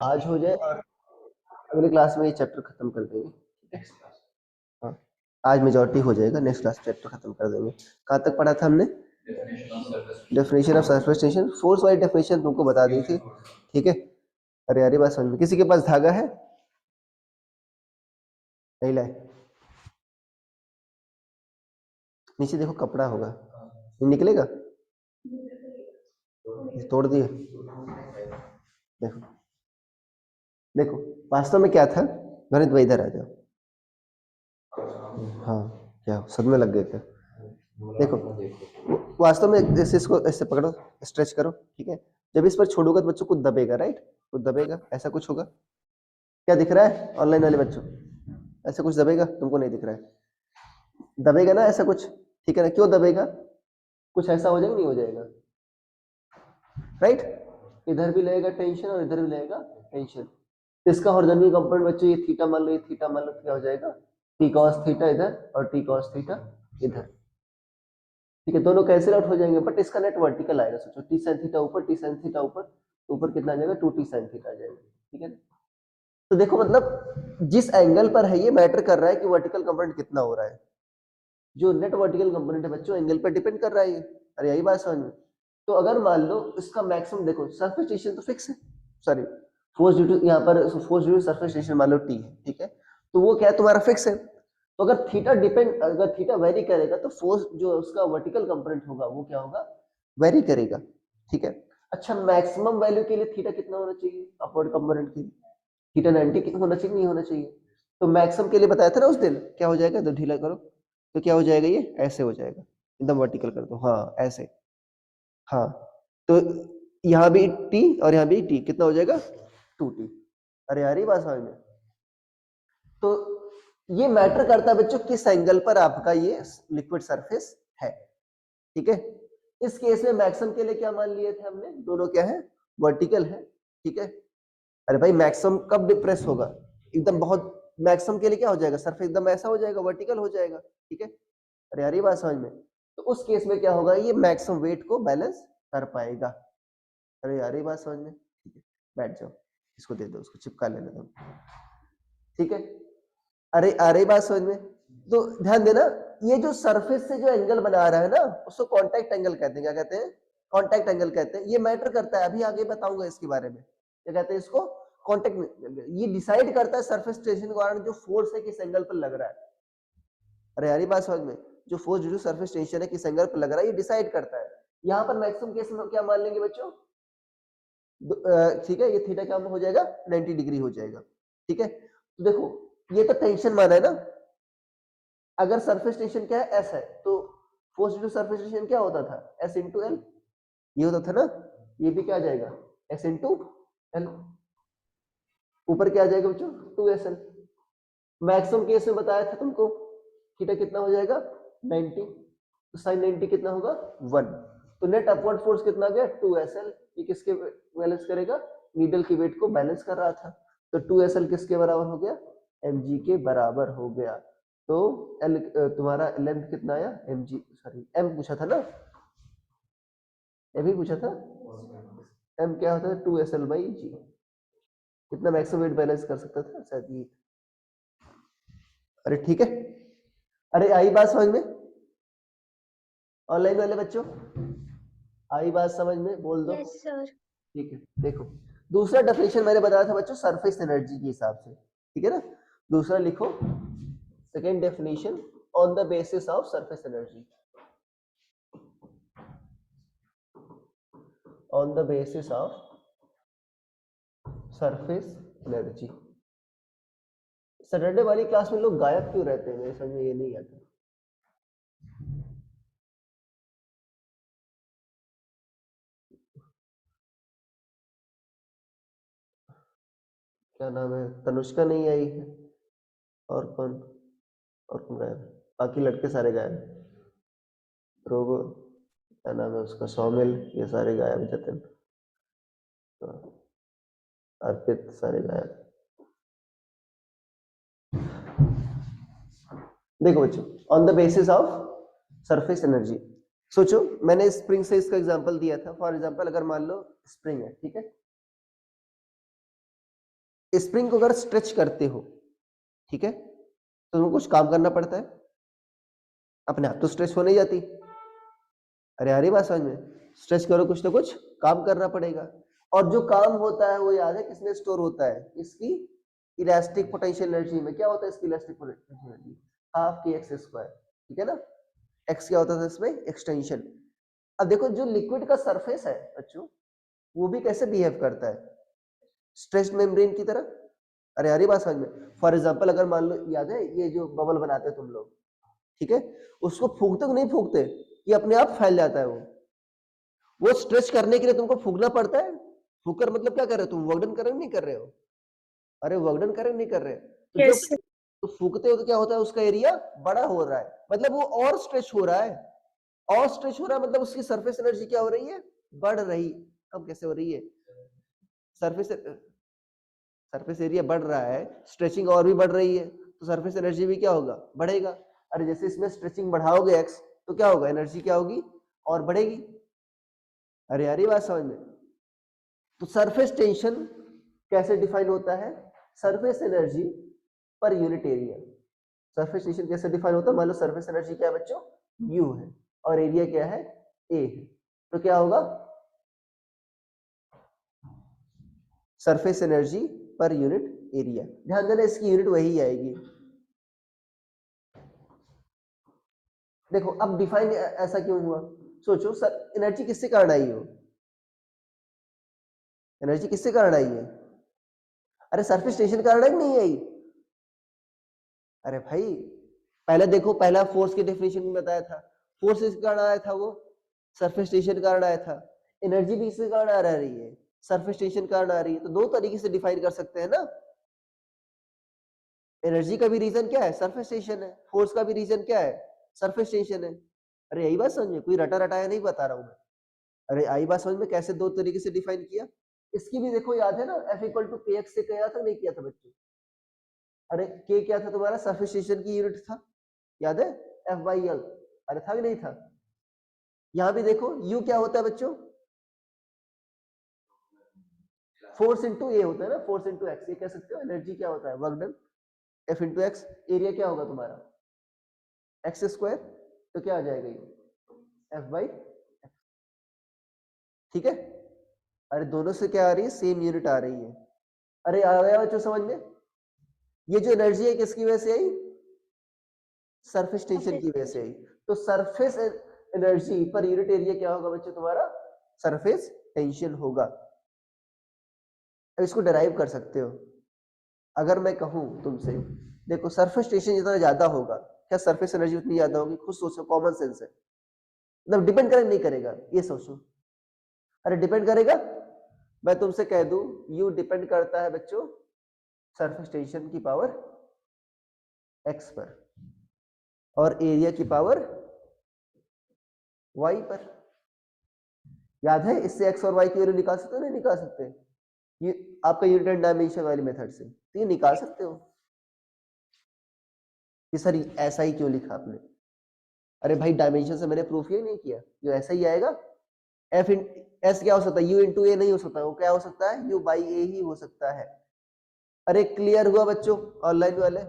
आज हो जाए और अगले क्लास में ये चैप्टर खत्म कर देंगे। हाँ, आज मेजॉरिटी हो जाएगा, नेक्स्ट क्लास चैप्टर खत्म कर देंगे। कहाँ तक पढ़ा था हमने? Definition of surface tension. Force वाली डेफिनेशन तुमको बता दी थी, ठीक है। अरे यार ये बात समझ में, किसी के पास धागा है? नहीं लाए? नीचे देखो कपड़ा होगा, ये निकलेगा। ये तोड़ दिए। देखो देखो वास्तव में क्या था, गणित भाई इधर आ जाओ। हाँ क्या सदमे लग गए क्या? देखो वास्तव में जैसे इसको ऐसे पकड़ो, स्ट्रेच करो, ठीक है। जब इस पर छोड़ोगा तो बच्चों को दबेगा, राइट? तो दबेगा, ऐसा कुछ होगा। क्या दिख रहा है ऑनलाइन वाले बच्चों? ऐसा कुछ दबेगा? तुमको नहीं दिख रहा है, दबेगा ना ऐसा कुछ, ठीक है ना? क्यों दबेगा? कुछ ऐसा हो जाएगा, नहीं हो जाएगा, राइट? इधर भी लगेगा टेंशन और इधर भी लगेगा टेंशन। इसका हॉरिजॉन्टल कंपोनेंट बच्चों ये थीटा मान लो, ये थीटा मान लो, तो क्या हो जाएगा? टी कॉस थीटा इधर और टी कॉस थीटा इधर, ठीक है। दोनों कैंसिल आउट हो जाएंगे, बट इसका नेट वर्टिकल आएगा। सोचो टी साइन थीटा ऊपर, टी साइन थीटा ऊपर, ऊपर कितना आ जाएगा? 2t साइन थीटा आ जाएगा, ठीक है। तो देखो मतलब जिस एंगल पर है ये मैटर कर रहा है कि वर्टिकल कंपोनेंट कितना हो रहा है। जो नेट वर्टिकल कंपोनेंट है बच्चों एंगल पर डिपेंड कर रहा है ये। अरे यही बात समझ में। तो अगर मान लो इसका मैक्सिमम, देखो सरफेस टेंशन तो फिक्स है, सॉरी फोर्स ड्यू टू, यहाँ पर force due to surface tension मान लो टी है, ठीक है। तो वो क्या है तुम्हारा फिक्स है। तो अगर थीटा डिपेंड, अगर थीटा वेरी करेगा तो फोर्स जो उसका वर्टिकल कंपोनेंट होगा वो क्या होगा? वेरी करेगा, ठीक है। अच्छा मैक्सिमम वैल्यू के लिए थीटा कितना होना चाहिए अपवर्ड कंपोनेंट के लिए? थीटा 90 होना चाहिए, नहीं होना चाहिए? तो मैक्सिमम के लिए बताया था ना उस दिन, क्या हो जाएगा? तो ढीला करो तो क्या हो जाएगा? ये ऐसे हो जाएगा, एकदम वर्टिकल कर दो, हाँ ऐसे। हाँ तो यहाँ भी टी और यहाँ भी टी, कितना हो जाएगा? 2t। अरे यार ये बात समझ में। तो ये मैटर करता है बच्चों किस एंगल पर आपका ये लिक्विड सरफेस है, ठीक है। इस केस में मैक्सिमम के लिए क्या मान लिए थे हमने? दोनों क्या है? वर्टिकल है, ठीक है। अरे भाई मैक्सिमम कब डिप्रेस होगा? एकदम बहुत मैक्सिमम के लिए क्या हो जाएगा? सरफेस एकदम ऐसा हो जाएगा, वर्टिकल हो जाएगा, ठीक है। अरे यार ये बात समझ में। तो उस केस में क्या होगा? ये मैक्सिमम वेट को बैलेंस कर पाएगा। अरे यार ये बात समझ में, ठीक है। बैठ जाओ, इसको दे दो, उसको चिपका लेने दो, ठीक है। अरे अरे बात समझ में। तो ध्यान देना, ये जो सरफेस से जो एंगल बना रहा है ना, उसको कांटेक्ट एंगल कहते हैं। क्या कहते हैं? कांटेक्ट एंगल कहते हैं। ये मैटर करता है, अभी आगे बताऊंगा इसके बारे में। क्या कहते हैं इसको? कांटेक्ट। ये डिसाइड करता है सरफेस टेंशन के कारण जो फोर्स है किस एंगल पर लग रहा है। अरे यार ये बात समझ में, जो force due to surface tension है किस एंगल पर लग रहा है ये डिसाइड करता है। यहाँ पर मैक्सिमम केस में क्या मान लेंगे बच्चों? ठीक है, ये थीटा क्या हो जाएगा? 90 डिग्री हो जाएगा, ठीक है। तो देखो ये तो टेंशन माना है ना। अगर सरफेस टेंशन क्या है? एस है, तो force due to surface tension क्या होता था? एस इंटू एल, ये होता था ना। ये भी क्या आ जाएगा? S into L. ऊपर क्या आ जाएगा बच्चों? 2SL। मैक्सिमम केस में बताया था तुमको थीटा कितना हो जाएगा? 90। तो साइन 90 कितना होगा? 1। तो नेट अपवर्ड फोर्स कितना गया? 2SL। ये किसके बैलेंस करेगा? नीडल की वेट को बैलेंस कर रहा था। तो 2SL किसके बराबर हो गया? mg के बराबर हो गया। तो एल तुम्हारा लेंथ कितना आया? mg, सॉरी m पूछा था ना, m ही पूछा था। m क्या होता है? 2SL by g। कितना मैक्सिमम वेट बैलेंस कर सकता था? शायद ये। अरे ठीक है। अरे आई बात समझ में ऑनलाइन वाले बच्चों? आई बात समझ में? बोल दो। Yes sir. ठीक है। देखो दूसरा डेफिनेशन मैंने बताया था बच्चों सरफेस एनर्जी के हिसाब से, ठीक है ना। दूसरा लिखो, second definition on the basis of surface energy. On the basis of surface energy. Saturday वाली क्लास में लोग गायब क्यों रहते हैं? मेरे समझ में ये नहीं आता। क्या नाम है? तनुष्का नहीं आई है, और कौन, और कौन गायब है? बाकी लड़के सारे गायब हैं। ध्रुव, क्या नाम है उसका, सौमिल, ये सारे गायब हैं। जतिन, अर्पित, सारे गायब। देखो बच्चों, on the basis of surface energy. सोचो मैंने स्प्रिंग से इसका एग्जांपल दिया था। फॉर एग्जांपल अगर मान लो स्प्रिंग है, ठीक है। स्प्रिंग को अगर स्ट्रेच करते हो, ठीक है, तो तुमको कुछ काम करना पड़ता है, अपने आप तो स्ट्रेच हो नहीं जाती। अरे अरे बात समझ में, स्ट्रेच करो कुछ ना कुछ काम करना पड़ेगा, और जो काम होता है वो याद है किसमें स्टोर होता है, इसकी इलास्टिक पोटेंशियल एनर्जी में। क्या होता है इसकी इलास्टिक पोटेंशियल एनर्जी? हाफ के एक्स स्क्वायर, ठीक है ना। एक्स क्या होता था इसमें? एक्सटेंशन। अब देखो जो लिक्विड का सरफेस है बच्चों, वो भी कैसे बिहेव करता है? स्ट्रेच्ड मेम्ब्रेन की तरह। अरे यार ये बात समझ में, फॉर एग्जांपल अगर मान लो, याद है ये जो बबल बनाते हो तुम लोग, ठीक है, उसको फूंकते हो नहीं फूंकते, ये अपने आप फैल जाता है। वो स्ट्रेच करने के लिए तुमको फूंकना पड़ता है। फूंकर मतलब क्या कर रहे हो तुम? वर्कडन कर रहे हो नहीं कर रहे हो? अरे वर्कडन कर रहे हो नहीं कर रहे? तो जब यस तो फूंकते हो तो क्या होता है, उसका एरिया बड़ा हो रहा है, मतलब वो और स्ट्रेच हो रहा है। और स्ट्रेच हो रहा है मतलब उसकी सरफेस एनर्जी क्या हो रही है? बढ़ रही। अब कैसे हो रही है? सरफेस सरफेस एरिया बढ़ रहा है, स्ट्रेचिंग और भी बढ़ रही है, तो सरफेस एनर्जी भी क्या होगा? बढ़ेगा। अरे जैसे इसमें स्ट्रेचिंग बढ़ाओगे एक्स, तो क्या होगा? एनर्जी क्या होगी? और बढ़ेगी। अरे यार ये बात समझ में। तो सरफेस टेंशन कैसे डिफाइन होता है? Surface energy per unit area. Surface tension कैसे डिफाइन होता है? मान लो सरफेस एनर्जी क्या है बच्चों? यू है, और एरिया क्या है? ए है। तो क्या होगा? Surface energy per unit area. ध्यान देना इसकी यूनिट वही आएगी। देखो अब डिफाइन ऐसा क्यों हुआ? सोचो सर, एनर्जी किससे कारण आई हो? एनर्जी किससे कारण आई है? अरे सरफेस टेंशन कारण आई नहीं आई? अरे भाई पहले देखो, पहला फोर्स की डेफिनेशन में बताया था, फोर्स इसके कारण आया था, वो सरफेस टेंशन कारण आया था। एनर्जी भी इसके कारण आ रही है, सरफेस टेंशन कारण आ रही है। तो दो तरीके से डिफाइन कर सकते हैं ना। एनर्जी का भी रीजन क्या है? सरफेस टेंशन है। फोर्स का भी रीजन क्या है? सरफेस टेंशन है। अरे यही बात समझ में, कोई रटा रटाया नहीं बता रहा हूं मैं। अरे आई बात समझ में, कैसे दो तरीके से डिफाइन किया। इसकी भी देखो, याद है ना, एफ इक्वल टू के एक्स से किया था नहीं किया था बच्चों? अरे के क्या था तुम्हारा? सरफेस टेंशन की यूनिट था, याद है? F by L. अरे था कि नहीं था? यहां भी देखो यू क्या होता है बच्चों? फोर्स इंटू ए होता है ना, फोर्स इंटू एक्स। ये कह सकते हो एनर्जी क्या होता है? Work done. F into x. Area क्या होगा तुम्हारा? X square. तो क्या आ जाएगा ये? एफ बाई, ठीक है। अरे दोनों से क्या आ रही है? सेम यूनिट आ रही है। अरे आ गया बच्चों समझ में? ये जो एनर्जी है किसकी वजह से आई? सरफेस टेंशन की वजह से आई। तो surface energy per unit area क्या होगा बच्चों तुम्हारा? सरफेस टेंशन होगा। अब इसको डिराइव कर सकते हो। अगर मैं कहूं तुमसे, देखो सरफेस टेंशन जितना ज्यादा होगा, क्या सरफेस एनर्जी उतनी ज्यादा होगी? खुद सोचो, कॉमन सेंस है, मतलब डिपेंड करेगा नहीं करेगा, ये सोचो। अरे डिपेंड करेगा। मैं तुमसे कह दूं यू डिपेंड करता है बच्चों सरफेस टेंशन की पावर एक्स पर, और एरिया की पावर वाई पर। याद है? इससे एक्स और वाई की वैल्यू निकाल सकते हो नहीं निकाल सकते? ये आपका यूनिट एंड डायमेंशन वाली मेथड से तो ये निकाल सकते हो। कि सर ऐसा ही क्यों लिखा आपने? अरे भाई डायमेंशन से मैंने प्रूफ ही नहीं किया, ये ऐसा ही आएगा। एफ इन एस क्या हो सकता है? यू इंटू ए नहीं हो सकता, वो क्या हो सकता है? यू बाई ए ही हो सकता है। अरे क्लियर हुआ बच्चों ऑनलाइन वाले?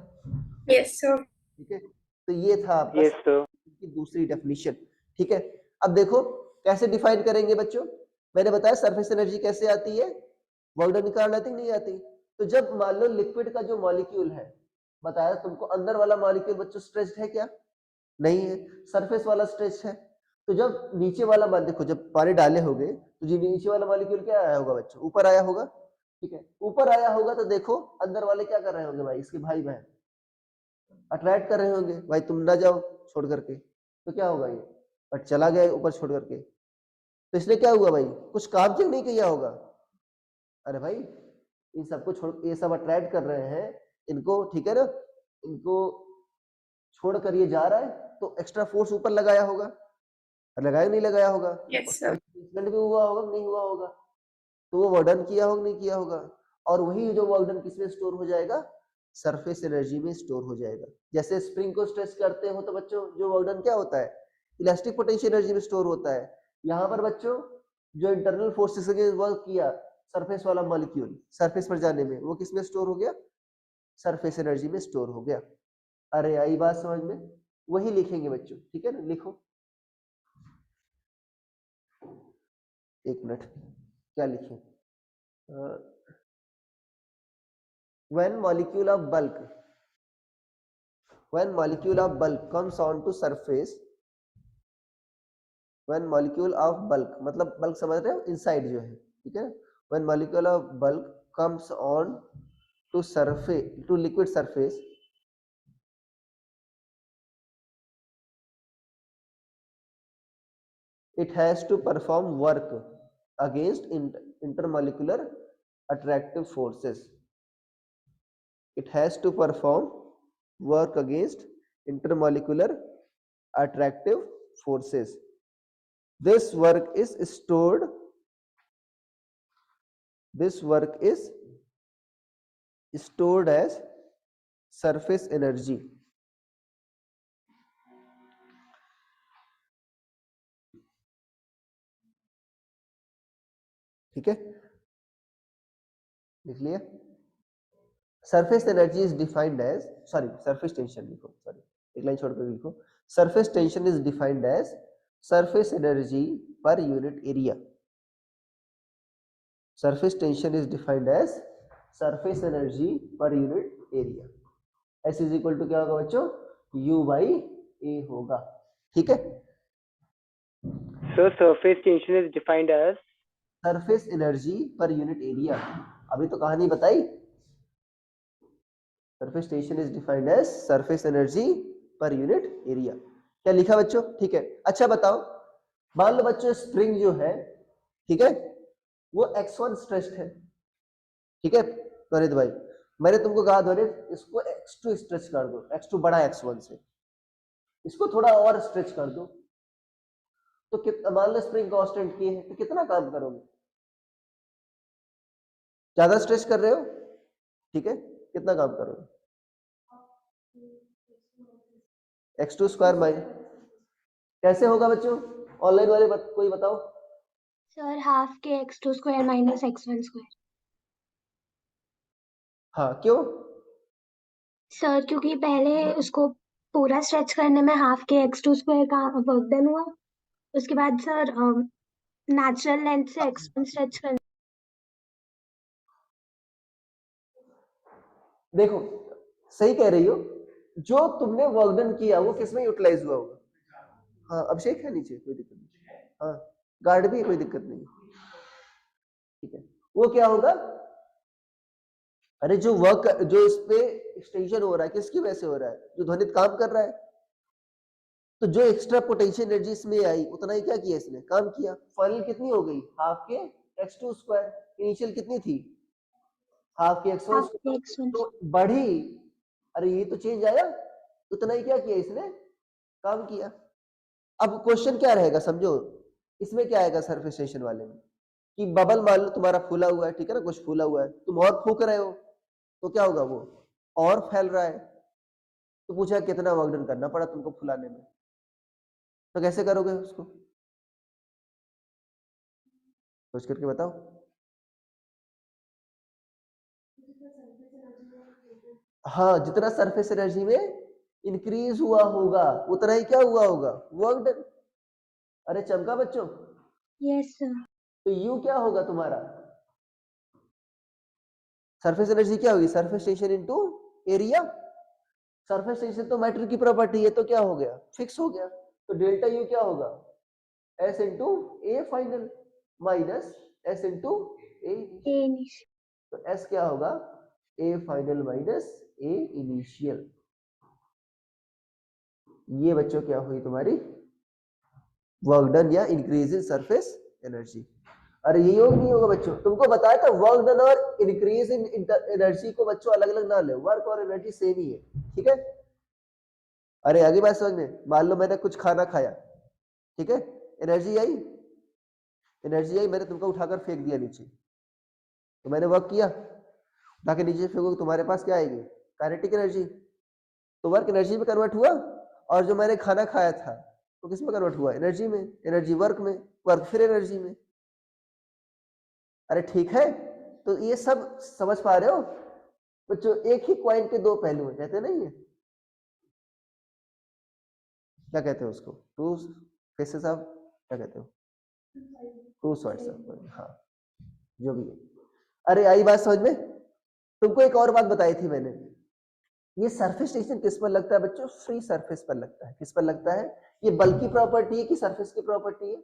यस सर ठीक है, तो ये था आपका यस सर। की दूसरी डेफिनेशन। ठीक है, अब देखो कैसे डिफाइन करेंगे बच्चों। मैंने बताया सरफेस एनर्जी कैसे आती है, वर्क डन के कारण आती नहीं आती? तो जब मान लो लिक्विड का जो मॉलिक्यूल है, बताया तुमको, अंदर वाला मॉलिक्यूल बच्चों स्ट्रेच्ड है क्या? नहीं है, सरफेस वाला स्ट्रेच है। तो जब नीचे वाला मान, देखो जब पानी डाले होगे तो जो नीचे वाला मॉलिक्यूल क्या आया होगा बच्चों? ऊपर आया होगा। ठीक है, ऊपर आया होगा तो देखो अंदर वाले क्या कर रहे होंगे भाई, इसके भाई बहन अट्रैक्ट कर रहे होंगे, भाई तुम ना जाओ छोड़ करके। तो क्या होगा ये? बट चला गया ऊपर छोड़ करके, तो इसलिए क्या हुआ भाई? कुछ काम क्यों नहीं किया होगा? अरे भाई इन सबको छोड़, ये सब अट्रैक्ट कर रहे हैं इनको, ठीक है ना, इनको छोड़ कर ये जा रहा है, तो एक्स्ट्रा फोर्स ऊपर लगाया होगा, लगाया नहीं लगाया होगा? यस सर डिस्प्लेसमेंट भी हुआ होगा नहीं हुआ होगा? तो वो वर्डन किया होगा नहीं किया होगा? और वही जो वर्डन किसमें स्टोर हो जाएगा? सरफेस एनर्जी में स्टोर हो जाएगा। जैसे स्प्रिंग को स्ट्रेच करते हो तो बच्चों जो वर्डन क्या होता है? इलास्टिक पोटेंशियल एनर्जी में स्टोर होता है। यहाँ पर बच्चों जो इंटरनल फोर्सेस के वर्क किया, सरफेस वाला मॉलिक्यूल सरफेस पर जाने में वो किस में स्टोर हो गया, सरफेस एनर्जी में स्टोर हो गया। अरे आई बात समझ में, वही लिखेंगे बच्चों, ठीक है ना, लिखो एक मिनट, क्या लिखें, when molecule of bulk comes on to surface, when molecule of bulk मतलब bulk समझ रहे हो, इनसाइड जो है, ठीक है, when molecule of bulk comes on to surface, to liquid surface, it has to perform work against intermolecular attractive forces. It has to perform work against intermolecular attractive forces. This work is stored as surface energy. ठीक है, लिख लिया। Surface energy is defined as, sorry surface tension लिखो, sorry एक line छोड़कर लिखो, surface tension is defined as surface energy per unit area. Surface tension is defined as surface energy per unit area. S is equal to क्या होगा बच्चों, you by ए होगा, ठीक है। So surface tension is defined as surface energy per unit area, अभी तो कहानी बताई। Surface tension is defined as surface energy per unit area, क्या लिखा बच्चों, ठीक है। अच्छा बताओ, मान लो बच्चों स्प्रिंग जो है, ठीक है, वो x1 स्ट्रेस्ड है, ठीक है ध्वनित भाई, मैंने तुमको कहा ध्वनित इसको x2 स्ट्रेच कर दो, x2 बड़ा x1 से, इसको थोड़ा और स्ट्रेच कर दो, तो कितना, मान लो स्प्रिंग कांस्टेंट की है, तो कितना काम करोगे, ज्यादा स्ट्रेच कर रहे हो, ठीक है, कितना काम करोगे, x2 स्क्वायर माइनस, कैसे होगा बच्चों, ऑनलाइन वाले कोई बताओ। सर हाफ के x2 square minus x1 square. हाँ क्यों, सर क्योंकि पहले उसको पूरा स्ट्रेच करने में हाफ के x2 स्क्वायर का वर्क डन हुआ, उसके बाद सर नेचुरल लेंथ से x1 स्ट्रेच करने। देखो सही कह रही हो, जो तुमने वर्क डन किया वो किसमें यूटिलाइज हुआ होगा, हाँ अभिषेक है नीचे, कोई दिक्कत नहीं, हाँ गार्ड भी है, कोई दिक्कत नहीं, ठीक है, वो क्या होगा, अरे जो वर्क, जो इस पे एक्सटेंशन हो रहा है किसकी वजह से हो रहा है, जो ध्वनित काम कर रहा है, तो जो एक्स्ट्रा पोटेंशियल एनर्जी इसमें आई उतना ही क्या किया इसने, काम किया, फाइनल कितनी हो गई, हाफ के x2 स्क्वायर, इनिशियल कितनी थी, हाफ के x1 तो बढ़ी, अरे ये तो चेंज आया, उतना ही क्या किया इसने, काम किया। अब क्वेश्चन क्या रहेगा समझो, इसमें क्या आएगा सरफेस टेंशन वाले में, कि बबल मान लो तुम्हारा फूला हुआ है, ठीक है ना, कुछ फूला हुआ है, तुम और फूक रहे हो, तो क्या होगा, वो और फैल रहा है, तो पूछा कितना वर्क डन करना पड़ा तुमको फुलाने में, तो कैसे करोगे उसको, सोच करके बताओ। हाँ जितना सरफेस एनर्जी में इंक्रीज हुआ होगा उतना ही क्या हुआ होगा, वर्क डन। अरे चमका बच्चों, यस सर। तो यू क्या होगा तुम्हारा, सरफेस एनर्जी क्या होगी, surface tension into area, surface tension तो मैटर की प्रॉपर्टी है, तो क्या हो गया, फिक्स हो गया, तो डेल्टा यू क्या होगा, S into A final minus S into A, तो एस क्या होगा, A final minus A initial, ये बच्चों क्या हुई तुम्हारी वर्क डन या इंक्रीज इन सरफेस एनर्जी। अरे ये योग नहीं होगा बच्चों, तुमको बताया था वर्क डन और इंक्रीज इन एनर्जी को बच्चों अलग अलग ना ले, वर्क और एनर्जी सेम ही है, ठीक है। अरे आगे बात समझ में, मान लो मैंने कुछ खाना खाया, ठीक है, एनर्जी आई, मैंने तुमको उठाकर फेंक दिया नीचे, तो मैंने वर्क किया, उठा के नीचे फेंकोगे तुम्हारे पास क्या आएगी, काइनेटिक एनर्जी, तो वर्क एनर्जी में कन्वर्ट हुआ, और जो मैंने खाना खाया था तो किस में कन्वर्ट हुआ, एनर्जी में, एनर्जी वर्क में, वर्क फिर एनर्जी में, अरे ठीक है, तो ये सब समझ पा रहे हो बच्चों? एक ही कॉइन के दो पहलू हैं, कहते नहीं है, क्या कहते हैं उसको? टू फेसेस ऑफ, क्या कहते हो? टू साइड्स ऑफ, हाँ, जो भी है। अरे आई बात समझ में? तुमको एक और बात बताई थी मैंने, ये सरफेस टेंशन किस पर लगता है बच्चों? फ्री सरफेस पर लगता है। किस पर लगता है? ये बल की प्रॉपर्टी है कि सरफेस की प्रॉपर्टी है?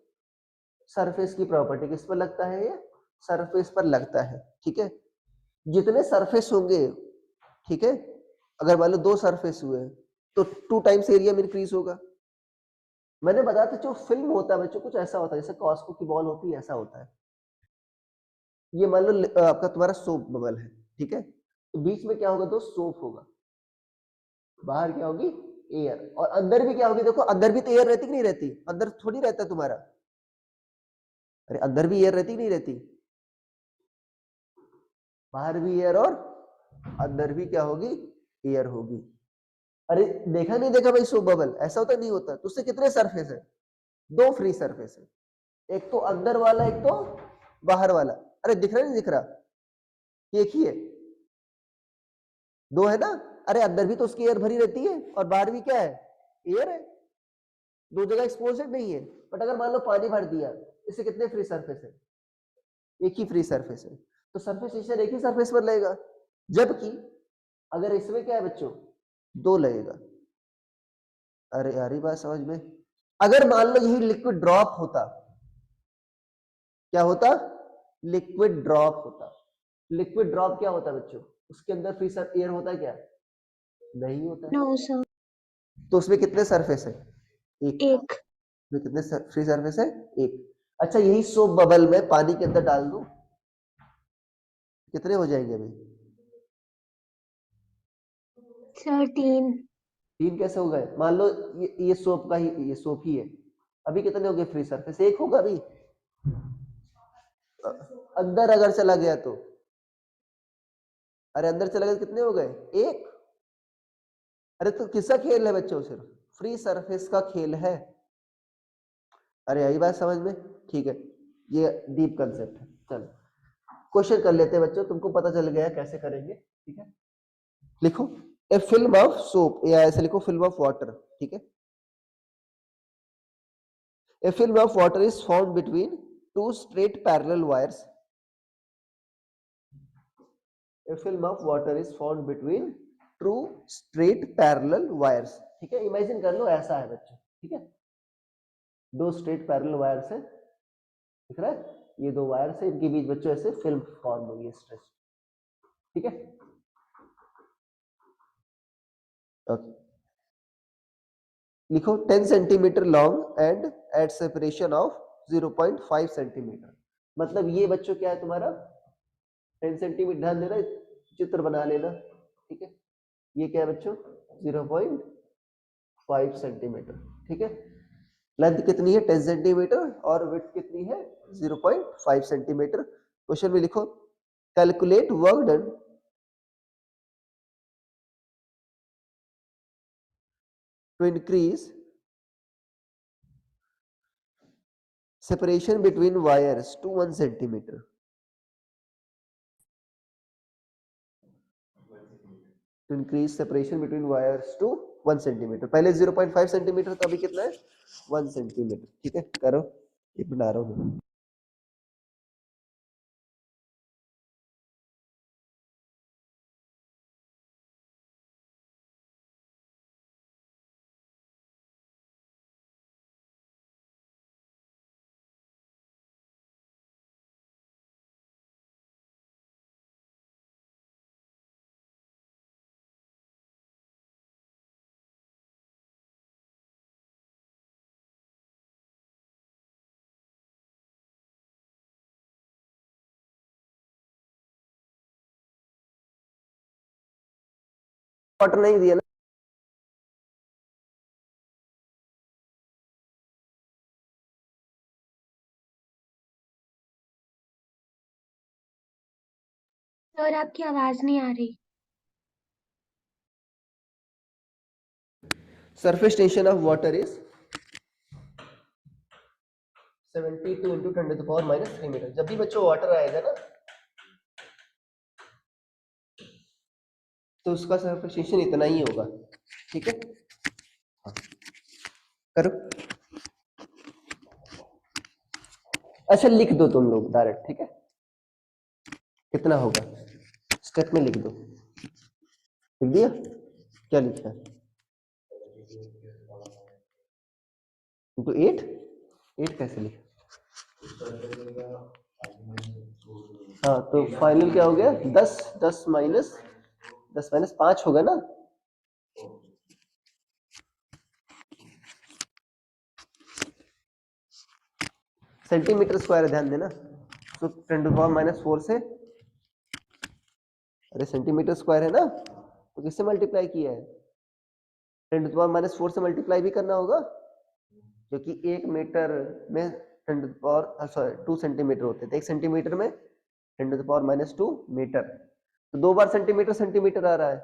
सरफेस की प्रॉपर्टी। किस पर लगता है? ये सरफेस पर लगता है, ठीक है। जितने सरफेस होंगे, ठीक है, अगर मान लो दो सरफेस हुए तो 2 टाइम्स एरिया में इंक्रीज होगा। मैंने बताया था जो फिल्म होता है बच्चों कुछ ऐसा होता है, जैसे कॉस्को की बॉल होती है, ऐसा होता है। ये मान लो आपका तुम्हारा सोप बबल है, ठीक है, तो बीच में क्या होगा? दो सोप होगा, बाहर क्या होगी? एयर, और अंदर भी क्या होगी? देखो अंदर भी तो एयर रहती कि नहीं रहती? अंदर थोड़ी रहता है तुम्हारा, अरे अंदर भी एयर रहती कि नहीं रहती? बाहर भी एयर और अंदर भी क्या होगी? एयर होगी। अरे देखा नहीं देखा भाई सोप बबल? ऐसा होता नहीं होता? तो उससे कितने सरफेस है? दो फ्री सरफेस है, एक तो अंदर वाला, एक तो बाहर वाला। अरे दिख रहा नहीं दिख रहा? एक ही है, दो है ना? अरे अंदर भी तो उसकी एयर भरी रहती है और बाहर भी क्या है? एयर है। दो जगह एक्सपोज नहीं है। बट अगर मान लो पानी भर दिया, इससे कितने फ्री सरफेस है? एक ही फ्री सरफेस है, तो सरफेस टेंशन एक ही सरफेस पर लगेगा। जबकि अगर इसमें क्या है बच्चों? दो लगेगा। अरे यार ये बात समझ में? अगर मान लो यही लिक्विड ड्रॉप होता, क्या होता? लिक्विड ड्रॉप होता। लिक्विड ड्रॉप क्या होता है बच्चों? उसके अंदर फ्री एयर होता है क्या? नहीं होता है। No sir. तो उसमें कितने सरफेस है? एक। एक। उसमें कितने फ्री सरफेस है? एक। अच्छा यही सोप बबल में पानी के अंदर डाल दूं, कितने हो जाएंगे अभी? सर 3। 3 कैसे हो गए? मान लो ये सोप का ही, ये सोप ही है, अभी कितने हो गए फ्री सरफेस? एक होगा अभी। अंदर अगर चला गया तो, अरे अंदर चला गया तो कितने हो गए? एक। अरे तो किसका खेल है बच्चों? सिर्फ फ्री सरफेस का खेल है। अरे यही बात समझ में? ठीक है, ये डीप कंसेप्ट है। चलो क्वेश्चन कर लेते हैं बच्चों, तुमको पता चल गया कैसे करेंगे, ठीक है। लिखो ए फिल्म ऑफ सोप, या ऐसे लिखो फिल्म ऑफ वाटर, ठीक है। A film of water is found between two straight parallel wires. A film of water is found between two straight parallel wires, ठीक है। इमेजिन कर लो ऐसा है बच्चों, ठीक है, दो स्ट्रेट पैरेलल वायर्स है, दिख रहा है? ये दो वायर्स है, इनके बीच बच्चों ऐसे फिल्म फॉर्म होगी, स्ट्रेच, ठीक है। ओके, लिखो 10 centimetre long and at separation of 0.5 centimetre. मतलब ये बच्चों क्या है तुम्हारा? 10 सेंटीमीटर, ध्यान देना, चित्र बना लेना, ठीक है। ये क्या है बच्चों? 0.5 सेंटीमीटर, ठीक है। लेंथ कितनी है? 10 सेंटीमीटर, और विड्थ कितनी है? 0.5 सेंटीमीटर। क्वेश्चन में लिखो calculate work done to increase separation between wires to 1 centimeter. To increase separation between wires to 1 centimeter. पहले 0.5 सेंटीमीटर, तो अभी कितना है? 1 सेंटीमीटर, ठीक है। करो, ये बना रहा हूँ। वाटर नहीं दिया ना? सर आपकी आवाज नहीं आ रही। Surface tension of water is 72 into 10⁻³ metre. जब भी बच्चों वाटर आएगा ना तो उसका सरफेस टेंशन इतना ही होगा, ठीक है। हाँ, करो। अच्छा लिख दो तुम लोग डायरेक्ट, ठीक है, कितना होगा स्टेप में लिख दो। लिख दिया? क्या लिखा है? तो 8 कैसे लिखा? हाँ तो फाइनल क्या हो गया? 10 माइनस 5 होगा ना। सेंटीमीटर स्क्वायर ध्यान देना, तो 10⁻⁴ से, अरे सेंटीमीटर स्क्वायर है ना, तो किससे मल्टीप्लाई किया है? 10⁻⁴ से मल्टीप्लाई भी करना होगा, क्योंकि 1 मीटर में 2 सेंटीमीटर होते थे, 1 सेंटीमीटर में 10⁻² मीटर, तो 2 बार सेंटीमीटर सेंटीमीटर आ रहा है,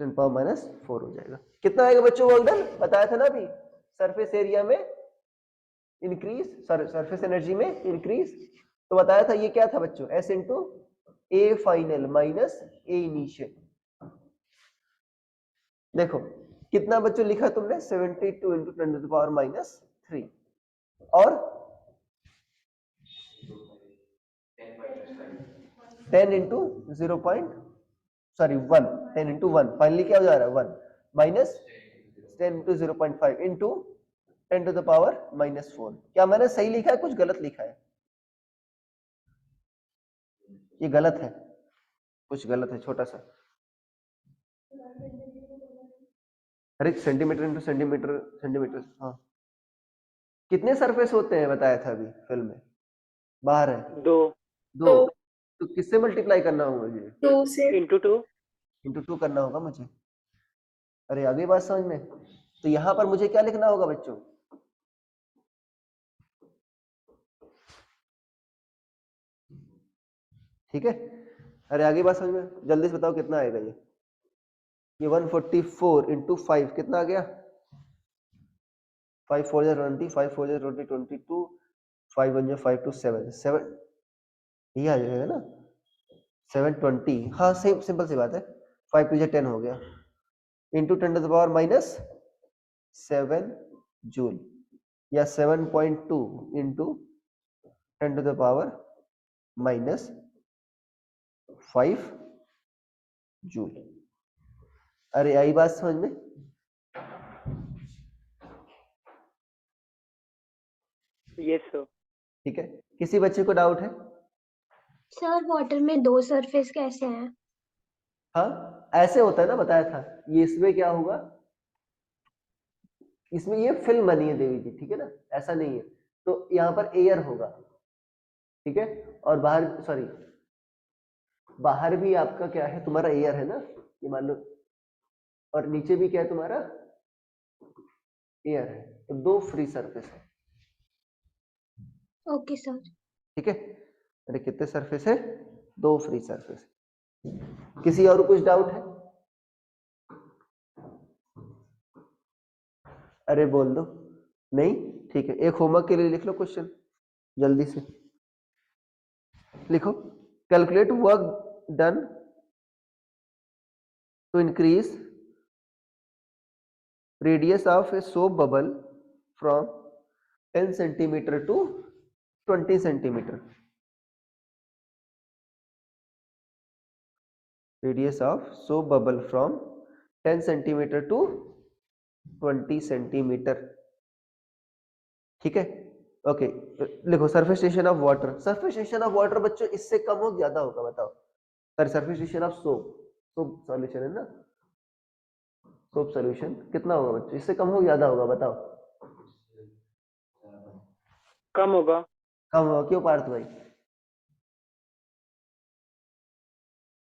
10⁻⁴ हो जाएगा। कितना आएगा बच्चों वर्क डन? बताया था ना अभी, सरफेस एरिया में इंक्रीज, सरफेस एनर्जी में इंक्रीज, तो बताया था ये क्या था बच्चों? S into A final minus A initial. देखो कितना बच्चों लिखा तुमने? 72 इंटू 10⁻³ और 10 इंटू 1, 10 इंटू 1, फाइनली क्या हो जा रहा है? 1 माइनस 10 इंटू 0.5 इंटू 10⁻⁻4। क्या मैंने सही लिखा है? कुछ गलत लिखा है? ये गलत है, कुछ गलत है छोटा सा। अरे सेंटीमीटर इंटू सेंटीमीटर सेंटीमीटर, हाँ कितने सरफेस होते हैं बताया था अभी फिल्म में? बाहर है 2 तो किससे मल्टीप्लाई करना होगा? मुझे 2 से इंटू 2 इंटू 2 करना होगा मुझे। अरे आगे बात समझ में? तो यहां पर मुझे क्या लिखना होगा बच्चों? ठीक है, अरे आगे बात समझ में? जल्दी से बताओ कितना आएगा ये 144 इंटू 5 कितना आ गया? 5 4 20, 5 4 20, 22, 5 1 5 2 7 ये आ जाएगा ना 720। हाँ सेम सिंपल सी बात है, 5 2 10 हो गया इंटू 10⁻⁻7 जूल, या 7.2 इंटू 10⁻⁻5 जूल। अरे आई बात समझ में? Yes sir. ठीक है, किसी बच्चे को डाउट है? सर वाटर में 2 सरफेस कैसे हैं? हाँ ऐसे होता है ना, बताया था। ये इसमें क्या होगा, इसमें ये फिल्म बनी है देवी जी, ठीक है ना, ऐसा नहीं है। तो यहाँ पर एयर होगा, ठीक है, और बाहर सॉरी बाहर भी आपका क्या है? तुम्हारा एयर है ना, ये मान लो, और नीचे भी क्या है तुम्हारा? एयर है, तो 2 फ्री सरफेस है। Okay sir. ठीक है, अरे कितने सरफेस है? 2 फ्री सरफेस। किसी और को कुछ डाउट है? अरे बोल दो। नहीं? ठीक है, एक होमवर्क के लिए लिख लो क्वेश्चन जल्दी से लिखो। Calculate work done to increase radius of a soap bubble from 10 centimetre to 20 centimetre. Radius of soap bubble from 10 centimetre to 20 centimetre. ठीक है, ओके लिखो surface tension of water. Surface tension of water बच्चों इससे कम हो ज्यादा होगा? बताओ। Sir surface tension of soap solution है ना, सोप सॉल्यूशन कितना होगा बच्चों? इससे कम हो ज्यादा होगा? बताओ। कम होगा। कम होगा, क्यों पार्थ भाई?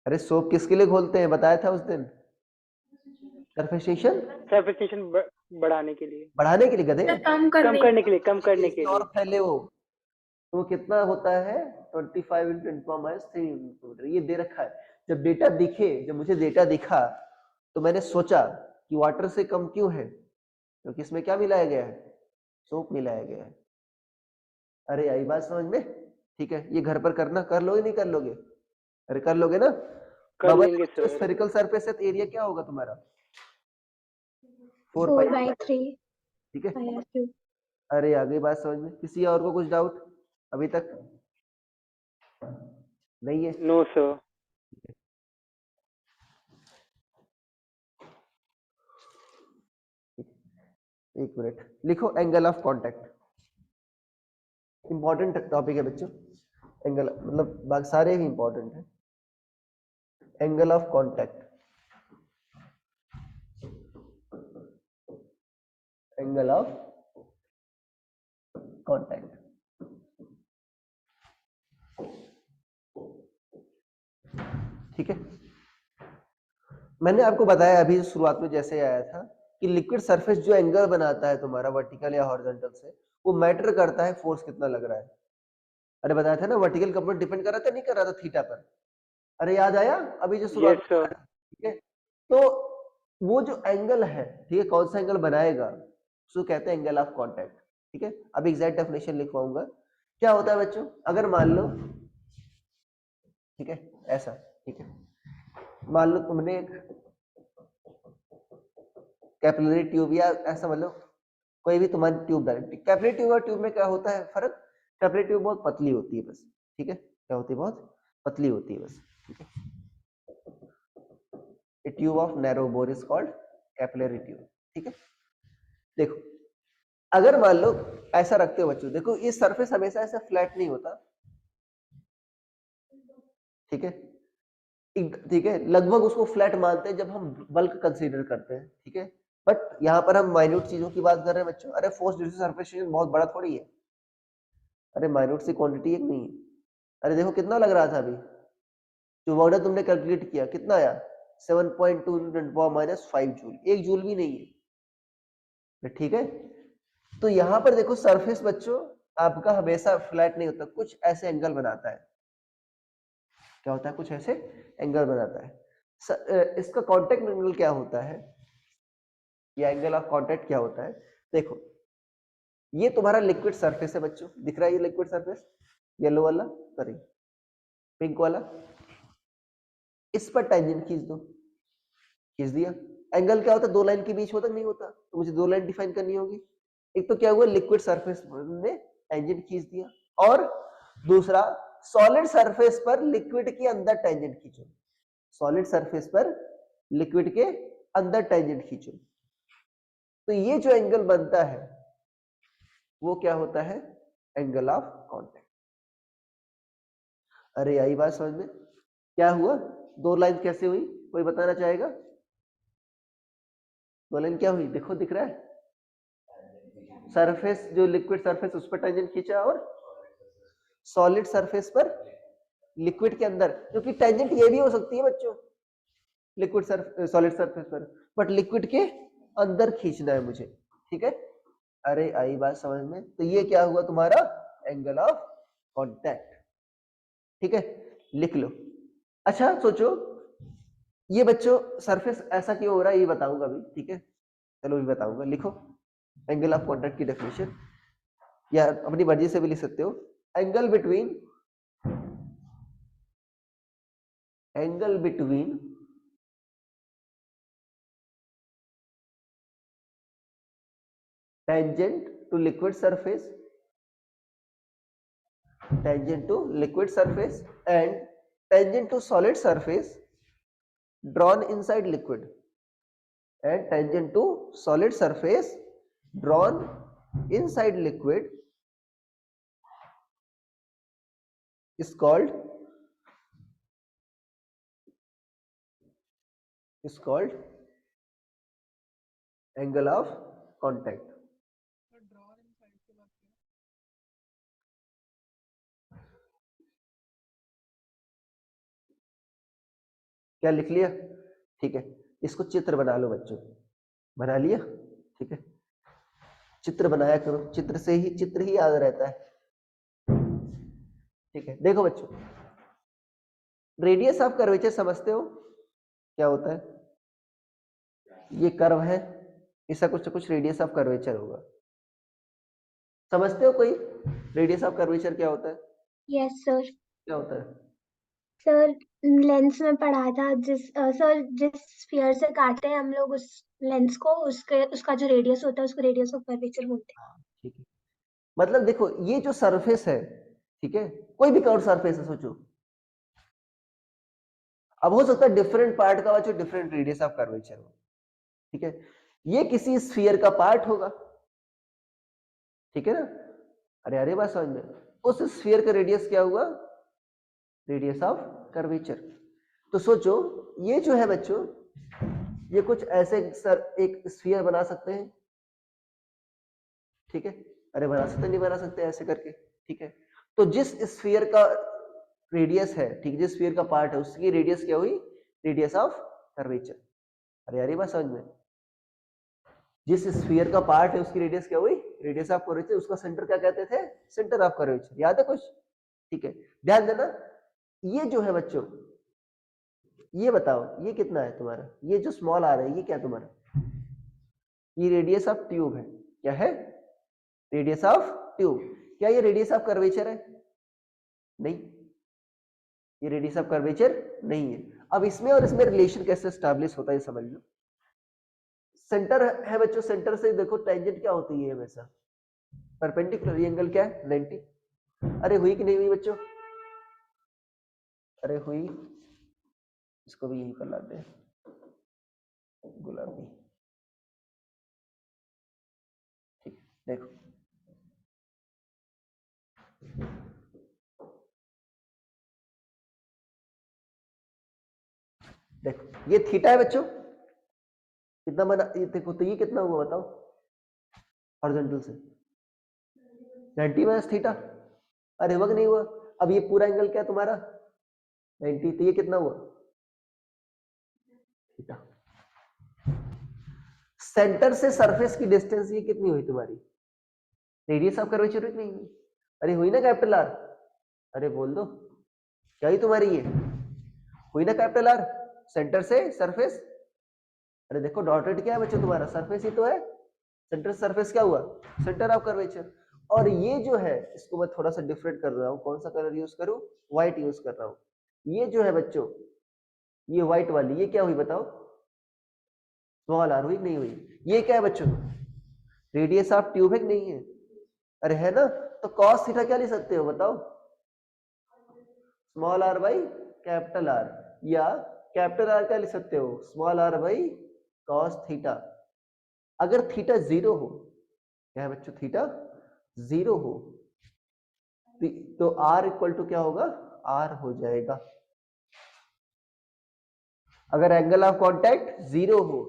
अरे सोप किसके लिए घोलते हैं बताया था उस दिन? सरफेस टेंशन सरफेस टेंशन बढ़ाने के लिए, बढ़ाने के लिए गधे, कम करने के लिए, कम करने के और लिए। फैले वो, तो कितना होता है? 25 इंटू 10⁻³ मीटर, ये दे रखा है। जब डेटा दिखे, जब मुझे डेटा दिखा तो मैंने सोचा कि वाटर से कम क्यों है, क्योंकि इसमें क्या मिलाया गया है? सोप मिलाया गया है। अरे आई बात समझ में? ठीक है, ये घर पर करना, कर लोगे नहीं कर लोगे? अरे कर लोगे ना? कर लेंगे सर। स्फेरिकल सरफेस है तो एरिया क्या होगा तुम्हारा? 4 4 पाई। by 3 ठीक है, by r cube। अरे आ गई बात समझ में? किसी और को कुछ डाउट अभी तक नहीं है? No sir. एक मिनट, लिखो angle of contact. Important topic है बच्चों, एंगल मतलब बाकी सारे ही इंपॉर्टेंट है। Angle of contact, angle of contact. ठीक है, मैंने आपको बताया अभी शुरुआत में जैसे आया था कि लिक्विड सरफेस जो एंगल बनाता है तुम्हारा वर्टिकल या हॉरिजॉन्टल से, वो मैटर करता है फोर्स कितना लग रहा है। अरे बताया था ना, वर्टिकल कंपोनेंट डिपेंड कर रहा था नहीं कर रहा था थीटा पर? अरे याद आया अभी जो शुरुआत यस में सर। आया था, ठीक है? तो वो जो एंगल है, ठीक है, कौन सा एंगल बनाएगा उसको कहते हैं एंगल ऑफ कांटेक्ट। ठीक है, अब एग्जैक्ट डेफिनेशन लिखवाऊंगा। क्या होता है बच्चों, अगर मान लो, ठीक है, ऐसा, ठीक है, मान लो तुमने एक कैपिलरी ट्यूब या ऐसा मतलब कोई भी तुम्हारी ट्यूब डाली। कैपिलरी ट्यूब और ट्यूब में क्या होता है फर्क? कैपिलरी ट्यूब बहुत पतली होती है बस, ठीक है, क्या होती है? बहुत पतली होती है बस, ठीक है। A tube of narrow bore is called capillary tube। ठीक है, देखो अगर मान लो ऐसा रखते हो बच्चों, देखो ये सरफेस हमेशा ऐसा फ्लैट नहीं होता, ठीक है, ठीक है, लगभग उसको फ्लैट मानते हैं जब हम बल्क कंसीडर करते हैं, ठीक है। बट यहाँ पर हम माइन्यूट चीजों की बात कर रहे हैं बच्चों। अरे force due to surface tension बहुत बड़ा थोड़ी है, अरे माइन्यूट सी क्वांटिटी एक नहीं है। अरे देखो कितना लग रहा था अभी, जो वर्क तुमने कैलकुलेट किया कितना आया? 7.2 -5 जूल, 1 जूल भी नहीं है, ठीक है। तो यहां पर देखो सरफेस बच्चों आपका हमेशा फ्लैट नहीं होता, कुछ ऐसे एंगल बनाता है। क्या होता है? कुछ ऐसे एंगल बनाता है। इसका कांटेक्ट एंगल क्या होता है, या एंगल ऑफ कांटेक्ट क्या होता है? देखो ये तुम्हारा लिक्विड सरफेस है बच्चों, दिख रहा है ये लिक्विड सरफेस, येलो वाला, सॉरी पिंक वाला। इस पर टेंजेंट खींच दो, खींच दिया। एंगल क्या होता है? दो लाइन के बीच होता नहीं होता? तो मुझे दो लाइन डिफाइन करनी होगी। एक तो क्या हुआ, लिक्विड सरफेस ने टेंजेंट खींच दिया, और दूसरा सॉलिड सरफेस पर लिक्विड के अंदर टेंजेंट खींचो। सॉलिड सरफेस पर लिक्विड के अंदर टेंजेंट खींचो, तो ये जो एंगल बनता है वो क्या होता है? Angle of contact. अरे आई बात समझ में? क्या हुआ, दो लाइन कैसे हुई, कोई बताना चाहेगा? दो लाइन क्या हुई, देखो दिख रहा है, सरफेस जो लिक्विड सरफेस उस पर टेंजेंट खींचा, और सॉलिड सरफेस पर लिक्विड के अंदर, क्योंकि टेंजेंट ये भी हो सकती है बच्चों लिक्विड सॉलिड सरफेस पर, बट लिक्विड के अंदर खींचना है मुझे, ठीक है। अरे आई बात समझ में? तो ये क्या हुआ तुम्हारा? एंगल ऑफ कांटेक्ट, ठीक है, लिख लो। अच्छा सोचो, ये बच्चों सरफेस ऐसा क्यों हो रहा है ये बताऊंगा अभी, ठीक है, चलो भी बताऊंगा। लिखो एंगल ऑफ कांटेक्ट की डेफिनेशन, या अपनी मर्जी से भी लिख सकते हो। Angle between tangent to liquid surface and tangent to solid surface drawn inside liquid, and tangent to solid surface drawn inside liquid is called angle of contact। क्या लिख लिया? ठीक है, इसको चित्र बना लो बच्चों, बना लिया? ठीक है, चित्र बनाया करो, चित्र ही याद रहता है, ठीक है। देखो बच्चों, रेडियस ऑफ कर्वेचर समझते हो क्या होता है? ये कर्व है, इसका कुछ ना कुछ रेडियस ऑफ कर्वेचर होगा, समझते हो कोई? रेडियस ऑफ कर्वेचर क्या होता है? Yes sir. क्या होता है? सर लेंस में पढ़ा था, सर जिस स्फीयर से काटते हैं हम लोग उस लेंस को, उसका जो रेडियस होता है उसको रेडियस ऑफ कर्वेचर बोलते ठीक है, मतलब देखो ये जो सरफेस है, ठीक है, कोई भी कर्व सरफेस है सोचो, अब हो सकता है डिफरेंट पार्ट का जो डिफरेंट रेडियस ऑफ कर्वेचर हो, ठीक है, ये किसी स्फीयर का पार्ट होगा, ठीक है ना? अरे बात समझ में, उस स्फीयर का रेडियस क्या हुआ? Radius of curvature. तो सोचो ये जो है बच्चों, ये कुछ ऐसे एक स्फीयर बना सकते हैं, ठीक है, अरे बना सकते नहीं बना सकते ऐसे करके, ठीक है, तो जिस स्फीयर का रेडियस है, ठीक, जिस स्फीयर का पार्ट है उसकी रेडियस क्या हुई? Radius of curvature. अरे बात समझ में, जिस स्फीयर का पार्ट है उसकी रेडियस क्या हुई? Radius of curvature. उसका सेंटर क्या कहते थे? Centre of curvature. याद है कुछ? ठीक है, ध्यान देना। ये जो है बच्चों, ये बताओ ये कितना है तुम्हारा? ये जो स्मॉल आर है ये क्या तुम्हारा? ये रेडियस ऑफ ट्यूब है। क्या है? Radius of tube. क्या ये रेडियस ऑफ कर्वेचर है? नहीं, ये रेडियस ऑफ कर्वेचर नहीं है। अब इसमें और इसमें रिलेशन कैसे स्टैब्लिश होता है समझ लो। सेंटर है बच्चों, सेंटर से देखो टेंजेंट क्या होती है हमेशा? परपेंडिकुलर। ये एंगल क्या है? 90। अरे हुई कि नहीं हुई बच्चों? अरे हुई। इसको भी यही कर लाते हैं, गुलाबी। ठीक, देखो देखो, ये थीटा है बच्चों, कितना बना? ये देखो तो ये कितना हुआ बताओ हॉरिजॉन्टल से? 90 माइनस थीटा। अरे वक्त नहीं हुआ। अब ये पूरा एंगल क्या है तुम्हारा? 90, तो ये कितना हुआ? थीटा। सेंटर से सरफेस की डिस्टेंस ये कितनी हुई तुम्हारी? रेडियस ऑफ कर्वेचर हुई नहीं हुई? अरे हुई ना कैपिटल आर? अरे बोल दो, क्या हुई तुम्हारी? ये हुई ना कैपिटल आर, सेंटर से सरफेस। अरे देखो डॉटेड क्या है बच्चों तुम्हारा? सरफेस ही तो है। सेंटर सरफेस क्या हुआ? Centre of curvature. और ये जो है इसको मैं थोड़ा सा डिफरेंट कर रहा हूं। कौन सा कलर यूज करूं? व्हाइट यूज कर रहा हूं। ये जो है बच्चों, ये व्हाइट वाली, ये क्या हुई बताओ? स्मॉल आर हुई नहीं हुई? ये क्या है बच्चों? रेडियस ऑफ ट्यूब है कि नहीं है? अरे है ना? तो कॉस थीटा क्या ले सकते हो बताओ? Small R by capital R, या कैपिटल आर क्या ले सकते हो? Small R by cos theta. अगर थीटा 0 हो, क्या है बच्चों? थीटा 0 हो तो आर इक्वल टू क्या होगा? आर हो जाएगा। अगर एंगल ऑफ कांटेक्ट 0 हो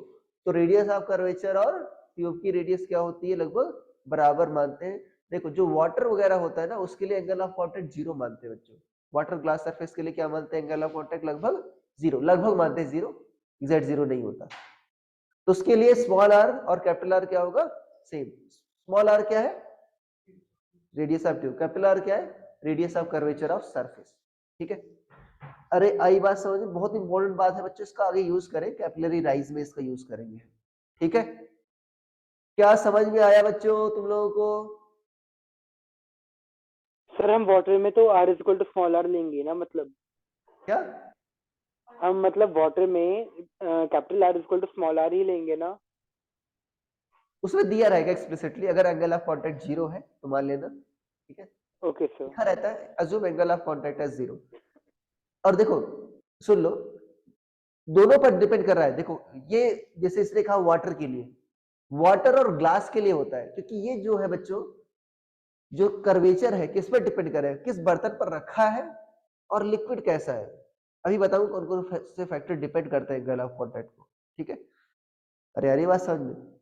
तो रेडियस ऑफ कर्वेचर और ट्यूब की रेडियस क्या होती है? लगभग बराबर मानते हैं। देखो जो वाटर वगैरह होता है ना, उसके लिए एंगल ऑफ कांटेक्ट 0 मानते हैं बच्चों। वाटर ग्लास सरफेस के लिए क्या मानते हैं? एंगल ऑफ कांटेक्ट लगभग 0, लगभग मानते हैं 0, एग्जैक्ट 0 नहीं होता। तो उसके लिए स्मॉल आर और कैपिटल आर क्या होगा? सेम। स्मॉल आर क्या है? Radius of tube. Capital R क्या है? Radius of curvature of surface. ठीक है? अरे आई बात समझ में? बहुत इंपॉर्टेंट बात है बच्चों, इसका आगे यूज करें, कैपिलरी राइज में इसका यूज करेंगे। ठीक है? क्या समझ में आया बच्चों तुम लोगों को? सर हम वाटर में तो r equal to small r लेंगे ना, मतलब क्या? हम मतलब वाटर में capital R equal to small r ही लेंगे ना? उसमें दिया रहेगा एक्सप्लिसिटली, अगर एंगल ऑफ कांटेक्ट 0 है तो मान लेना। ठीक है? Okay sir. लिखा रहता है assume angle of contact as 0। और देखो सुन लो, दोनों पर डिपेंड कर रहा है। देखो ये जैसे इसने कहा वाटर के लिए, वाटर और ग्लास के लिए होता है, क्योंकि ये जो है बच्चों, जो कर्वेचर है किस पर डिपेंड कर रहा है? किस बर्तन पर रखा है और लिक्विड कैसा है। अभी बताऊं कौन कौन से फैक्टर डिपेंड करते हैं एंगल ऑफ कांटेक्ट को। ठीक है? अरे यार ये बात समझ में,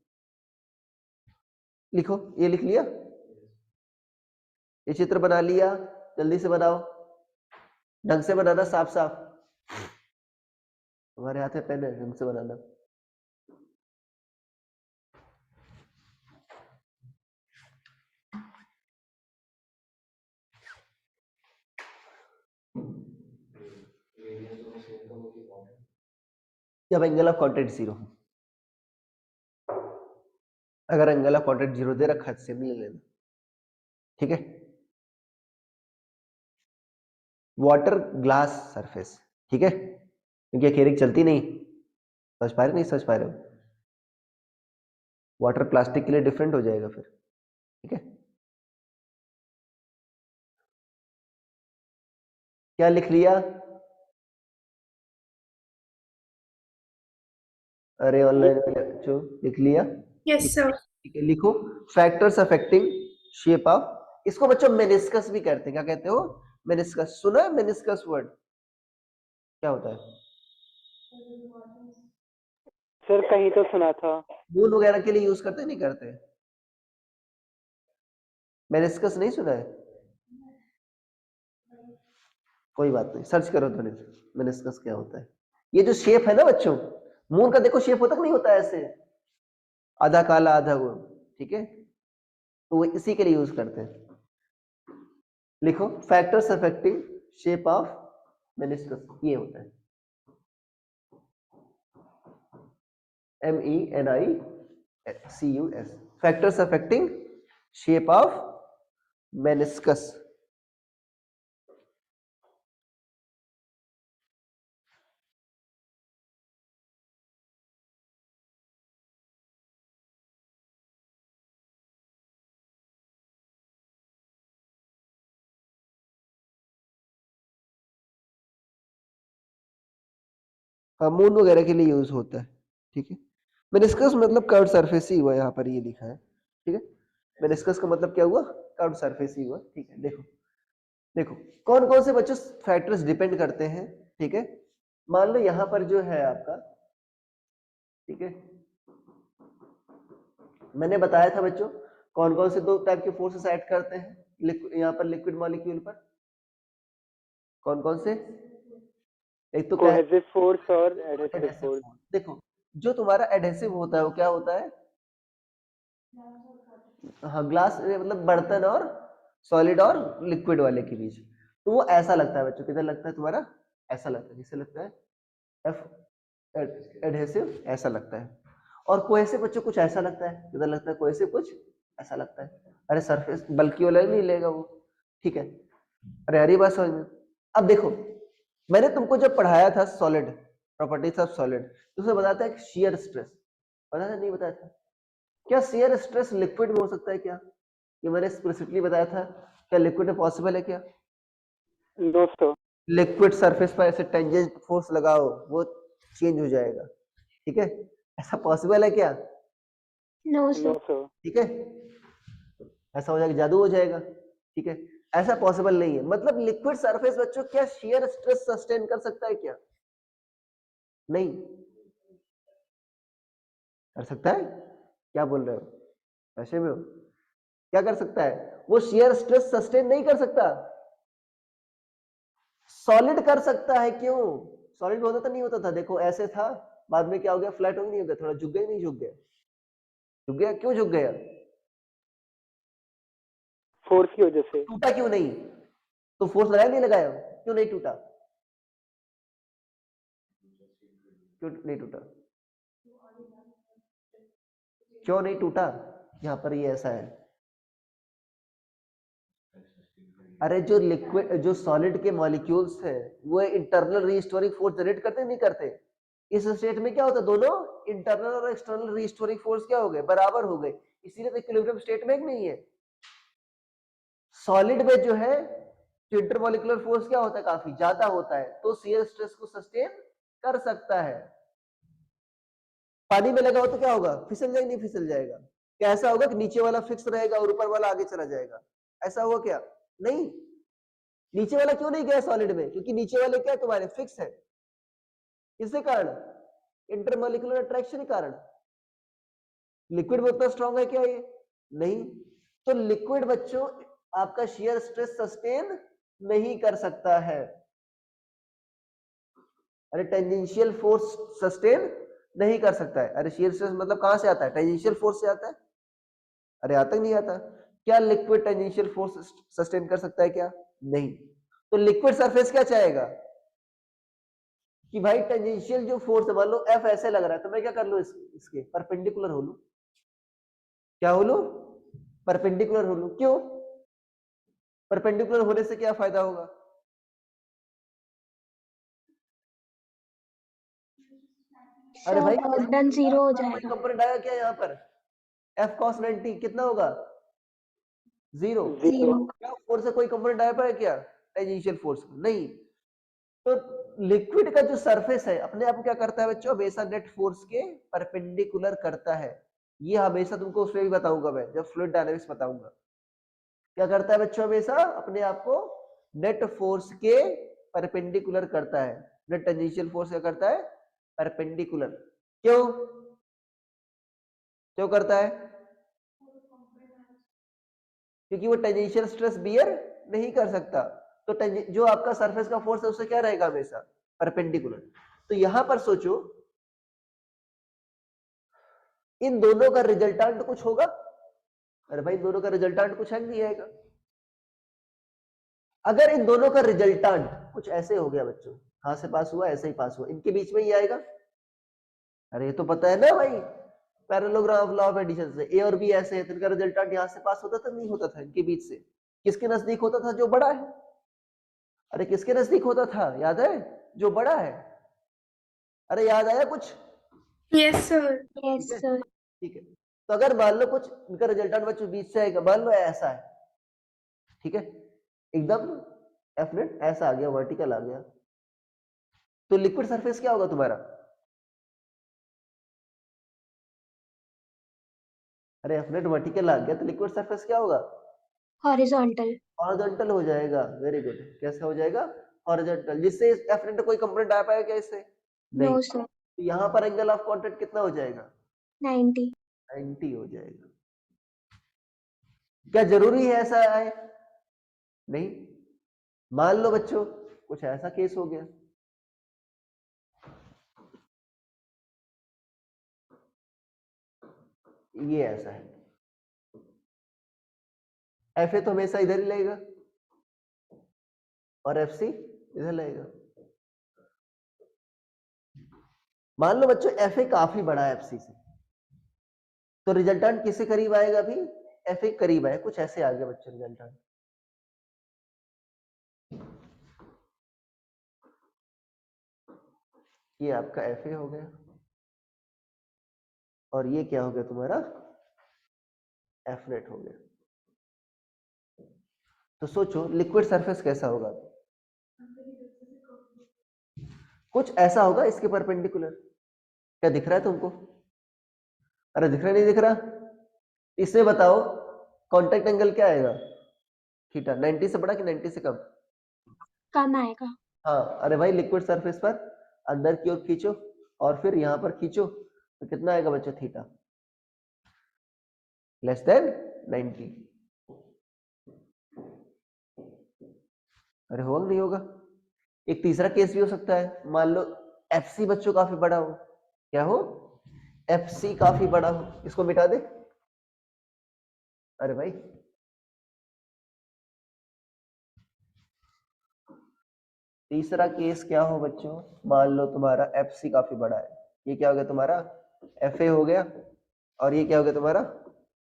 लिखो, ये लिख लिया, ये चित्र बना लिया, जल्दी से बनाओ, ढंग से बनाना, साफ साफ। हमारे हाथ में पेन है, ढंग से बनाना। जब एंगल ऑफ कांटेक्ट 0, अगर एंगल ऑफ कांटेक्ट 0 दे रखा है तो सेम ले लेना। ठीक है? वाटर ग्लास सरफेस, ठीक है, क्योंकि एक्रिलिक चलती नहीं। समझ पा रहे नहीं समझ पा रहे हो? वाटर प्लास्टिक के लिए डिफरेंट हो जाएगा फिर, ठीक है। क्या लिख लिया? अरे ऑनलाइन वाले बच्चों लिख लिया? Yes sir. ठीक है, लिखो फैक्टर्स अफेक्टिंग शेप ऑफ, इसको बच्चों मेनिस्कस भी कहते हैं। क्या कहते हो? मेनिस्कस। सुना है मेनिस्कस वर्ड? क्या होता है? सर कहीं तो सुना था। मून वगैरह के लिए यूज करते नहीं करते? मेनिस्कस नहीं सुना है? कोई बात नहीं, सर्च करो तो मेनिस्कस क्या होता है। ये जो शेप है ना बच्चों, मून का देखो शेप होता कि नहीं होता है ऐसे, आधा काला आधा वो, ठीक है, तो वो इसी के लिए यूज करते हैं। लिखो factors affecting shape of meniscus, ये होता है MENICUS, factors affecting shape of meniscus. हाँ, मून वगैरह के लिए यूज होता है, ठीक है। मेनिस्कस मतलब कर्व सरफेस ही हुआ, यहाँ पर ये लिखा है, ठीक है। मेनिस्कस का मतलब क्या हुआ? कर्व सरफेस ही हुआ, ठीक है। देखो देखो कौन कौन से बच्चों फैक्टर्स डिपेंड करते हैं, ठीक है। मान लो यहाँ पर जो है आपका, ठीक है, मैंने बताया था बच्चों कौन कौन से दो टाइप के फोर्सेस ऐड करते हैं यहाँ पर लिक्विड मॉलिक्यूल पर, कौन कौन से? एक तो क्या है? कोहेसिव फोर्स और एडहेसिव एडहेसिव फोर्स। फोर्स। देखो जो तुम्हारा एडहेसिव होता है वो क्या होता है? हाँ, ग्लास मतलब बर्तन और सॉलिड और लिक्विड वाले के बीच, तो वो ऐसा लगता है बच्चों। किधर लगता है तुम्हारा? ऐसा लगता है, किससे लगता है? एफ एडहेसिव ऐसा लगता है। और कोहेसिव बच्चों कुछ ऐसा लगता है, किधर लगता है? कोहेसिव कुछ ऐसा लगता है। अरे सरफेस बल्कि वाला नहीं लेगा वो, ठीक है। अरे हरी बात समझ में। अब देखो मैंने तुमको जब पढ़ाया था सॉलिड, प्रॉपर्टीज ऑफ सॉलिड, तो उसमें बताया था शियर स्ट्रेस, बताया था नहीं बताया था? क्या शियर स्ट्रेस लिक्विड में हो सकता है क्या? ये मैंने एक्सप्लिसिटली बताया था। क्या लिक्विड में पॉसिबल है क्या? दोस्तों लिक्विड सरफेस पर ऐसे टेंजेंट फोर्स लगाओ वो चेंज हो जाएगा, ठीक है। ऐसा पॉसिबल है क्या? No no sir. सर। ठीक है, ऐसा हो जाएगा, जादू हो जाएगा, ठीक है। ऐसा पॉसिबल नहीं है। मतलब लिक्विड सरफेस बच्चों क्या शियर स्ट्रेस सस्टेन कर सकता है क्या? नहीं कर सकता है। क्या बोल रहे हो, ऐसे में हो? क्या कर सकता है वो? शियर स्ट्रेस सस्टेन नहीं कर सकता। सॉलिड कर सकता है। क्यों? सॉलिड होता तो नहीं होता था, देखो ऐसे था, बाद में क्या हो गया? फ्लैट हो गया, नहीं हो गया? थोड़ा झुक गया, नहीं झुक गया? झुक गया, क्यों झुक गया? फोर्स की वजह से। टूटा क्यों नहीं? तो फोर्स लगाया नहीं लगाया, क्यों नहीं टूटा? क्यों नहीं टूटा? क्यों नहीं टूटा? यहाँ पर ये ऐसा है, अरे जो लिक्विड जो सॉलिड के मॉलिक्यूल्स है वो इंटरनल रीस्टोरिंग फोर्स जनरेट करते नहीं करते? इस स्टेट में क्या होता है? दोनों इंटरनल और एक्सटर्नल रीस्टोरिंग फोर्स क्या हो गए? बराबर हो गए, इसीलिए तो इक्विलिब्रियम स्टेट में नहीं है। सॉलिड में जो है इंटरमॉलिक्यूलर फोर्स क्या होता है? काफी ज्यादा होता है, तो शियर स्ट्रेस को सस्टेन कर सकता है। पानी में लगा हो तो क्या होगा? फिसल जाएगा, नहीं फिसल जाएगा? क्या ऐसा होगा कि नीचे वाला फिक्स रहेगा और ऊपर वाला आगे चला जाएगा? ऐसा हुआ क्या? नहीं। नीचे वाला क्यों नहीं गया सॉलिड में? क्योंकि नीचे वाले क्या तुम्हारे फिक्स है। किसके कारण? इंटरमॉलिक्यूलर अट्रैक्शन के कारण। लिक्विड में उतना स्ट्रांग है क्या ये? नहीं। तो लिक्विड बच्चों आपका शियर स्ट्रेस सस्टेन नहीं कर सकता है। अरे टेंजेंशियल फोर्स सस्टेन नहीं कर सकता है। अरे शियर स्ट्रेस मतलब कहां से आता है? टेंजेंशियल फोर्स से आता है। अरे आता ही नहीं आता। क्या लिक्विड टेंजेंशियल फोर्स सस्टेन कर सकता है क्या? नहीं। तो लिक्विड सरफेस क्या चाहेगा कि भाई टेंजेंशियल जो फोर्स है, मान लो एफ ऐसे लग रहा है, तो मैं क्या कर लूं इसके परपेंडिकुलर हो लूं। क्या हो लूं? परपेंडिकुलर हो लूं। क्यों? परपेंडिकुलर होने से क्या फायदा होगा? अरे सर भाई वर्क डन 0 हो कोई जाएगा। कंपोनेंट आएगा क्या यहाँ पर? एफ कॉस 90 कितना होगा? 0। 0। क्या फोर्स से कोई कंपोनेंट आया पाया क्या? टेंजेंशियल फोर्स नहीं। तो लिक्विड का जो सरफेस है अपने आप को क्या करता है बच्चों? हमेशा नेट फोर्स के परपेंडिकुलर करता है। ये हमेशा तुमको उसमें भी बताऊंगा मैं जब फ्लूइड डायनामिक्स बताऊंगा। क्या करता है बच्चों? हमेशा अपने आप को नेट फोर्स के परपेंडिकुलर करता है। नेट टेंजेंशियल फोर्स क्या करता है? परपेंडिकुलर। क्यों क्यों करता है? क्योंकि वो टेंजेंशियल स्ट्रेस बियर नहीं कर सकता। तो जो आपका सरफेस का फोर्स है उससे क्या रहेगा? हमेशा परपेंडिकुलर। तो यहां पर सोचो इन दोनों का रिजल्टेंट कुछ होगा? अरे भाई दोनों का रिजल्टेंट कुछ है नहीं आएगा। अगर इन दोनों का रिजल्टेंट कुछ ऐसे हो गया बच्चों, कहां से पास हुआ ऐसे ही पास हुआ, इनके बीच में ही आएगा। अरे ये तो पता है ना भाई parallelogram of law of addition से, ए और बी ऐसे है तो इनका रिजल्टेंट यहां से पास होता था नहीं होता था? इनके बीच से किसके नजदीक होता था? जो बड़ा है। अरे किसके नजदीक होता था? याद है? जो बड़ा है। अरे याद आया कुछ? Yes sir. यस ठीक है सर। ठीक है। तो अगर मान लो कुछ इनका रिजल्टेंट बच्चों बीच से आएगा, मान लो ऐसा है, ठीक है, एकदम एफ नेट ऐसा आ गया, वर्टिकल आ गया, तो लिक्विड सरफेस क्या होगा तुम्हारा? अरे एफ नेट वर्टिकल आ गया तो लिक्विड सरफेस क्या होगा? हॉरिजॉन्टल। हॉरिजॉन्टल हो जाएगा। Very good. कैसा हो जाएगा? हॉरिजॉन्टल। जिससे एफ नेट कोई कंपोनेंट आ पाएगा क्या इससे? नहीं। No sir. तो यहाँ पर एंगल ऑफ कांटेक्ट कितना हो जाएगा? 90। 90 हो जाएगा। क्या जरूरी है ऐसा आए? नहीं। मान लो बच्चों कुछ ऐसा केस हो गया, ये ऐसा है, एफ ए तो हमेशा इधर ही लगेगा और एफ सी इधर लगेगा। मान लो बच्चों एफ ए काफी बड़ा है एफ सी से, तो रिजल्टेंट किससे करीब आएगा? अभी एफ ए करीब आए, कुछ ऐसे आ गया बच्चों रिजल्टेंट। ये आपका एफ ए हो गया और ये क्या हो गया तुम्हारा? एफ नेट हो गया। तो सोचो लिक्विड सरफेस कैसा होगा? कुछ ऐसा होगा इसके परपेंडिकुलर। क्या दिख रहा है तुमको? अरे दिख रहा नहीं दिख रहा? इसमें बताओ कांटेक्ट एंगल क्या आएगा? थीटा। 90 से बड़ा कि 90 से कम? कम आएगा। हाँ। अरे भाई लिक्विड सरफेस पर अंदर की ओर खींचो और फिर यहां पर खींचो तो कितना आएगा बच्चों? Theta less than 90। अरे होगा नहीं होगा? एक तीसरा केस भी हो सकता है, मान लो एफ सी बच्चों काफी बड़ा हो। क्या हो? एफ सी काफी बड़ा हो। इसको मिटा दे। अरे भाई तीसरा केस क्या हो बच्चों? मान लो तुम्हारा एफ सी काफी बड़ा है, ये क्या हो गया तुम्हारा? एफ ए हो गया। और ये क्या हो गया तुम्हारा?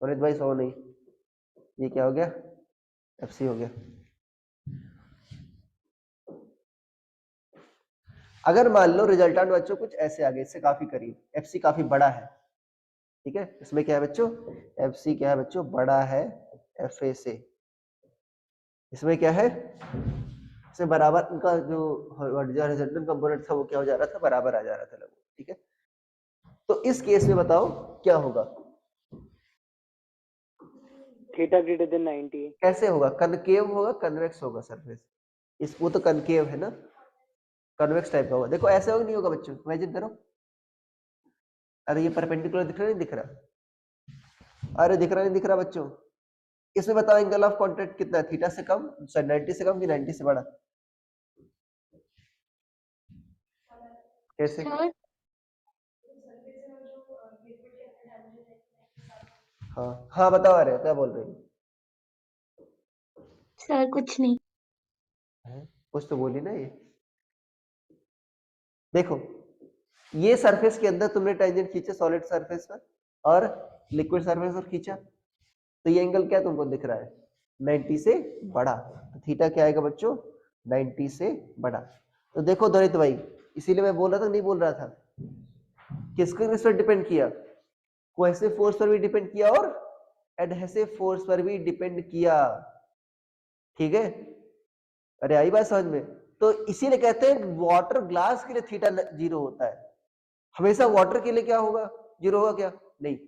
पुनीत भाई सो नहीं, ये क्या हो गया? एफ सी हो गया। अगर मान लो रिजल्टेंट बच्चों कुछ ऐसे आ गए, इससे काफी करीब, एफ सी काफी बड़ा है, ठीक है, इसमें क्या है बच्चों? एफ सी क्या है बच्चों? बड़ा है एफ ए से। इसमें क्या है? इसमें बराबर उनका जो हॉरिजॉन्टल कंपोनेंट था वो क्या हो जा रहा था? बराबर आ जा रहा था लगभग, ठीक है। तो इस केस में बताओ क्या होगा? Theta greater than 90। कैसे होगा? कनकेव होगा, कन्वेक्स होगा सरफेस? इस वो तो कनकेव है ना, कन्वेक्स टाइप का होगा। देखो ऐसे होगा नहीं होगा बच्चों? इमेजिन करो। अरे ये परपेंडिकुलर दिख रहा नहीं दिख रहा? अरे दिख रहा नहीं दिख रहा बच्चों? इसमें बताओ एंगल ऑफ कांटेक्ट कितना है? थीटा से कम, 90 से कम कि 90 से बड़ा? कैसे? सर हाँ हाँ बताओ। अरे क्या बोल रही हो? सर कुछ नहीं। कुछ तो बोली ना ये। देखो ये सरफेस के अंदर तुमने टेंजेंट खींचे सॉलिड सरफेस पर और लिक्विड सरफेस पर खींचा, तो ये एंगल क्या तुमको दिख रहा है? 90 से बड़ा। तो थीटा क्या आएगा बच्चों? 90 से बड़ा। तो देखो द्वैत भाई, इसीलिए मैं बोल रहा था नहीं बोल रहा था? किस पर डिपेंड किया? कोहेसिव फोर्स पर भी डिपेंड किया और एडहेसिव फोर्स पर भी डिपेंड किया। ठीक है, अरे आई बात समझ में? तो इसीलिए कहते हैं वाटर ग्लास के लिए थीटा 0 होता है। हमेशा वाटर के लिए क्या होगा? 0 होगा क्या? नहीं।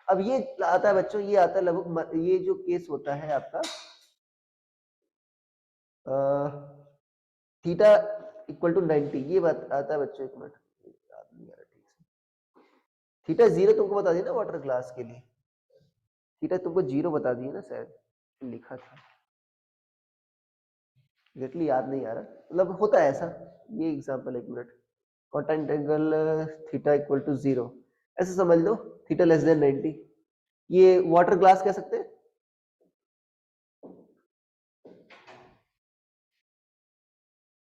अब ये आता है बच्चों, ये आता है लगभग, ये जो केस होता है आपका थीटा इक्वल टू 90, ये बात आता है बच्चों। एक मिनट, याद नहीं आ रहा ठीक से। थीटा 0 तुमको बता दिया ना वाटर ग्लास के लिए, थीटा तुमको 0 बता दिया ना, शायद लिखा था, एग्जैक्टली याद नहीं आ रहा, मतलब होता है ऐसा। ये एग्जांपल, एक minute, contact angle theta equal to 0, ऐसे समझ लो, थीटा लेस देन 90, ये वाटर ग्लास कह सकते हैं।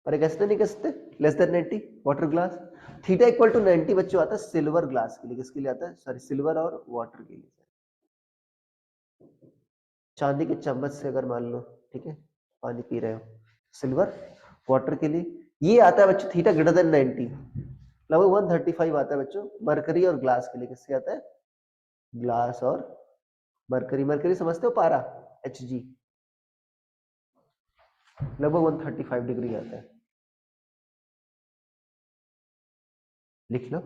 अरे कैसे नहीं कह सकते, less than 90 water glass. Theta equal to 90 बच्चों आता है सिल्वर ग्लास के लिए। किसके लिए आता है? सॉरी, सिल्वर और वाटर के लिए। चांदी के चम्मच से अगर मान लो, ठीक है, पानी पी रहे हो, सिल्वर। वाटर के लिए ये आता है बच्चों थीटा ग्रेटर देन 90, लगभग 135 आता है बच्चों। मरकरी और ग्लास के लिए किससे आता है? ग्लास और मरकरी। मरकरी समझते हो, पारा, Hg, लगभग 135 डिग्री आता है। लिख लो।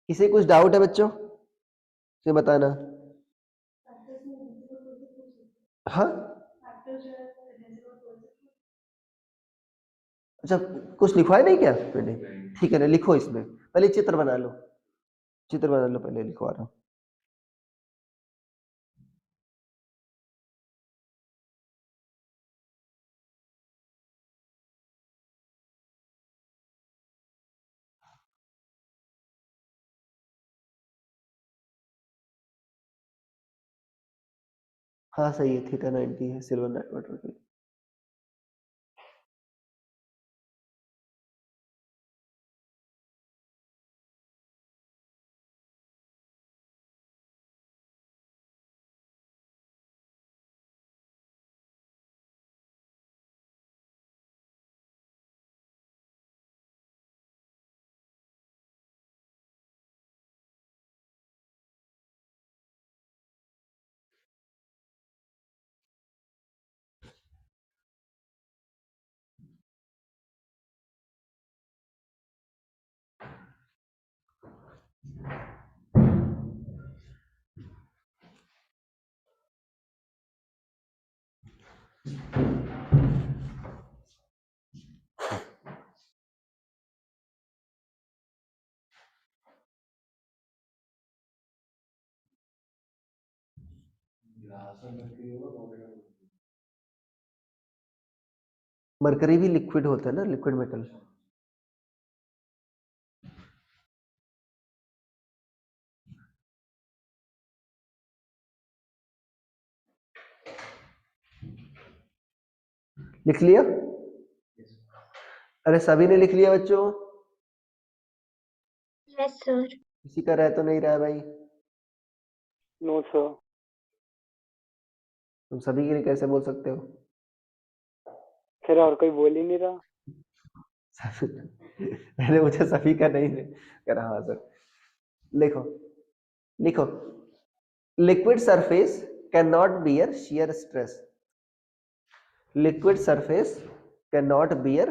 किसी कुछ डाउट है बच्चों से बताना। हाँ, अच्छा, कुछ लिखवाया नहीं क्या मैंने? ठीक है ना, लिखो इसमें, पहले चित्र बना लो, चित्र बना लो, पहले लिखवा रहा हूँ। हाँ सही है, थीटा 90 है सिल्वर नाइट वाटर के लिए। मरकरी भी लिक्विड होता है ना, लिक्विड मेटल। लिख लिया? अरे सभी ने लिख लिया बच्चों? Yes sir. किसी का रह तो नहीं रहा है भाई? No sir. तुम सभी के लिए कैसे बोल सकते हो? सर और कोई बोल ही नहीं रहा। मैंने मुझे सभी का नहीं कह रहा। हाँ सर, लिखो, लिखो, liquid surface can not bear shear stress. Liquid surface cannot bear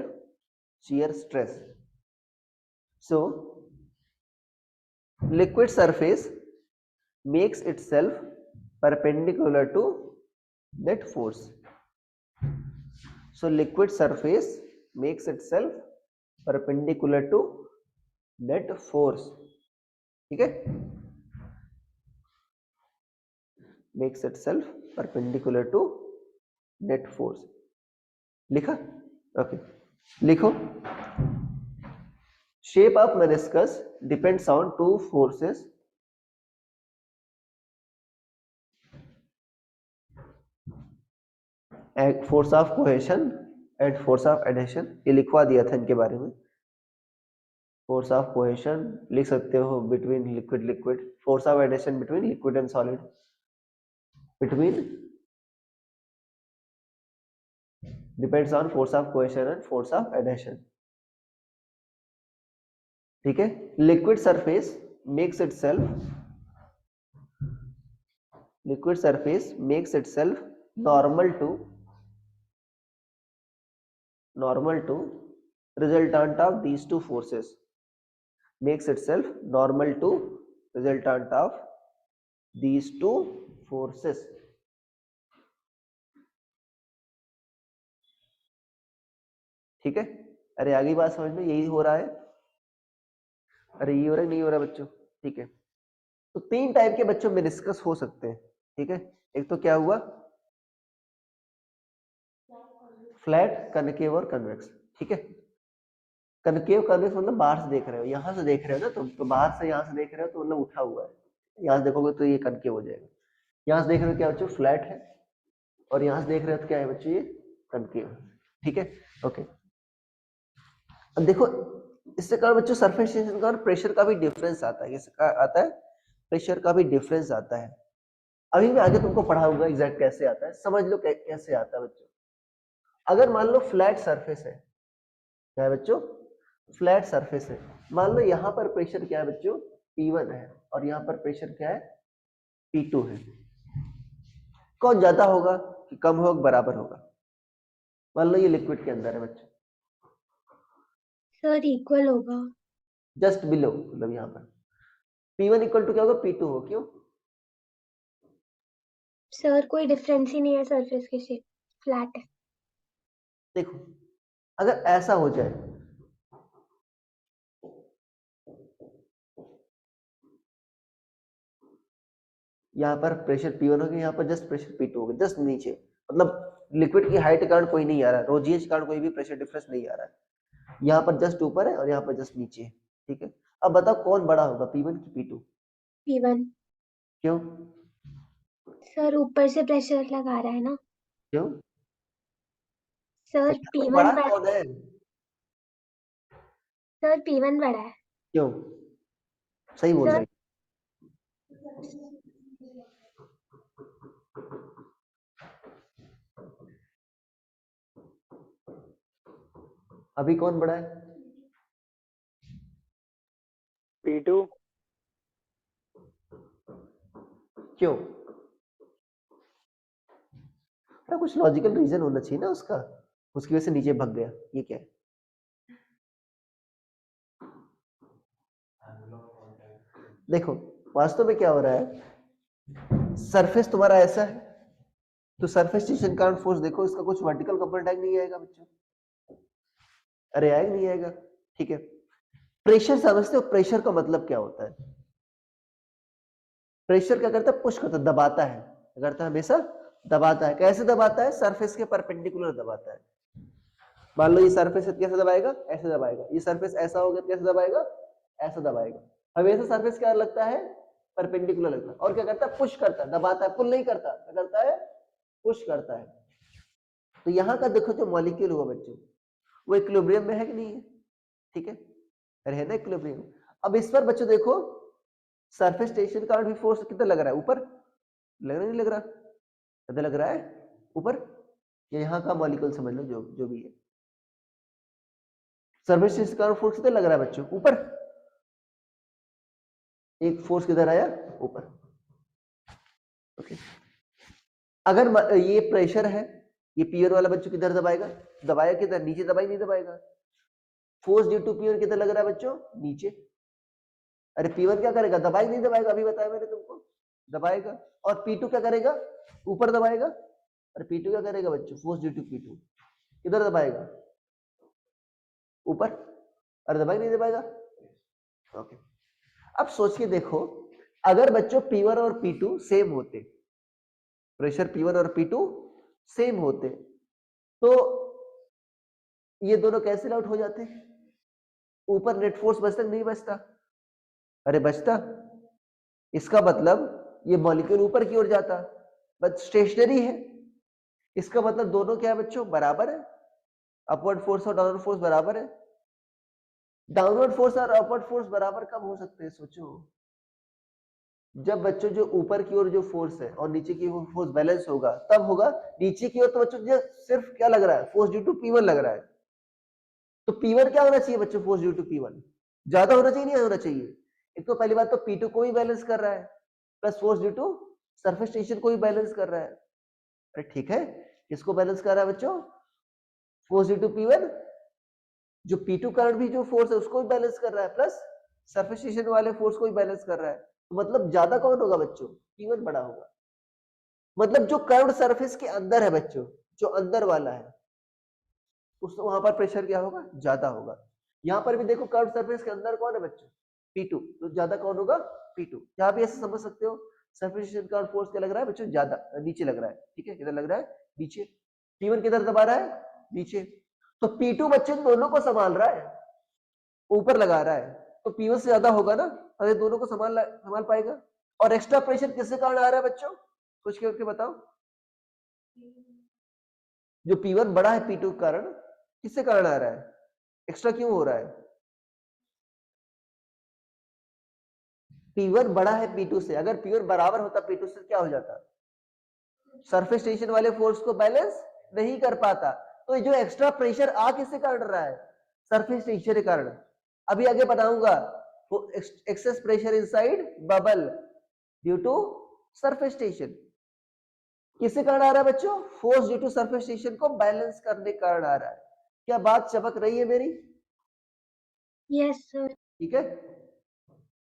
shear stress. So liquid surface makes itself perpendicular to net force. So liquid surface makes itself perpendicular to net force. ठीक है, makes itself perpendicular to net force. लिखा? Okay, लिखो। Shape of meniscus depends on two forces. Force of cohesion and force of adhesion. ये लिखवा दिया था इनके बारे में। फोर्स ऑफ कोहेशन लिख सकते हो between liquid liquid, force of adhesion between liquid and solid, between depends on force of cohesion and force of adhesion. ठीक है, liquid surface makes itself normal to resultant of these two forces, makes itself normal to resultant of these two forces। ठीक है, अरे आगे बात समझ में, यही हो रहा है, अरे ये हो रहा है नहीं हो रहा बच्चों। ठीक है, तो तीन टाइप के बच्चों मेनिस्कस हो सकते हैं। ठीक है, एक तो क्या हुआ, फ्लैट, कनकेव और कन्वेक्स। ठीक है, कनकेव कन्वेक्स मतलब बाहर से देख रहे हो, यहां से देख रहे हो ना तुम, तो बाहर से यहां से देख रहे हो तो मतलब उठा हुआ है, यहां से देखोगे तो ये कनकेव हो जाएगा। यहां से देख रहे हो क्या बच्चों, फ्लैट है, और यहां से देख रहे हो तो क्या है बच्चों, ये कनकेव है। ठीक है, ओके। अब देखो इससे कारण बच्चों सरफेस टेंशन का और प्रेशर का भी डिफरेंस आता है। कैसे आता है, प्रेशर का भी डिफरेंस आता है। अभी मैं आगे तुमको पढ़ाऊंगा एग्जैक्ट कैसे आता है, समझ लो कैसे आता है बच्चों। अगर मान लो फ्लैट सरफेस है, क्या है बच्चों, फ्लैट सरफेस है, मान लो यहाँ पर प्रेशर क्या है बच्चों, P1 है, और यहाँ पर प्रेशर क्या है, P2 है। कौन ज्यादा होगा कि कम होगा, बराबर होगा? मान लो ये लिक्विड के अंदर है बच्चों, सर इक्वल होगा। जस्ट बिलो, मतलब यहाँ पर P1 इक्वल टू क्या होगा, P2 हो, क्यों? सर कोई डिफरेंस ही नहीं है सरफेस के शेप, फ्लैट है। देखो अगर ऐसा हो जाए, यहाँ पर प्रेशर P1 हो गया, यहाँ पर जस्ट प्रेशर P2 हो गया, जस्ट नीचे, मतलब लिक्विड की हाइट के कारण कोई नहीं आ रहा है, रोजियस के कारण कोई भी प्रेशर डिफरेंस नहीं आ रहा है, यहाँ पर जस्ट ऊपर है और यहाँ पर जस्ट नीचे है। ठीक है, अब बताओ कौन बड़ा होगा, P1 की P2? P1। क्यों? सर ऊपर से प्रेशर लगा रहा है ना। क्यों? सर अच्छा, तो P1 बड़ा बड़ा, कौन है? सर P1 बड़ा है। क्यों? सही बोल सर रहे अभी कौन बड़ा है? P2। क्यों? अरे कुछ लॉजिकल रीजन होना चाहिए ना उसका, उसकी वजह से नीचे भाग गया, ये क्या है? देखो वास्तव में क्या हो रहा है, सरफेस तुम्हारा ऐसा है, तो सरफेस टेंशन कारण फोर्स देखो, इसका कुछ वर्टिकल कंपोनेंट नहीं आएगा बच्चों, अरे आएगा नहीं आएगा? ठीक है, प्रेशर समझते हो, प्रेशर का मतलब क्या होता है? प्रेशर क्या करता है, पुश करता है, दबाता है, क्या करता है, हमेशा दबाता है। कैसे दबाता है, सरफेस के परपेंडिकुलर दबाता है। मान लो ये सरफेस है, कैसे दबाएगा, ऐसे दबाएगा, ये सरफेस ऐसा हो गया, कैसे दबाएगा, ऐसा दबाएगा। हमेशा सरफेस क्या लगता है, परपेंडिकुलर लगता है, और क्या करता है, पुश करता है, दबाता है, पुल नहीं करता, क्या करता है, पुश करता है। तो यहाँ का देखो जो मॉलिक्यूल हुआ बच्चों, वो इक्विलिब्रियम में है कि नहीं है? ठीक है, है ना इक्विलिब्रियम। अब इस पर बच्चों देखो सरफेस टेंशन का भी फोर्स कितना लग रहा है, ऊपर लग रहा, नहीं लग रहा, कितना लग रहा है, ऊपर। ये यहाँ का मॉलिक्यूल समझ लो, जो भी है, सरफेस टेंशन का फोर्स कितना लग रहा है बच्चों, ऊपर। एक फोर्स किधर आया, ऊपर। ओके, अगर ये प्रेशर है, ये P1 वाला बच्चों किधर दबाएगा, दबाया किधर, नीचे दबाई नहीं दबाएगा। फोर्स ड्यू टू P1 किधर लग रहा है बच्चों, नीचे। अरे P1 क्या करेगा, दबाई नहीं दबाएगा, अभी बताया मैंने तुमको, दबाएगा। और P2 क्या करेगा, ऊपर दबाएगा। अरे P2 क्या करेगा बच्चों, फोर्स ड्यू टू P2 किधर दबाएगा, ऊपर। अरे दबाई नहीं दबाएगा। ओके, अब सोच के देखो, अगर बच्चों P1 और P2 सेम होते, प्रेशर P1 और P2 सेम होते, तो ये दोनों कैंसिल आउट हो जाते, ऊपर नेट फोर्स बचता नहीं बचता, अरे बचता। इसका मतलब ये मॉलिक्यूल ऊपर की ओर जाता, बट स्टेशनरी है, इसका मतलब दोनों क्या है बच्चों, बराबर है, अपवर्ड फोर्स और डाउनवर्ड फोर्स बराबर है। डाउनवर्ड फोर्स और अपवर्ड फोर्स बराबर कब हो सकते हैं, सोचो। जब बच्चों जो ऊपर की ओर जो फोर्स है और नीचे की ओर फोर्स बैलेंस होगा तब होगा। नीचे की ओर तो बच्चों जो सिर्फ क्या लग रहा है, फोर्स ड्यू टू P1 लग रहा है। तो P1 क्या होना चाहिए बच्चों, फोर्स ड्यू टू P1 ज्यादा होना चाहिए, नहीं होना चाहिए। एक तो पहली बात तो P2 को ही बैलेंस कर रहा है, plus force due to surface tension को ही बैलेंस कर रहा है। अरे ठीक है, किसको बैलेंस कर रहा है बच्चों, फोर्स ड्यू टू P1, जो P2 करंट भी जो फोर्स है उसको भी बैलेंस कर रहा है, प्लस सरफेस टेंशन वाले फोर्स को भी बैलेंस कर रहा है। तो मतलब ज्यादा कौन होगा बच्चों, P1 बड़ा होगा। मतलब जो कर्व्ड सरफेस के अंदर है बच्चों, जो अंदर वाला है, उस वहां पर प्रेशर क्या होगा, ज्यादा होगा। यहां पर भी देखो कर्व्ड सरफेस के अंदर कौन है बच्चों, P2, तो ज्यादा कौन होगा, P2। यहां भी ऐसे समझ सकते हो, सरफेस टेंशन का फोर्स क्या लग रहा है बच्चों, ज्यादा नीचे लग रहा है, ठीक है, किधर लग रहा है, नीचे। P1 किधर दबा रहा है, नीचे। तो P2 बच्चे दोनों को संभाल रहा है, ऊपर लगा रहा है, तो P1 से ज्यादा होगा ना, अरे दोनों को संभाल पाएगा। और एक्स्ट्रा प्रेशर किसके कारण आ रहा है बच्चों, सोच के बताओ। जो P1 बड़ा है P2 के कारण, किससे कारण आ रहा है, एक्स्ट्रा क्यों हो रहा है। P1 बड़ा है P2 से, अगर P1 बराबर होता P2 से क्या हो जाता, सरफेस टेंशन वाले फोर्स को बैलेंस नहीं कर पाता। तो ये जो एक्स्ट्रा प्रेशर आ किससे कारण रहा है, सरफेस टेंशन के कारण। अभी आगे बताऊंगा, excess pressure inside bubble due to surface tension किससे कारण आ रहा है बच्चों, force due to surface tension को बैलेंस करने के कारण आ रहा है। क्या बात चमक रही है मेरी, यस सर। ठीक है।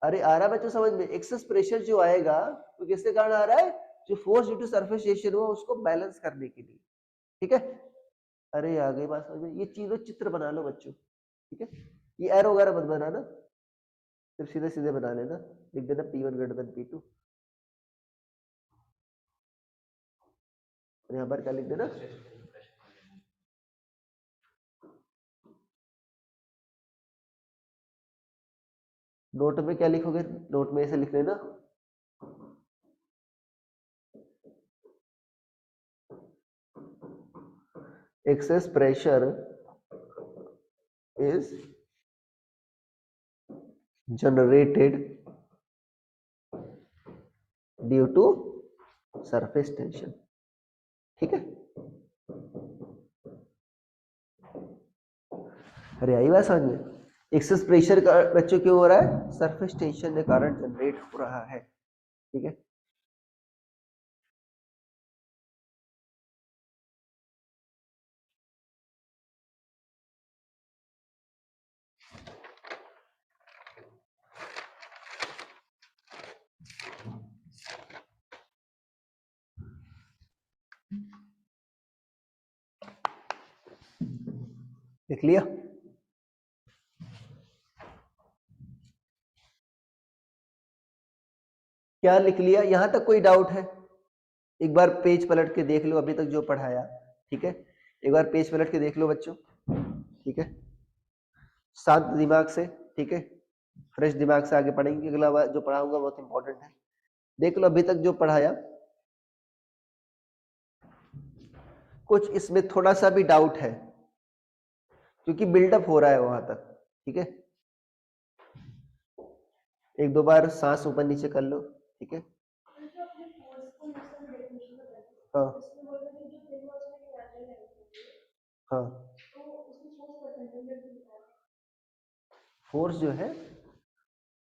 अरे आ रहा है बच्चों समझ में, एक्सेस प्रेशर जो आएगा तो किसके कारण आ रहा है, जो force due to surface tension हुआ उसको बैलेंस करने के लिए, ठीक है। अरे आ गई बात समझ में, ये चीजों चित्र बना लो बच्चों, ठीक है। ये एरो वगैरह मत बनाना, सिर्फ सीधे सीधे बना लेना, लिख देना P1 ग्रेटर देन P2, और यहाँ पर क्या लिख देना, नोट में क्या लिखोगे, नोट में ऐसे लिख लेना, excess pressure is generated due to surface tension, ठीक है। अरे आई बात समझ में, एक्सेस प्रेशर का बच्चों क्यों हो रहा है, सरफेस टेंशन के कारण जनरेट हो रहा है, ठीक है। लिख लिया, क्या लिख लिया, यहां तक कोई डाउट है, एक बार पेज पलट के देख लो अभी तक जो पढ़ाया, ठीक है। एक बार पेज पलट के देख लो बच्चों, ठीक है, शांत दिमाग से, ठीक है, फ्रेश दिमाग से आगे पढ़ेंगे। अगला बार जो पढ़ाऊंगा बहुत इंपॉर्टेंट है, देख लो अभी तक जो पढ़ाया, कुछ इसमें थोड़ा सा भी डाउट है क्योंकि बिल्डअप हो रहा है वहां तक, ठीक है। एक दो बार सांस ऊपर नीचे कर लो, ठीक है। हाँ हाँ, फोर्स जो है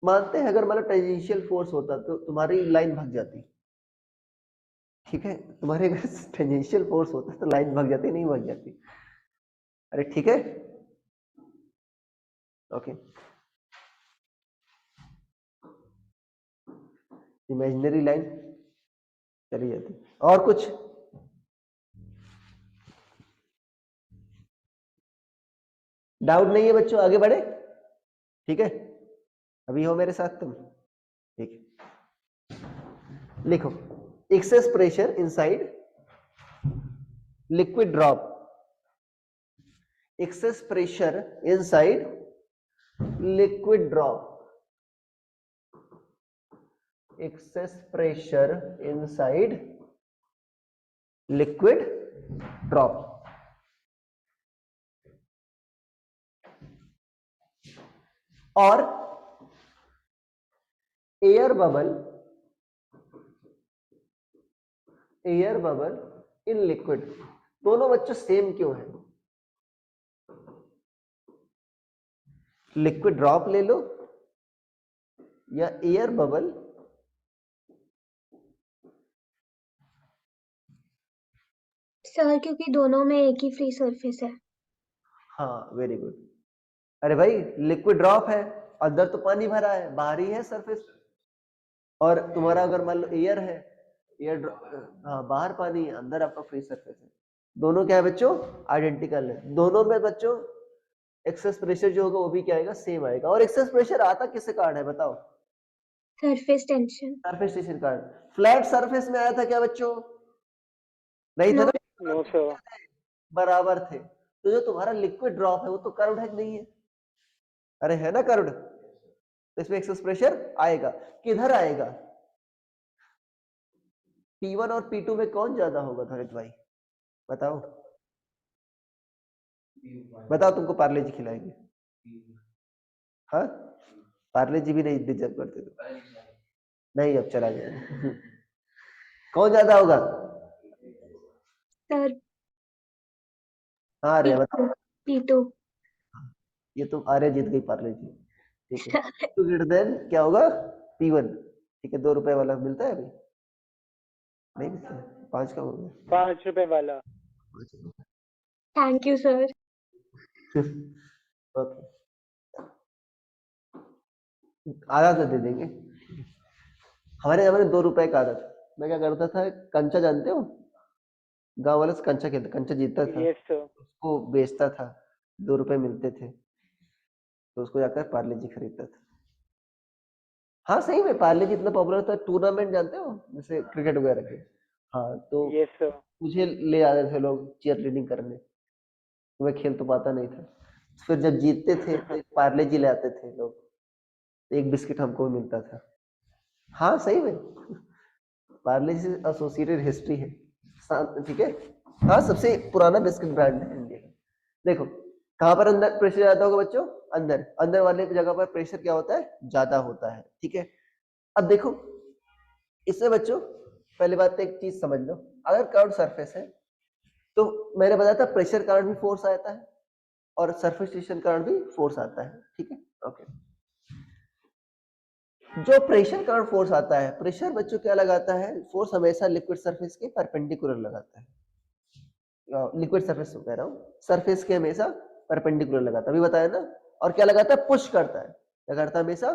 मानते हैं, अगर मतलब टेंजेंशियल फोर्स होता तो तुम्हारी लाइन भाग जाती, ठीक है। तुम्हारे अगर टेंजेंशियल फोर्स होता तो लाइन भाग जाती, नहीं भाग जाती। अरे ठीक है, ओके। इमेजिनरी लाइन चली जाती। और कुछ, डाउट नहीं है बच्चों, आगे बढ़े, ठीक है। अभी हो मेरे साथ तुम, ठीक है। लिखो, excess pressure inside liquid drop, access pressure inside liquid drop, excess pressure inside liquid drop, और air bubble air bubble in liquid, दोनों बच्चों सेम क्यों है? लिक्विड ड्रॉप ले लो या एयर बबल सर क्योंकि दोनों में एक ही फ्री सरफेस है। हाँ वेरी गुड। अरे भाई लिक्विड ड्रॉप है, अंदर तो पानी भरा है, बाहर ही है सरफेस। और तुम्हारा अगर मान लो एयर है, एयर हाँ बाहर पानी है, अंदर आपका फ्री सरफेस है। दोनों क्या है बच्चों? आइडेंटिकल है। दोनों में बच्चों एक्सेस प्रेशर जो होगा वो भी क्या आएगा? सेम आएगा। और एक्सेस प्रेशर आता किससे कारण है बताओ? Surface tension. सरफेस टेंशन कारण। फ्लैट सरफेस में आया था क्या बच्चों? नहीं था नो। ना? No sir. बराबर थे। तो जो तुम्हारा लिक्विड ड्रॉप है वो तो कर्व्ड है कि नहीं है? अरे है ना कर्व्ड, तो इसमें एक्सेस प्रेशर आएगा। किधर आएगा? P1 और P2 में कौन ज्यादा होगा धरित भाई? बताओ बताओ, तुमको पार्ले जी खिलाएंगे। हाँ पार्ले जी भी नहीं डिजर्व करते तो नहीं, अब चला गया। कौन ज्यादा होगा? सर हाँ रे बताओ। P2। ये तो आर्य जीत गई पार्ले जी। ठीक है, टू ग्रेटर देन क्या होगा? P1। ठीक है, 2 रुपए वाला मिलता है अभी? नहीं मिलता है, 5 का हो गया। 5 रुपए वाला। Thank you sir. ओके, आधा तो दे देंगे। हमारे जमाने 2 रुपए का आधा था। मैं क्या करता था, कंचा जानते हो? गांव वाले से कंचा खेलते, कंचा जीतता था, यस सर। उसको बेचता था, 2 रुपए मिलते थे, तो उसको जाकर पार्ले जी खरीदता था। हाँ सही में पार्ले जी इतना पॉपुलर था। टूर्नामेंट जानते हो जैसे क्रिकेट वगैरह के? हाँ तो यस सर। मुझे ले आते थे लोग चीयर लीडिंग करने, मैं खेल तो पाता नहीं था। फिर जब जीतते थे तो एक पार्ले जी ले आते थे लोग, एक बिस्किट हमको भी मिलता था। हाँ सही में पार्ले जी से एसोसिएटेड हिस्ट्री है। ठीक है, हाँ सबसे पुराना बिस्किट ब्रांड है इंडिया का। देखो कहाँ पर अंदर प्रेशर ज्यादा होगा बच्चों? अंदर, अंदर वाले जगह पर प्रेशर क्या होता है? ज्यादा होता है। ठीक है, अब देखो इसमें बच्चों पहले बात तो एक चीज समझ लो, अगर कर्व्ड सरफेस है तो मैंने बताया था प्रेशर कारण भी फोर्स आता है और सरफेस टेंशन कारण भी फोर्स आता है। ठीक है, ओके। जो प्रेशर कारण फोर्स आता है, प्रेशर बच्चों क्या लगाता है? फोर्स हमेशा लिक्विड सरफेस के परपेंडिकुलर लगाता है। लिक्विड सरफेस कह रहा हूँ, सरफेस के हमेशा परपेंडिकुलर लगाता है, अभी बताया ना। और क्या लगाता है? पुश करता है। क्या करता है? हमेशा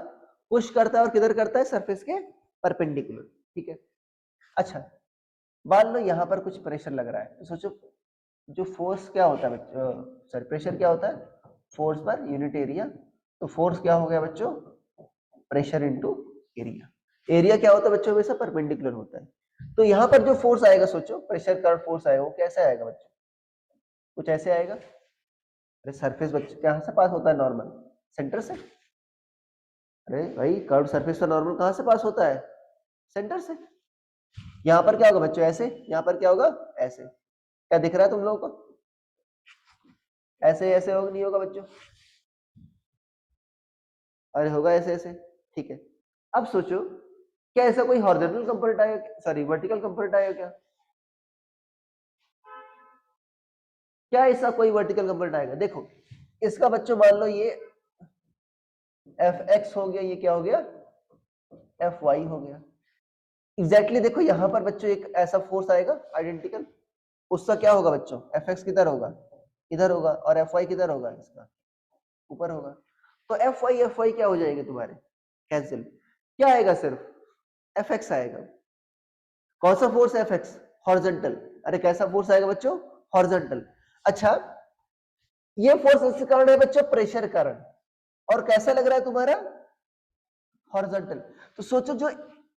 पुश करता है। और किधर करता है? सरफेस के परपेंडिकुलर। ठीक है, अच्छा मान लो यहाँ पर कुछ प्रेशर लग रहा है, तो सोचो जो फोर्स क्या होता है बच्चों, सॉरी प्रेशर क्या होता है? फोर्स पर यूनिट एरिया। तो फोर्स क्या हो गया बच्चों? Pressure into area. एरिया क्या होता है बच्चों? हमेशा परपेंडिकुलर होता है। तो यहाँ पर जो फोर्स आएगा, सोचो प्रेशर का फोर्स आएगा, वो कैसे आएगा बच्चों? कुछ ऐसे आएगा। अरे सरफेस बच्चों कहाँ से पास होता है? नॉर्मल सेंटर से। अरे भाई कर्व सरफेस पर नॉर्मल कहाँ से पास होता है? सेंटर से। यहाँ पर क्या होगा बच्चों? ऐसे। यहाँ पर क्या होगा? ऐसे। क्या दिख रहा है तुम लोगों को? ऐसे ऐसे होगा, नहीं होगा बच्चों? अरे होगा ऐसे ऐसे। ठीक है, अब सोचो क्या ऐसा कोई हॉरिजॉन्टल कंपोनेंट आएगा, सॉरी वर्टिकल कंपोनेंट आएगा क्या? क्या ऐसा कोई वर्टिकल कंपोनेंट आएगा? देखो इसका बच्चों मान लो ये Fx हो गया, ये क्या हो गया? Fy हो गया। एग्जैक्टली देखो यहाँ पर बच्चों एक ऐसा फोर्स आएगा आइडेंटिकल, उसका क्या होगा बच्चों? Fx किधर होगा? इधर होगा। और Fy किधर होगा? इसका ऊपर होगा। तो Fy क्या हो जाएंगे तुम्हारे? कैंसिल। क्या आएगा? सिर्फ Fx आएगा। कौन सा फोर्स है? Fx, horizontal. अरे कैसा फोर्स आएगा बच्चों? हॉरिजॉन्टल। अच्छा ये फोर्स इसके कारण है बच्चों, प्रेशर कारण। और कैसा लग रहा है तुम्हारा? हॉरिजॉन्टल। तो सोचो जो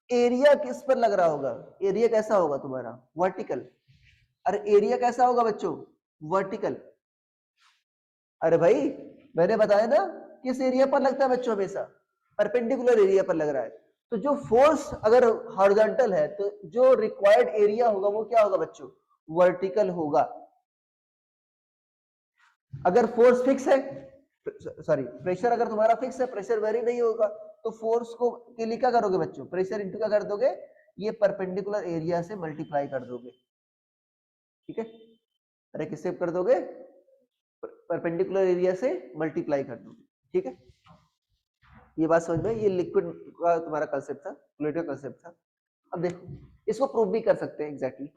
एरिया किस पर लग रहा होगा, एरिया कैसा होगा तुम्हारा? वर्टिकल। अरे एरिया कैसा होगा बच्चों? वर्टिकल। अरे भाई मैंने बताया ना किस एरिया पर लगता है बच्चों? हमेशा परपेंडिकुलर एरिया पर लग रहा है। तो जो फोर्स अगर हॉरिजॉन्टल है तो जो रिक्वायर्ड एरिया होगा वो क्या होगा बच्चों? वर्टिकल होगा। अगर फोर्स फिक्स है, सॉरी प्रेशर अगर तुम्हारा फिक्स है, प्रेशर वेरी नहीं होगा, तो फोर्स को के लिए क्या करोगे बच्चों? प्रेशर इंटू क्या कर दोगे? ये परपेंडिकुलर एरिया से मल्टीप्लाई कर दोगे, ठीक है। अरे किससे कर दोगे, परपेंडिकुलर एरिया से मल्टीप्लाई कर दोगे, ठीक है। ये बात समझ में, ये लिक्विड का तुम्हारा कंसेप्ट था, फ्लूइड का कंसेप्ट था। अब देखो इसको प्रूव भी कर सकते हैं एग्जैक्टली,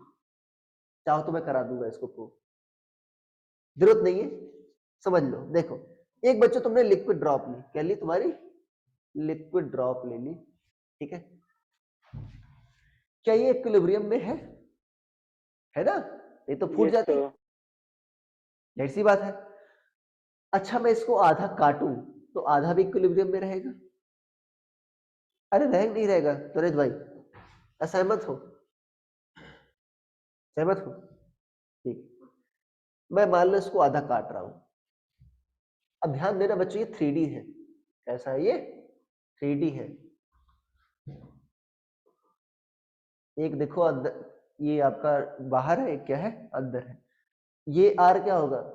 चाहो तो मैं करा दूंगा इसको प्रूव, जरूरत नहीं है, समझ लो। देखो एक बच्चों तुमने लिक्विड ड्रॉप ली, क्या ली, तुम्हारी लिक्विड ड्रॉप ले ली, ठीक है। क्या ये इक्विलिब्रियम में है ना, ये तो फूट Yes, जाती, sir. जाहिर सी बात है। अच्छा मैं इसको आधा काटूं तो आधा भी इक्विलिब्रियम में रहेगा, अरे रहेगा नहीं रहेगा तुरेश भाई, असहमत हो, सहमत हो, ठीक। मैं मान लो इसको आधा काट रहा हूं, अब ध्यान देना बच्चों ये 3D है, कैसा है ये 3D है। एक देखो अंदर, ये आपका बाहर है, एक क्या है अंदर है, ये आर क्या होगा,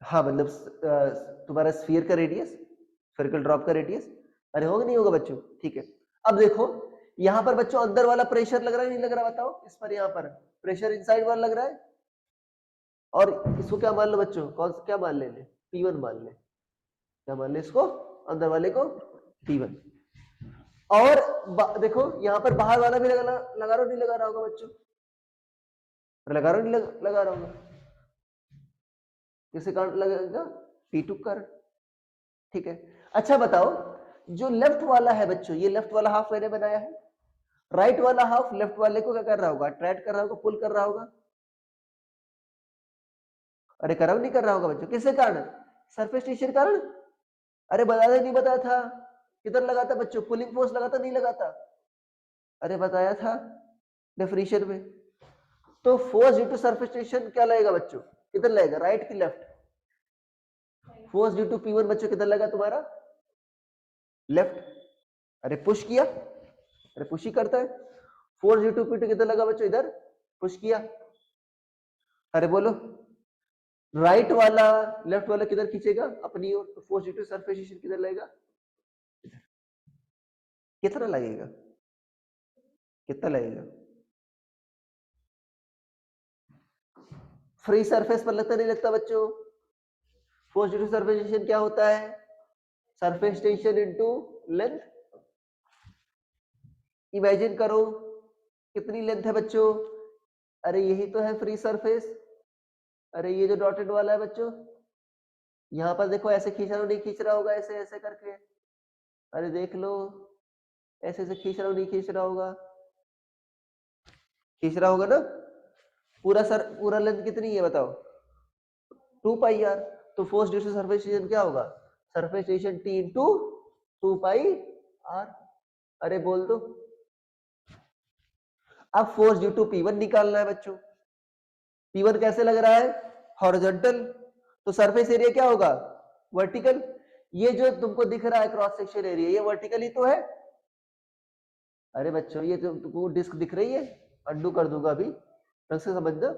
हाँ मतलब तुम्हारा स्फीयर का रेडियस, स्फेरिकल ड्रॉप का रेडियस, अरे होगा नहीं होगा बच्चों, ठीक है। अब देखो यहां पर बच्चों अंदर वाला प्रेशर लग रहा है नहीं लग रहा, बताओ इस पर, यहाँ पर प्रेशर इनसाइड वाला लग रहा है, और इसको क्या मान लो बच्चों, कौन सा क्या मान ले, P1 मान ले, क्या मान ले इसको, अंदर वाले को P1। और देखो यहाँ पर बाहर वाला भी लगा रहा नहीं लगा रहा होगा बच्चों, लगा रहा नहीं लगा रहा होगा, किससे करंट लगेगा, P2 करंट, ठीक है। अच्छा बताओ जो लेफ्ट वाला है बच्चों, ये लेफ्ट वाला हाफ मैंने बनाया है, राइट वाला हाफ लेफ्ट वाले को क्या कर रहा होगा, अट्रैक्ट कर रहा होगा, पुल कर रहा होगा, अरे करंट नहीं कर रहा होगा बच्चों, किसके कारण, सरफेस टेंशन कारण, अरे बताया नहीं बताया था, किधर लगा था बच्चों, पुलिंग फोर्स लगा था नहीं लगा था, अरे बताया था डेफिनेशन में। तो force due to surface tension क्या लगेगा बच्चों, किधर लगेगा, राइट की left, force due to P1 बच्चों किधर लगा तुम्हारा, लेफ्ट, अरे पुश किया, अरे पुश ही करता है, फोर्स ड्यू टू P2 किधर लगा बच्चों, इधर पुश किया, अरे बोलो राइट वाला लेफ्ट वाला किधर खींचेगा अपनी ओर, तो force due to surface tension किधर लगेगा, कितना लगेगा, कितना लगेगा, फ्री सरफेस पर लगता नहीं लगता बच्चों, force due to surface tension क्या होता है, surface tension into length, imagine करो कितनी लेंथ है बच्चों, अरे यही तो है फ्री सरफेस, अरे ये जो डॉटेड वाला है बच्चों, यहां पर देखो ऐसे खींच रहा हूं नहीं खींच रहा होगा, ऐसे ऐसे करके, अरे देख लो ऐसे ऐसे खींच रहा हूं नहीं खींच रहा होगा, खींच रहा होगा ना, पूरा लेंथ कितनी है बताओ, 2 पाई आर, तो force due to surface tension क्या होगा, surface tension T into 2 pi R, अरे बोल दो। अब फोर्स ड्यू टू P1 निकालना है बच्चों, P1 कैसे लग रहा है, हॉरिजॉन्टल, तो सरफेस एरिया क्या होगा, वर्टिकल, ये जो तुमको दिख रहा है क्रॉस सेक्शन एरिया ये वर्टिकल ही तो है, अरे बच्चों ये तुमको डिस्क दिख रही है, अंडू कर दूंगा अभी, ढंग से समझना,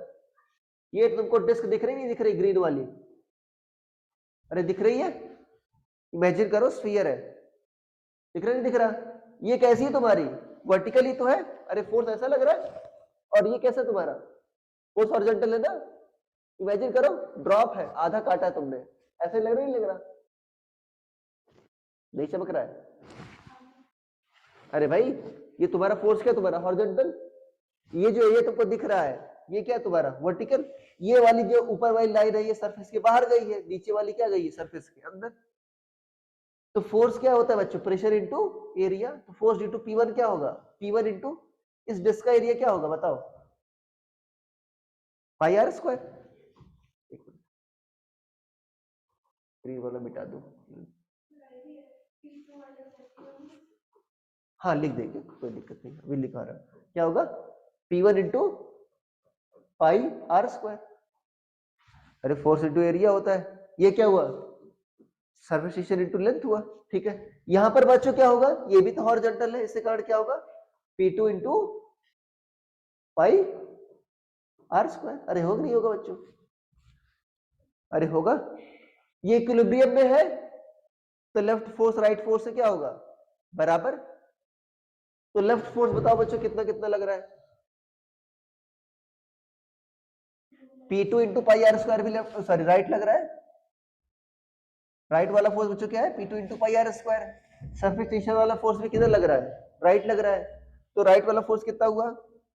ये तुमको डिस्क दिख रही नहीं दिख रही, ग्रीन वाली, अरे दिख रही है, इमेजिन करो स्फीयर है, दिख रहा नहीं दिख रहा, ये कैसी है तुम्हारी, वर्टिकल ही तो है, अरे फोर्स ऐसा लग रहा है, और ये कैसा तुम्हारा, फोर्स हॉरिजॉन्टल है ना, इमेजिन करो ड्रॉप है, आधा काटा तुमने, ऐसे लग रहा नहीं लग रहा, नहीं चमक रहा है, अरे भाई ये तुम्हारा फोर्स क्या, तुम्हारा हॉरिजॉन्टल, ये जो ये तुमको दिख रहा है ये क्या तुम्हारा वर्टिकल, ये वाली जो ऊपर वाली लाइन है ये सरफेस के बाहर गई है, नीचे वाली क्या गई है सरफेस के अंदर, तो फोर्स क्या होता है बच्चों, प्रेशर इनटू एरिया, तो फोर्स ड्यू टू P1 क्या होगा, P1 इनटू इस डिस्क का एरिया क्या होगा बताओ, पाई आर स्क्वायर, वाला मिटा दो, हाँ लिख देंगे कोई दिक्कत नहीं, अभी लिखा रहा, क्या होगा P1 into pi R square, अरे फोर्स इंटू एरिया होता है, ये क्या हुआ सरफेस टेंशन इंटू लेंथ हुआ, ठीक है। यहां पर बच्चों क्या होगा, ये भी तो हॉरिजॉन्टल है, इससे कारण क्या होगा P2 into pi R square, अरे होगा नहीं होगा बच्चों, अरे होगा, ये इक्विलिब्रियम में है तो लेफ्ट फोर्स राइट फोर्स से क्या होगा बराबर, तो लेफ्ट फोर्स बताओ बच्चों कितना कितना लग रहा है? P2 into pi R square भी लेफ्ट सॉरी राइट लग रहा है। राइट वाला फोर्स बच्चों क्या है? P2 into pi R square. Surface tension वाला फोर्स भी किधर लग रहा है? राइट लग रहा है। तो राइट वाला फोर्स कितना हुआ?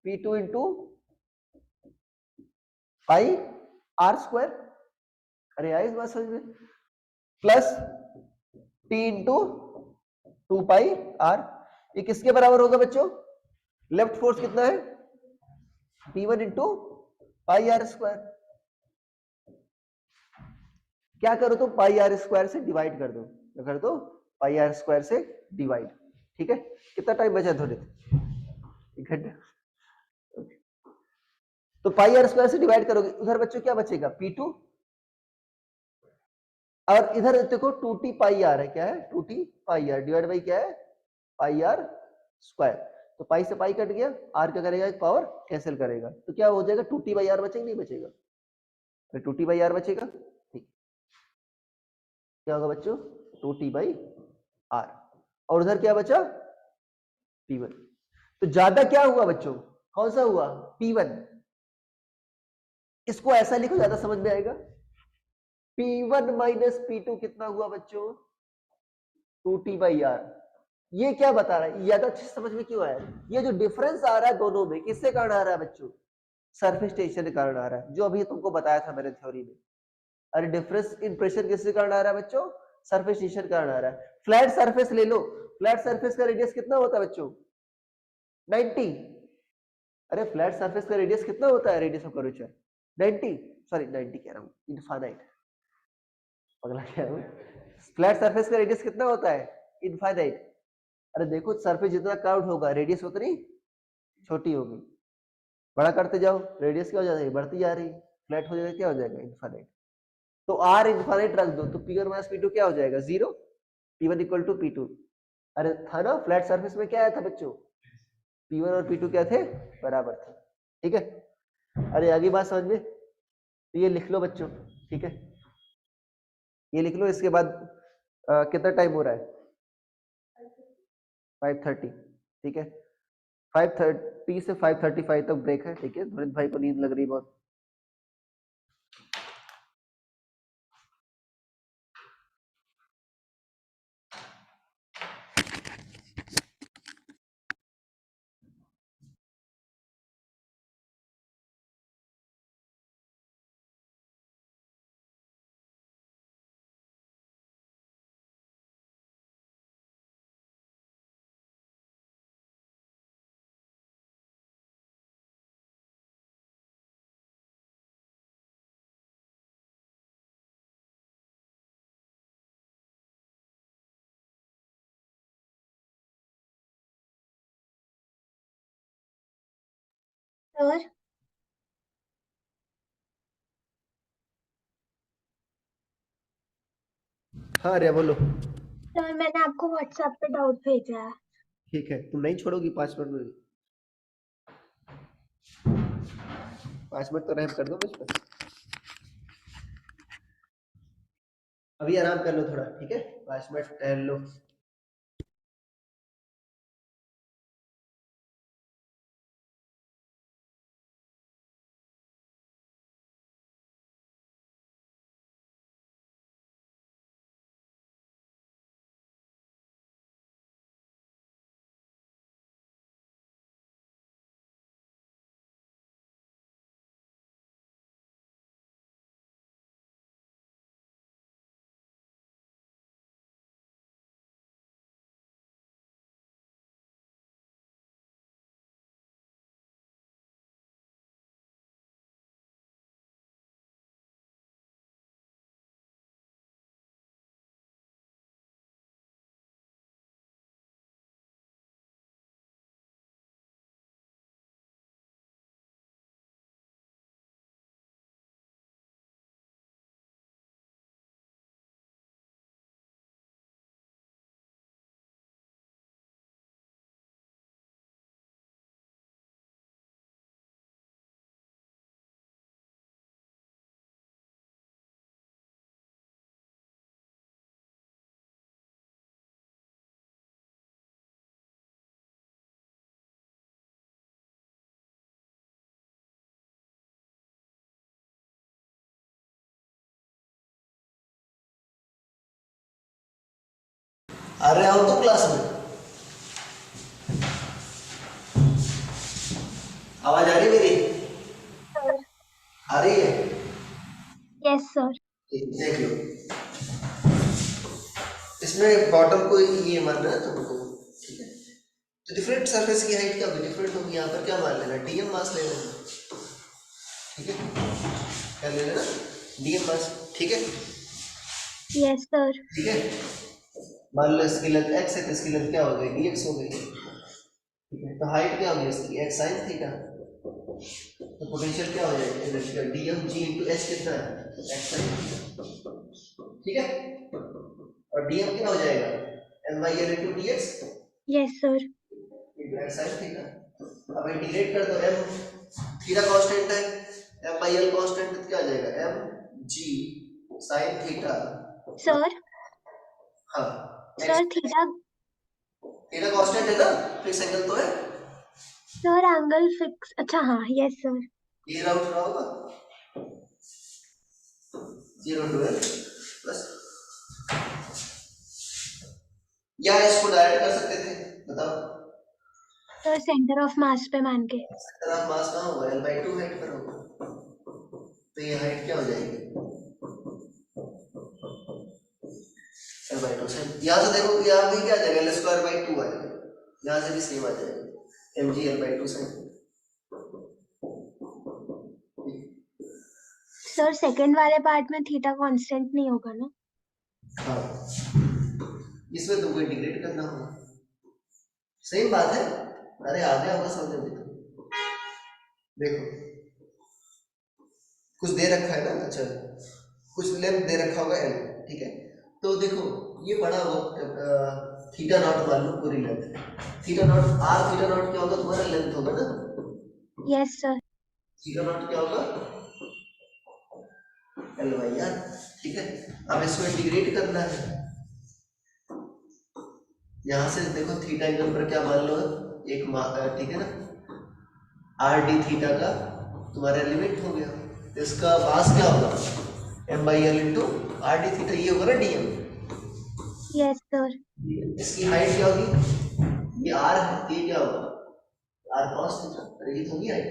P2 into pi R square. अरे आई इस बात समझ में, plus T into 2 pi R. ये किसके बराबर होगा बच्चों? लेफ्ट फोर्स कितना है? P1 into pi R square. क्या करो तो पाई आर स्क्वायर से डिवाइड कर दो, क्या कर दो? पाई आर स्क्वायर से डिवाइड। ठीक है, कितना टाइम बचा थोड़े? 1 घंटा। तो पाई आर स्क्वायर से डिवाइड करोगे, उधर बच्चों क्या बचेगा? P2, और इधर देखो 2t पाई आर है, क्या है? 2t pi are divide by क्या है? पाई आर स्क्वायर। तो पाई से पाई कट गया, आर क्या करेगा? एक पावर कैंसिल करेगा, तो क्या हो जाएगा? 2t बाई आर बचेगा नहीं बचेगा? अरे 2t बाई आर बचेगा। ठीक, क्या होगा बच्चों? 2t by R. और उधर क्या बचा? P1। तो ज्यादा क्या हुआ बच्चों? कौन सा हुआ? P1। इसको ऐसा लिखो, ज्यादा समझ में आएगा। P1 माइनस P2 कितना हुआ बच्चों? 2t by are. ये क्या बता रहा है? ज्यादा अच्छे समझ में क्यों आया? ये जो डिफरेंस आ रहा है दोनों में, किससे कारण आ रहा है बच्चों? सरफेस टेंशन के कारण आ रहा है, जो अभी तुमको बताया था मैंने थ्योरी में। अरे डिफरेंस इन प्रेशर किसके कारण आ रहा है बच्चों? सरफेस टेंशन के कारण आ रहा है। फ्लैट सरफेस ले लो, फ्लैट सरफेस का रेडियस कितना होता है बच्चों? 90। अरे फ्लैट सरफेस का रेडियस कितना होता है? रेडियस ऑफ कर्वेचर 90, सॉरी 90 कह रहा हूँ, इनफाइनाइट, पगला क्या हूँ। फ्लैट सरफेस का रेडियस कितना होता है? इनफाइनाइट। अरे देखो सरफेस जितना कर्व्ड होगा रेडियस उतनी छोटी होगी, बड़ा करते जाओ रेडियस क्या हो जाएगी? बढ़ती जा रही। फ्लैट हो जाएगा, क्या हो जाएगा? इनफाइनाइट। तो आर इनफाइनाइट रख दो, तो P1 माइनस P2 क्या हो जाएगा? 0। P1 equal to P2। अरे था ना फ्लैट सरफेस में क्या आया था बच्चों? P1 और P2 क्या थे? बराबर थे। ठीक है, अरे आगे बात समझ में? तो ये लिख लो बच्चों, ठीक है, ये लिख लो। इसके बाद कितना टाइम हो रहा है? 5:30। ठीक है, 5:30 से 5:35 तक ब्रेक है। ठीक है, धुरित भाई को नींद लग रही बहुत। सर हाँ अरे बोलो। सर मैंने आपको व्हाट्सएप पे डाउट भेजा है। ठीक है, तुम नहीं छोड़ोगी 5 मिनट में? 5 मिनट तो रहम कर दो मुझ पर। अभी आराम कर लो थोड़ा, ठीक है, 5 मिनट टहल लो। आ रहे हो तो क्लास में? आवाज आ रही है मेरी? सर आ रही है? यस सर देख लो, इसमें बॉटम को ये मानना है तुमको, ठीक है? तो डिफरेंट सरफेस की हाइट क्या होगी? डिफरेंट होगी। यहाँ पर क्या मान लेना? डीएम मास ले लेना, ठीक है? क्या ले लेना? डीएम मास, ठीक है? यस सर ठीक है, मान लो इसकी लेंथ x है तो इसकी लेंथ क्या हो गई? dx हो गई, ठीक है? तो हाइट क्या होगी इसकी? x sin theta. तो पोटेंशियल क्या हो जाएगा? एनर्जी का dm g into h कितना है? x sin थीटा, ठीक है? और dm क्या हो जाएगा? m by l into dx yes sir into x sin theta. अब इंटीग्रेट कर दो, m थीटा कांस्टेंट है, m by l कांस्टेंट, तो क्या आ जाएगा? m g sin theta. Sir हाँ, सर थीटा थीटा कांस्टेंट है ना, फिक्स एंगल तो है, सर एंगल फिक्स अच्छा हाँ यस सर क्लियर आउट रहा होगा। 0 to l प्लस, या इसको डायरेक्ट कर सकते थे, बताओ? सर सेंटर ऑफ मास पे मान के सेंटर ऑफ मास कहाँ होगा? l/2 हाइट पर होगा, तो ये हाइट क्या हो जाएगी? l/2 से यहाँ से देखो, यहाँ भी क्या आ जाएगा? l²/2 आएगा, यहाँ से भी सेम आ जाएगा, mg l/2 से। सर सेकंड वाले पार्ट में थीटा कांस्टेंट नहीं होगा ना हाँ, इसमें तुमको इंटीग्रेट करना होगा, सेम बात है। अरे आ गया होगा समझ में, तो देखो कुछ दे रखा है ना, अच्छा कुछ लेंथ दे रखा होगा l, ठीक है? तो देखो ये पड़ा होगा थीटा नॉट, मान लो पूरी length, theta naught r theta naught क्या होगा? तुम्हारा लेंथ होगा ना, यस सर थीटा नॉट क्या होगा? l/r, ठीक है? अब इसको इंटीग्रेट करना है, यहाँ से देखो थीटा एंगल पर क्या मान लो, एक ठीक है ना, आर डी थीटा का तुम्हारा लिमिट हो गया, तो इसका मास क्या होगा? m/l into R D theta, ये होगा ना डीएम। यस सर इसकी हाइट क्या होगी? ये आर है, ये क्या होगा? आर कॉस थीटा, अरे ये तो होगी हाइट,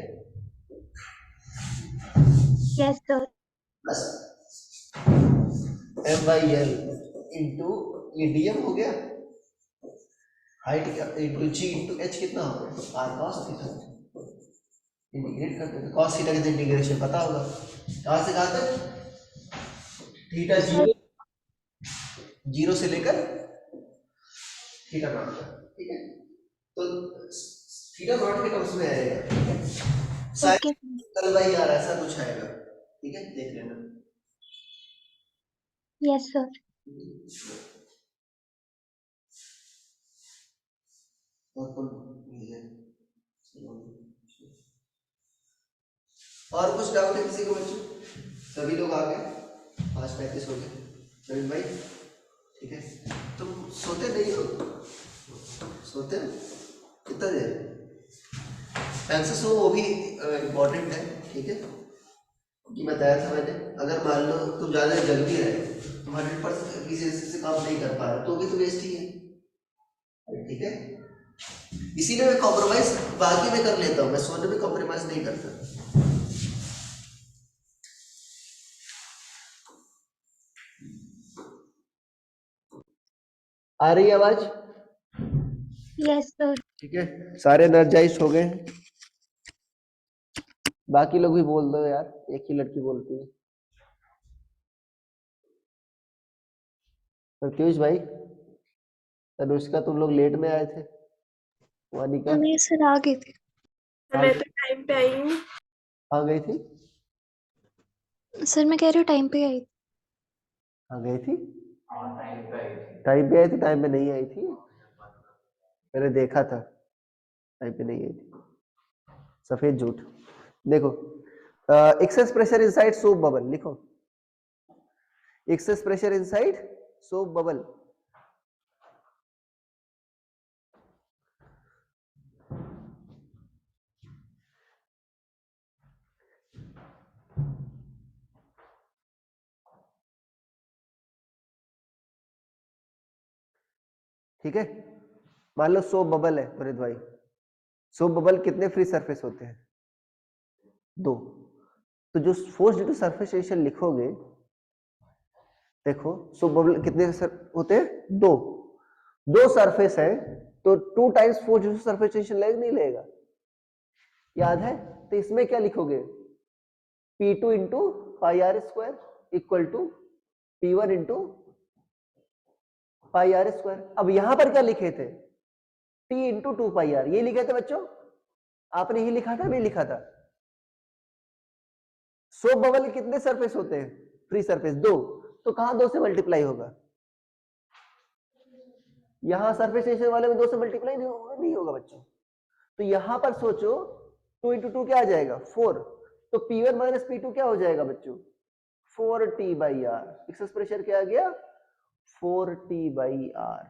यस सर बस m/l इंटू ये डीएम हो गया, हाइट क्या इंटू जी इंटू एच कितना हो गया? Are cos theta. इंटीग्रेट करते हैं, कॉस थीटा का इंटीग्रेशन पता होगा, कहाँ से कहाँ तक? थीटा सर जीरो से लेकर थीटा नॉट तक, ठीक है? तो थीटा नॉट के टर्म्स में आएगा, ठीक है? ओके साइन l/r ऐसा कुछ आएगा, ठीक है? देख लेना। यस सर और कुछ डाउट है किसी को बच्चों? सभी लोग आ गए, 5:35 हो गए, नवीन भाई, ठीक है? तुम सोते नहीं हो? सोते हो कितना देर? टाइम से सो, वो भी इम्पोर्टेंट है, ठीक है? कि बताया था मैंने, अगर मान लो तुम ज़्यादा जल्दी रहे, तुम 100% एफिशिएंसी से काम नहीं कर पा रहे तो भी तो वेस्ट ही है, ठीक है? इसीलिए मैं कॉम्प्रोमाइज बाकी में कर लेता हूँ, मैं सोने में कॉम्प्रोमाइज नहीं करता। आ रही है आवाज? यस सर ठीक है, सारे एनर्जाइज हो गए, बाकी लोग भी बोल दो यार, एक ही लड़की बोलती है। प्रत्युष भाई, तनुष्का, तुम लोग लेट में आए थे, वानिका नहीं सर आ गई थी। मैं तो टाइम पे आई हूँ। आ गई थी? सर मैं कह रही हूँ टाइम पे आई। आ गई थी, टाइम पे आई थी, टाइम पे नहीं आई थी, मैंने देखा था, टाइम पे नहीं आई थी, सफेद झूठ। देखो, excess pressure inside soap bubble लिखो, excess pressure inside soap bubble, ठीक है। मान लो सोप बबल है पुनित भाई, सोप बबल कितने फ्री सरफेस होते हैं? 2। तो जो force due to surface tension लिखोगे, देखो सोप बबल कितने होते हैं? 2 सरफेस है तो 2 times force due to surface tension लगेगा नहीं लगेगा? याद है? तो इसमें क्या लिखोगे? P2 into pi R square equal to P1 into pi R square. अब यहां पर क्या लिखे थे? T इंटू 2 पाई आर, ये लिखे थे बच्चों? आपने ही लिखा था, नहीं लिखा था? सोप बबल के कितने सरफेस होते हैं? Free surface 2। तो कहां 2 से मल्टीप्लाई होगा? यहां सरफेस टेंशन वाले में 2 से मल्टीप्लाई नहीं होगा बच्चों। तो यहां पर सोचो 2 इंटू 2 क्या आ जाएगा? 4। तो P1 माइनस P2 क्या हो जाएगा बच्चों? 4T by are. Excess pressure क्या आ गया? 4T by are.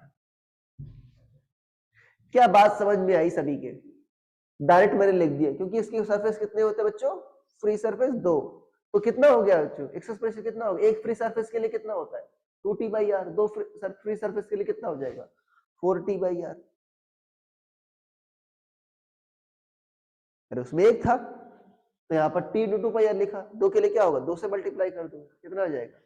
क्या बात समझ में आई सभी के? डायरेक्ट मैंने लिख दिया क्योंकि इसके सरफेस कितने होते हैं बच्चों? Free surface 2। तो कितना हो गया बच्चों? एक्सेस प्रेशर कितना होगा? एक फ्री सरफेस के लिए कितना होता है? 2T by are. 2 free surface के लिए कितना हो जाएगा? 4T by are. अरे उसमें एक था तो यहाँ पर T इंटू 2 पाई आर लिखा। 2 के लिए क्या होगा? 2 से मल्टीप्लाई कर दो, कितना आ जाएगा?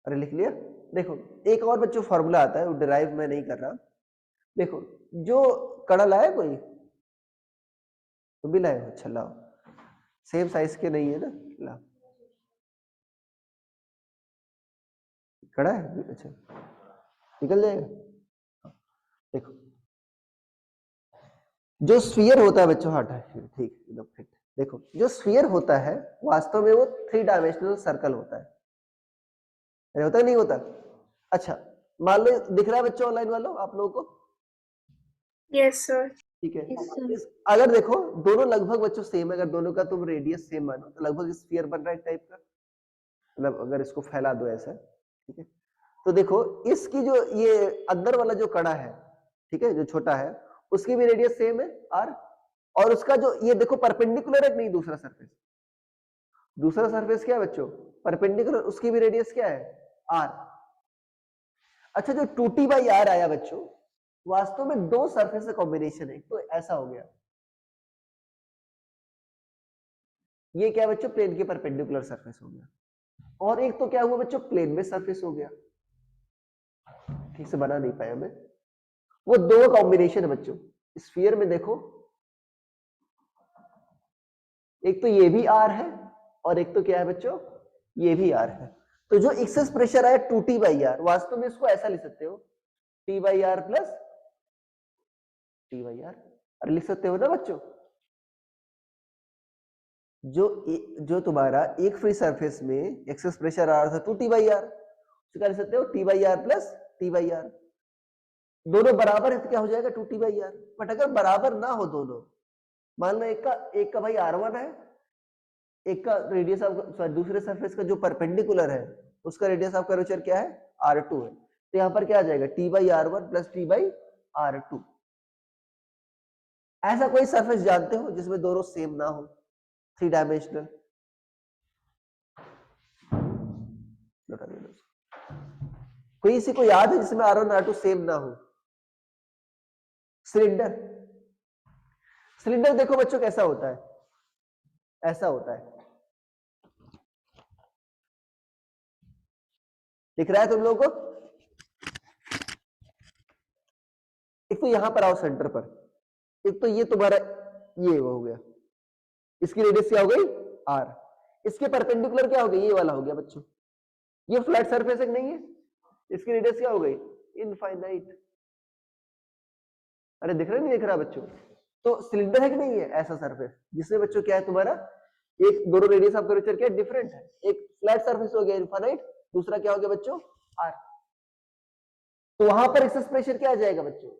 अरे लिख लिया। देखो एक और बच्चों फॉर्मूला आता है, वो डिराइव मैं नहीं कर रहा। देखो जो कड़ा लाया कोई, तो भी लाए हो? अच्छा लाओ, सेम साइज के नहीं है ना, लाओ। कड़ा है? अच्छा निकल जाएगा। देखो जो स्फीयर होता है बच्चों, हटा ठीक एकदम फिट। देखो जो स्फीयर होता है वास्तव में वो 3 डायमेंशनल सर्कल होता है। अरे होता है नहीं होता? अच्छा मान लो दिख रहा है बच्चों ऑनलाइन वालों आप लोगों को? Yes, sir. ठीक है। Yes, sir. अगर देखो दोनों लगभग बच्चों सेम है, अगर दोनों का तुम रेडियस सेम मानो तो लगभग स्फीयर बन रहा है टाइप का, मतलब अगर इसको फैला दो ऐसा, ठीक है। तो देखो इसकी जो ये अंदर वाला जो कड़ा है, ठीक है, जो छोटा है, उसकी भी रेडियस सेम है r, और उसका जो ये देखो परपेंडिकुलर है नहीं, दूसरा सरफेस, दूसरा सरफेस क्या है बच्चों? परपेंडिकुलर, उसकी भी रेडियस क्या है? r। अच्छा जो 2t बाई आर आया बच्चों, वास्तव में 2 सरफेस का कॉम्बिनेशन है। तो ऐसा हो गया, ये क्या है बच्चों? प्लेन के परपेंडिकुलर सरफेस हो गया, और एक तो क्या हुआ बच्चों? प्लेन में सरफेस हो गया। ठीक से बना नहीं पाया मैं, वो 2 कॉम्बिनेशन है बच्चों। स्फीयर में देखो एक तो ये भी आर है और एक तो क्या है बच्चों? ये भी आर है। तो जो एक्सेस प्रेशर आया 2T बाई आर, वास्तव में इसको ऐसा लिख सकते हो T by R plus T by R, और लिख सकते हो ना बच्चों? जो तुम्हारा एक फ्री सरफेस में एक्सेस प्रेशर आ रहा था 2T बाई आर, उसको क्या लिख सकते हो? T by R plus T by R. दोनों बराबर है तो क्या हो जाएगा? 2T by are. बट अगर बराबर ना हो दोनों, मान लो एक का भाई R1 है, एक का रेडियस ऑफ दूसरे सरफेस का जो परपेंडिकुलर है उसका रेडियस ऑफ कर्वेचर क्या है? R2 है। तो यहां पर क्या आ जाएगा? T by R1 plus T by R2। ऐसा कोई सरफेस जानते हो जिसमें दोनों सेम ना हो, 3 डायमेंशनल? कोई इसी को याद है जिसमें R1 R2 सेम ना हो? सिलेंडर। सिलेंडर देखो बच्चों कैसा होता है, ऐसा होता है। दिख रहा है तुम लोगों को? एक तो यहां पर आओ सेंटर पर, एक तो ये तुम्हारा ये वो हो गया, इसकी रेडियस क्या हो गई? R। इसके परपेंडिकुलर क्या हो गया? ये वाला हो गया बच्चों। ये फ्लैट सरफेस है नहीं है, इसकी रेडियस क्या हो गई? इनफाइनाइट। अरे दिख रहा नहीं दिख रहा बच्चों? तो सिलेंडर है कि नहीं है ऐसा सरफेस जिसमें बच्चों क्या है तुम्हारा, एक दोनों रेडियस ऑफ कर्वेचर क्या डिफरेंट है, एक फ्लैट सरफेस हो गया इनफाइनाइट, दूसरा क्या हो गया बच्चों? R। तो वहां पर एक्सेस प्रेशर क्या आ जाएगा बच्चों?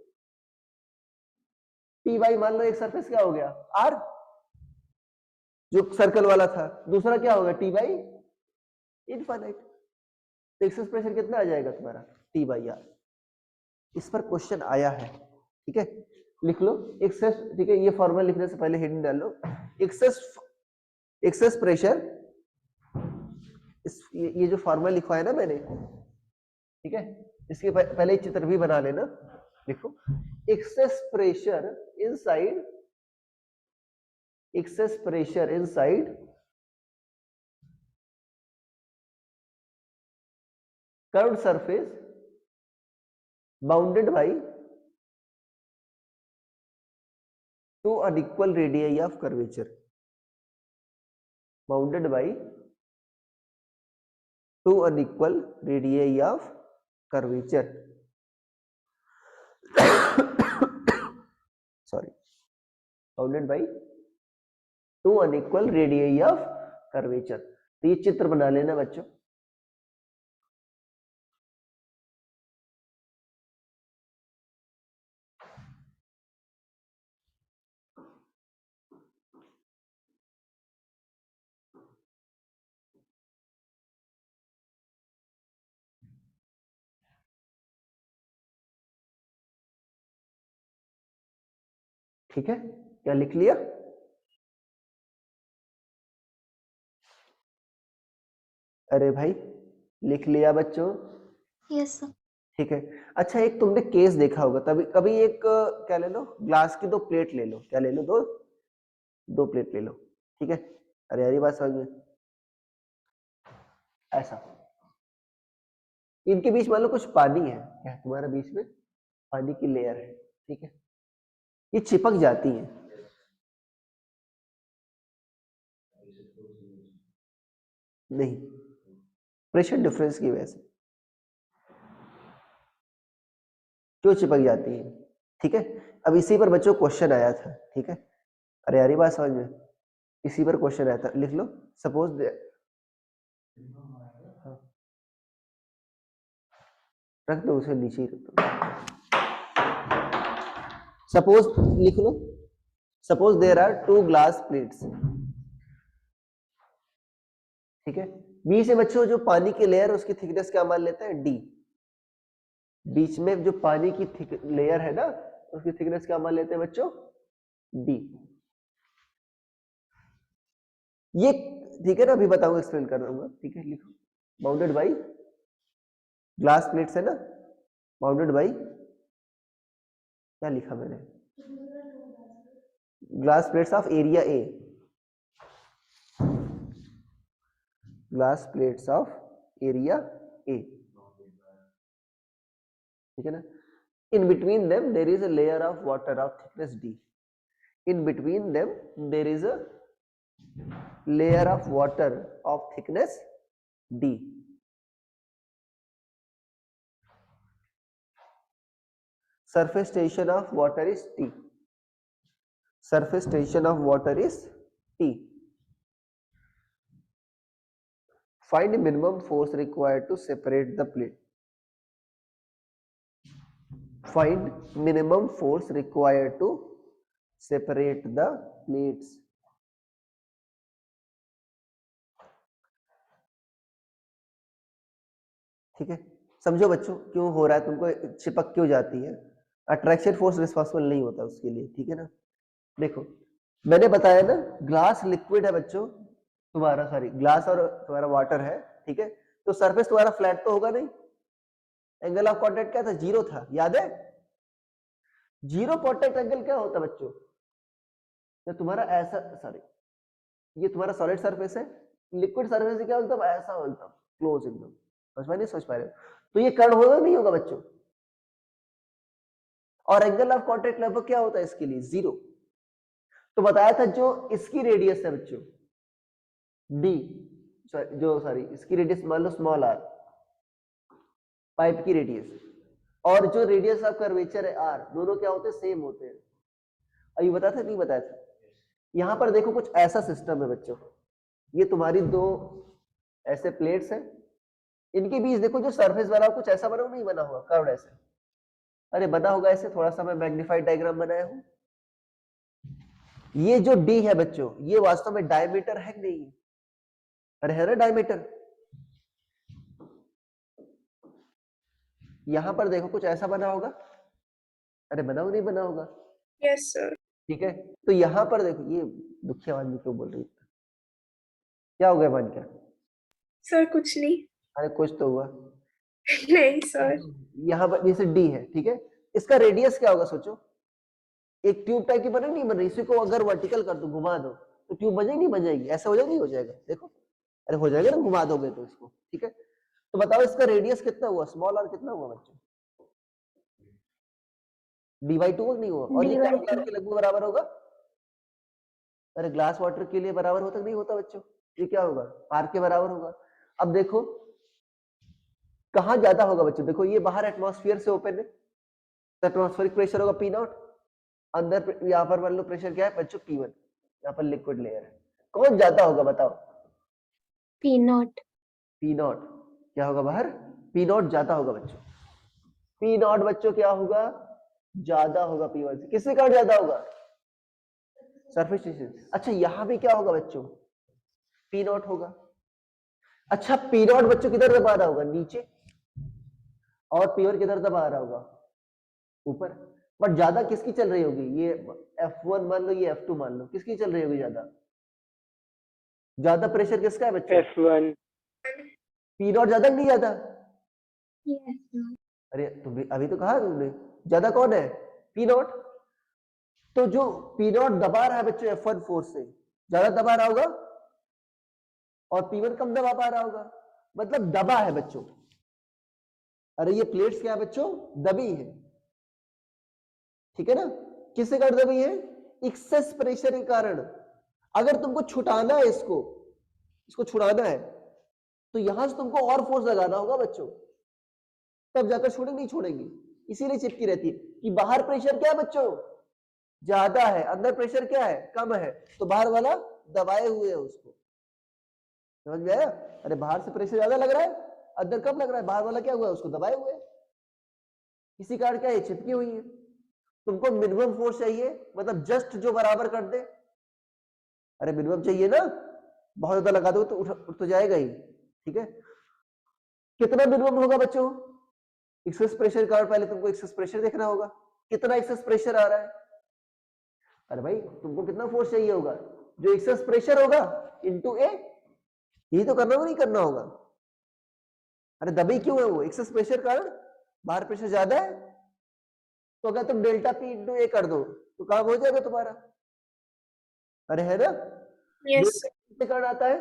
T बाई, मान लो एक सरफेस क्या हो गया? R, जो सर्कल वाला था, दूसरा क्या होगा? T by infinite. तो एक्सेस प्रेशर कितना आ जाएगा तुम्हारा? T by R। इस पर क्वेश्चन आया है, ठीक है। लिख लो एक्सेस, ठीक है, ये फॉर्मूला लिखने से पहले हेडिंग डाल लो, एक्सेस प्रेशर, ये जो फॉर्मूला लिखा है ना मैंने, ठीक है, इसके पहले चित्र भी बना लेना, लिखो excess pressure inside curved surface bounded by two unequal radii of curvature, bounded by two unequal radii of curvature sorry, bounded by two unequal radii of curvature। तो ये चित्र बना लेना बच्चों, ठीक है, क्या लिख लिया? अरे भाई लिख लिया बच्चों? Yes sir. ठीक है। अच्छा, एक तुमने केस देखा होगा, तभी कभी एक क्या ले लो, ग्लास की दो प्लेट ले लो, क्या ले लो, दो प्लेट ले लो, ठीक है। अरे यार ये बात समझ में, ऐसा इनके बीच मान लो कुछ पानी है, क्या है तुम्हारा बीच में पानी की लेयर है, ठीक है, ये चिपक जाती है, नहीं, प्रेशर डिफरेंस की वजह से क्यों चिपक जाती है, ठीक है। अब इसी पर बच्चों क्वेश्चन आया था, ठीक है। अरे यार ये बात समझ में, इसी पर क्वेश्चन आया था, लिख लो, सपोज रख दो उसे नीचे ही रख दो, सपोज लिख लो, suppose there are two glass plates, ठीक है। बी से बच्चों जो पानी की लेयर उसकी थिकनेस क्या मान लेते हैं, डी, बीच में जो पानी की थिक लेयर है ना उसकी थिकनेस क्या मान लेते हैं बच्चों, डी, ये ठीक है ना, अभी बताऊंगा, एक्सप्लेन कर दूंगा, ठीक है। लिखो बाउंडेड बाई ग्लास प्लेट्स है ना, बाउंडेड बाई, क्या लिखा मैंने, glass plates of area A, glass plates of area A, ठीक है ना। In between them there is a layer of water of thickness D, in between them there is a layer of water of thickness D, surface tension of water is T, surface tension of water is T, find minimum force required to separate the plate, find minimum force required to separate the plates, ठीक है। समझो बच्चों क्यों हो रहा है, तुमको चिपक क्यों जाती है, अट्रैक्शन फोर्स रिस्पॉन्सिबल नहीं होता उसके लिए, ठीक है ना। देखो मैंने बताया ना, ग्लास लिक्विड है बच्चों तुम्हारा, सॉरी ग्लास और तुम्हारा वाटर है, ठीक है, तो सरफेस तुम्हारा फ्लैट तो होगा नहीं, एंगल ऑफ कांटेक्ट क्या था, जीरो था, याद है। जीरो कांटेक्ट एंगल क्या होता है बच्चों, तो तुम्हारा ऐसा, सॉरी ये तुम्हारा सॉलिड सरफेस है, लिक्विड सरफेस क्या बोलता है, ऐसा बोलता हूं, क्लोज एकदम, समझ पा नहीं समझ पा रहे हो, तो ये कर्ण होगा नहीं होगा बच्चों, और एंगल ऑफ कांटेक्ट लगभग क्या होता है इसके लिए, जीरो। तो बताया था जो इसकी रेडियस है बच्चों डी, जो सॉरी इसकी रेडियस मान लो स्मॉल आर, पाइप की रेडियस, और जो रेडियस ऑफ कर्वेचर है आर, दोनों क्या होते हैं, सेम होते हैं। अभी बताया था नहीं बताया था। यहां पर देखो कुछ ऐसा सिस्टम है बच्चों, ये तुम्हारी दो ऐसे प्लेट्स हैं, इनके बीच देखो जो सरफेस बना कुछ ऐसा बना नहीं बना हुआ कर्व्ड ऐसे, अरे बना होगा ऐसे, थोड़ा सा मैं मैग्नीफाइड डायग्राम बनाया हूं। ये जो डी है बच्चों, ये वास्तव में डायमीटर है नहीं, अरे है ना डायमीटर। यहां पर देखो कुछ ऐसा बना होगा, अरे बना हो नहीं बना होगा, Yes, sir. ठीक है, तो यहाँ पर देखो ये दुखी आवाज में क्यों बोल रही है, क्या हो गया मान क्या? सर कुछ नहीं। अरे कुछ तो हुआ। नहीं सर। यहाँ पर जैसे डी है, ठीक है, इसका रेडियस क्या होगा सोचो, एक ट्यूब टाइप की बने नहीं बन रही, इसी को अगर वर्टिकल कर दो, घुमा दो, तो ट्यूब बनेगी नहीं बन जाएगी, ऐसा हो जाएगा नहीं हो जाएगा, देखो, अरे हो जाएगा ना घुमा दोगे तो इसको, ठीक है। तो बताओ इसका रेडियस कितना हुआ, स्मॉल आर कितना हुआ बच्चों, dy2 नहीं हुआ, और ये dy2 कैपिटल आर के लगभग बराबर होगा। अरे ग्लास वाटर के लिए बराबर होता नहीं होता बच्चों, ये क्या होगा, आर के बराबर होगा। अब देखो कहां ज्यादा होगा बच्चों, देखो ये बाहर एटमॉस्फेयर से ओपन है, तो एटमॉस्फेरिक प्रेशर होगा P0, अंदर यहाँ पर मान लो प्रेशर क्या है बच्चों P1, यहाँ पर लिक्विड लेयर है, कौन ज्यादा होगा बताओ, P0 P0 क्या होगा बाहर, P0 ज्यादा होगा बच्चों, P0 बच्चों क्या होगा, ज्यादा होगा P1 से, किससे कारण ज्यादा होगा, सरफेस टेंशन। अच्छा यहाँ भी क्या होगा बच्चों, P0 होगा। अच्छा P0 बच्चों किधर दबा रहा होगा, नीचे, और P1 किधर दबा रहा होगा, ऊपर। बट ज्यादा किसकी चल रही होगी, ये F1 मान लो, ये F2 मान लो, किसकी चल रही होगी ज्यादा, ज्यादा प्रेशर किसका है बच्चों, F1 P0 ज्यादा नहीं ज्यादा, yes sir. अरे तुम अभी तो कहा तुमने, ज्यादा कौन है, P0। तो जो P0 दबा रहा है बच्चों F1 फोर्स से ज्यादा दबा रहा होगा, और P1 कम दबा पा रहा होगा, मतलब दबा है बच्चों। अरे ये प्लेट्स क्या है बच्चों, दबी है, ठीक है ना, किसके कारण दबी है, एक्सेस प्रेशर के कारण। अगर तुमको छुटाना है इसको छुड़ाना है, तो यहां से तुमको और फोर्स लगाना होगा बच्चों, तब जाकर छोड़ेंगे, नहीं छोड़ेंगे, इसीलिए चिपकी रहती है कि बाहर प्रेशर क्या है बच्चों, ज्यादा है, अंदर प्रेशर क्या है, कम है, तो बाहर वाला दबाए हुए है उसको, समझ में आया। अरे बाहर से प्रेशर ज्यादा लग रहा है, अंदर कम लग रहा है, बाहर वाला क्या हुआ है, उसको दबाए हुए है, इसी कारण क्या है, चिपकी हुई है। तुमको मिनिमम फोर्स चाहिए, मतलब जस्ट जो बराबर कर दे, अरे मिनिमम चाहिए ना, बहुत ज्यादा लगा दो तो उठ तो जाएगा ही, ठीक है। कितना मिनिमम होगा बच्चों, एक्सेस प्रेशर का, पहले तुमको एक्सेस प्रेशर देखना होगा, कितना एक्सेस प्रेशर आ रहा है, अरे भाई तुमको कितना फोर्स चाहिए होगा, जो एक्सेस प्रेशर होगा इनटू ए, यही तो करना, वो नहीं करना होगा। अरे दबी क्यों है वो, एक्सेस प्रेशर कारण, बाहर प्रेशर ज्यादा है, तो अगर तुम डेल्टा पी इंटू ए कर दो तो काम हो जाएगा तुम्हारा, अरे है ना। Yes sir. डेल्टा कारण आता है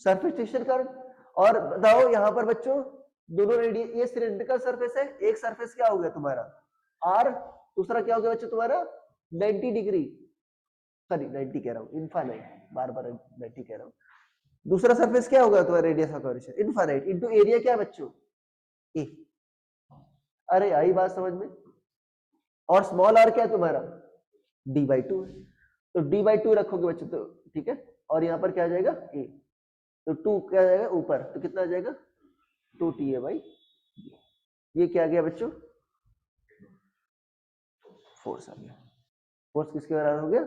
सरफेस टेंशन कारण। और बताओ यहाँ पर बच्चों दोनों रेडियस, ये सिलेंड्रिकल सरफेस है, एक सरफेस क्या हो गया तुम्हारा आर, दूसरा क्या हो गया बच्चों तुम्हारा 90 डिग्री, सॉरी 90 कह रहा हूँ, इनफाइनाइट, बार बार 90 कह रहा हूँ। दूसरा सरफेस क्या होगा तुम्हारा, radius of curvature infinite, into area क्या है बच्चों ए। अरे आई बात समझ में। और स्मॉल आर क्या है तुम्हारा d/2 है, तो d/2 रखोगे बच्चों तो ठीक है, और यहाँ पर क्या आ जाएगा ए, तो 2 क्या आ जाएगा ऊपर, तो कितना आ जाएगा 2t है भाई, ये क्या आ गया बच्चों, फोर्स आ गया, फोर्स किसके बराबर हो गया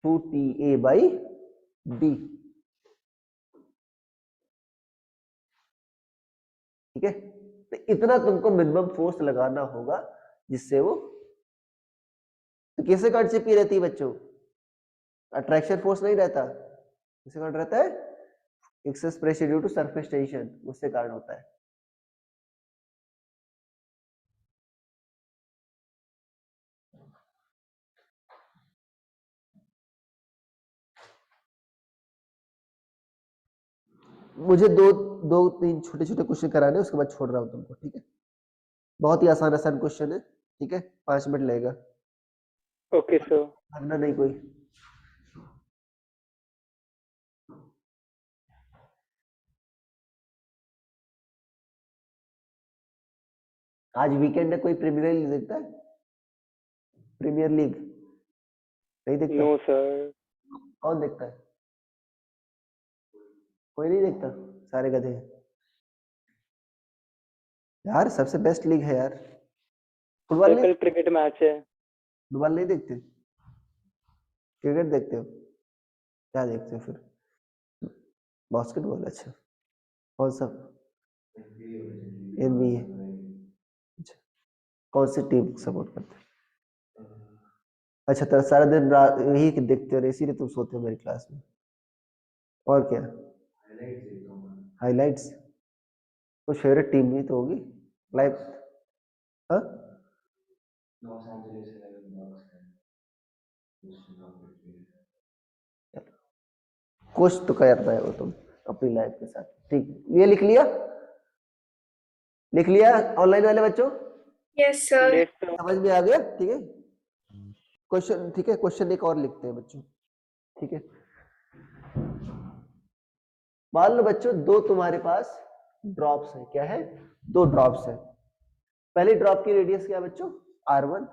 2ta/d, ठीक है। तो इतना तुमको मिनिमम फोर्स लगाना होगा जिससे वो, तो किससे कारण चिपकी रहती है बच्चों, अट्रैक्शन फोर्स नहीं रहता, किससे कारण रहता है, excess pressure due to surface tension, उससे कारण होता है। मुझे दो तीन छोटे छोटे क्वेश्चन कराने, उसके बाद छोड़ रहा हूं तुमको, ठीक है, बहुत ही आसान आसान क्वेश्चन है, ठीक है, 5 मिनट लगेगा, Okay sir. भागना नहीं कोई। आज वीकेंड है, कोई प्रीमियर लीग देखता है, प्रीमियर लीग नहीं देखता, No sir. कौन देखता है, कोई नहीं देखता, सारे गधे हैं यार, सबसे बेस्ट लीग है यार। फुटबॉल सर नहीं, कल क्रिकेट मैच है। फुटबॉल नहीं देखते, क्रिकेट देखते हो, क्या देखते हो फिर, बास्केटबॉल, अच्छा कौन सा, NBA, अच्छा कौन सी टीम सपोर्ट करते हो? अच्छा, तो सारा दिन यही देखते हो, इसीलिए तुम सोते हो मेरी क्लास में। और क्या हाइलाइट्स? कुछ फेवरेट टीम नहीं तो होगी लाइव? हाँ, कुछ तो कर रहे हो तुम अपनी लाइफ के साथ। ठीक, ये लिख लिया? लिख लिया ऑनलाइन वाले बच्चों? Yes, sir. Yes, sir. समझ में आ गया? ठीक है, क्वेश्चन ठीक है, क्वेश्चन एक और लिखते हैं बच्चों। ठीक है, मान लो बच्चों दो तुम्हारे पास ड्रॉप्स है। क्या है? दो ड्रॉप्स है। पहली ड्रॉप की रेडियस क्या है बच्चों? R1,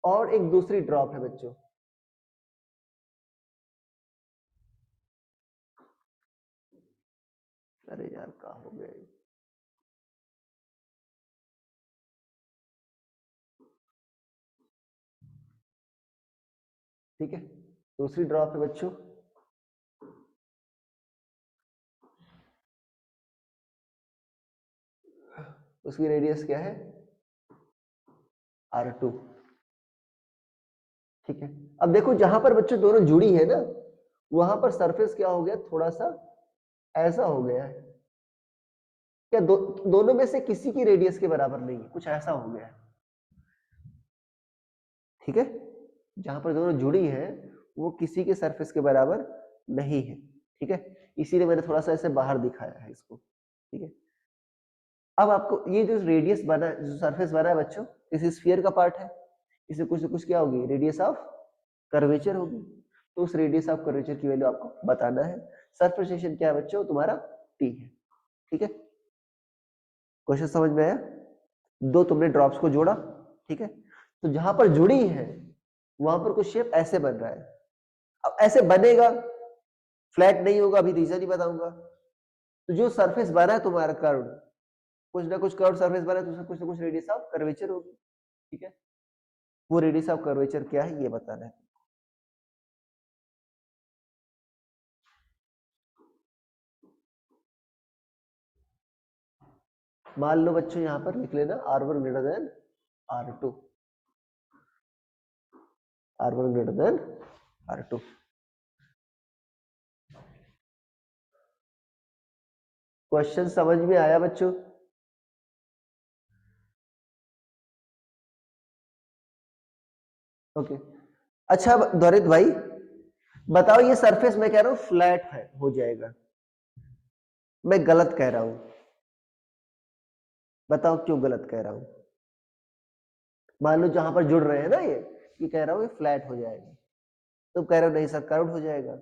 और एक दूसरी ड्रॉप है बच्चों, अरे यार कहाँ हो गया ये? ठीक है, दूसरी ड्रॉप है बच्चों, उसकी रेडियस क्या है? R2। ठीक है, अब देखो जहां पर बच्चों दोनों जुड़ी है ना, वहां पर सरफेस क्या हो गया? थोड़ा सा ऐसा हो गया है। क्या दोनों में से किसी की रेडियस के बराबर नहीं है, कुछ ऐसा हो गया है। ठीक है, जहां पर दोनों जुड़ी है वो किसी के सरफेस के बराबर नहीं है। ठीक है, इसीलिए मैंने थोड़ा सा ऐसे बाहर दिखाया है इसको। ठीक है, अब आपको ये जो रेडियस बना है, जो सरफेस बना है बच्चों, किसी स्फीयर का पार्ट है, इसे कुछ न कुछ क्या होगी? रेडियस ऑफ कर्वेचर होगी। तो उस रेडियस ऑफ कर्वेचर की वैल्यू आपको बताना है। सरफेस टेंशन क्या है बच्चों? तुम्हारा T है। ठीक है, क्वेश्चन समझ में आया? दो तुमने ड्रॉप्स को जोड़ा। ठीक है, तो जहां पर जुड़ी है वहां पर कुछ शेप ऐसे बन रहा है। अब ऐसे बनेगा, फ्लैट नहीं होगा, अभी रीजन ही बताऊंगा। तो जो सरफेस बना है तुम्हारा कर्व, कुछ ना कुछ कर्व सरफेस बना है, तो उसमें कुछ ना कुछ रेडियस ऑफ कर्वेचर होगी। ठीक है, वो रेडियस ऑफ कर्वेचर क्या है ये बताना है। मान लो बच्चों यहां पर लिख लेना R1 greater than R2, R1 greater than R2। Question समझ में आया बच्चों? ओके, अच्छा द्वारित भाई बताओ, ये सरफेस मैं कह रहा हूं फ्लैट है, हो जाएगा, मैं गलत कह रहा हूं, बताओ क्यों गलत कह रहा हूं? मान लो जहां पर जुड़ रहे हैं ना ये कह रहा हूं ये फ्लैट हो जाएगा, तुम कह रहे हो नहीं सर कर्व्ड हो जाएगा,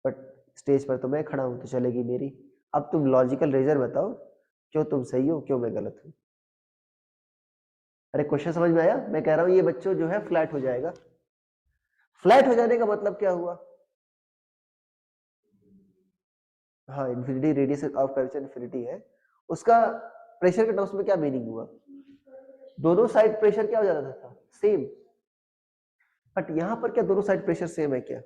बट स्टेज पर तो मैं खड़ा हूं तो चलेगी मेरी। अब तुम लॉजिकल रीजन बताओ, क्यों तुम सही हो क्यों मैं गलत हूं? अरे क्वेश्चन समझ में आया? मैं कह रहा हूं ये बच्चों जो है फ्लैट हो जाएगा। फ्लैट हो जाने का मतलब क्या हुआ? हाँ, infinity, radius of curvature infinity है, उसका प्रेशर के टर्म्स में क्या मीनिंग हुआ? दोनों साइड प्रेशर क्या हो जाता था? सेम। बट यहां पर क्या दोनों साइड प्रेशर सेम है क्या?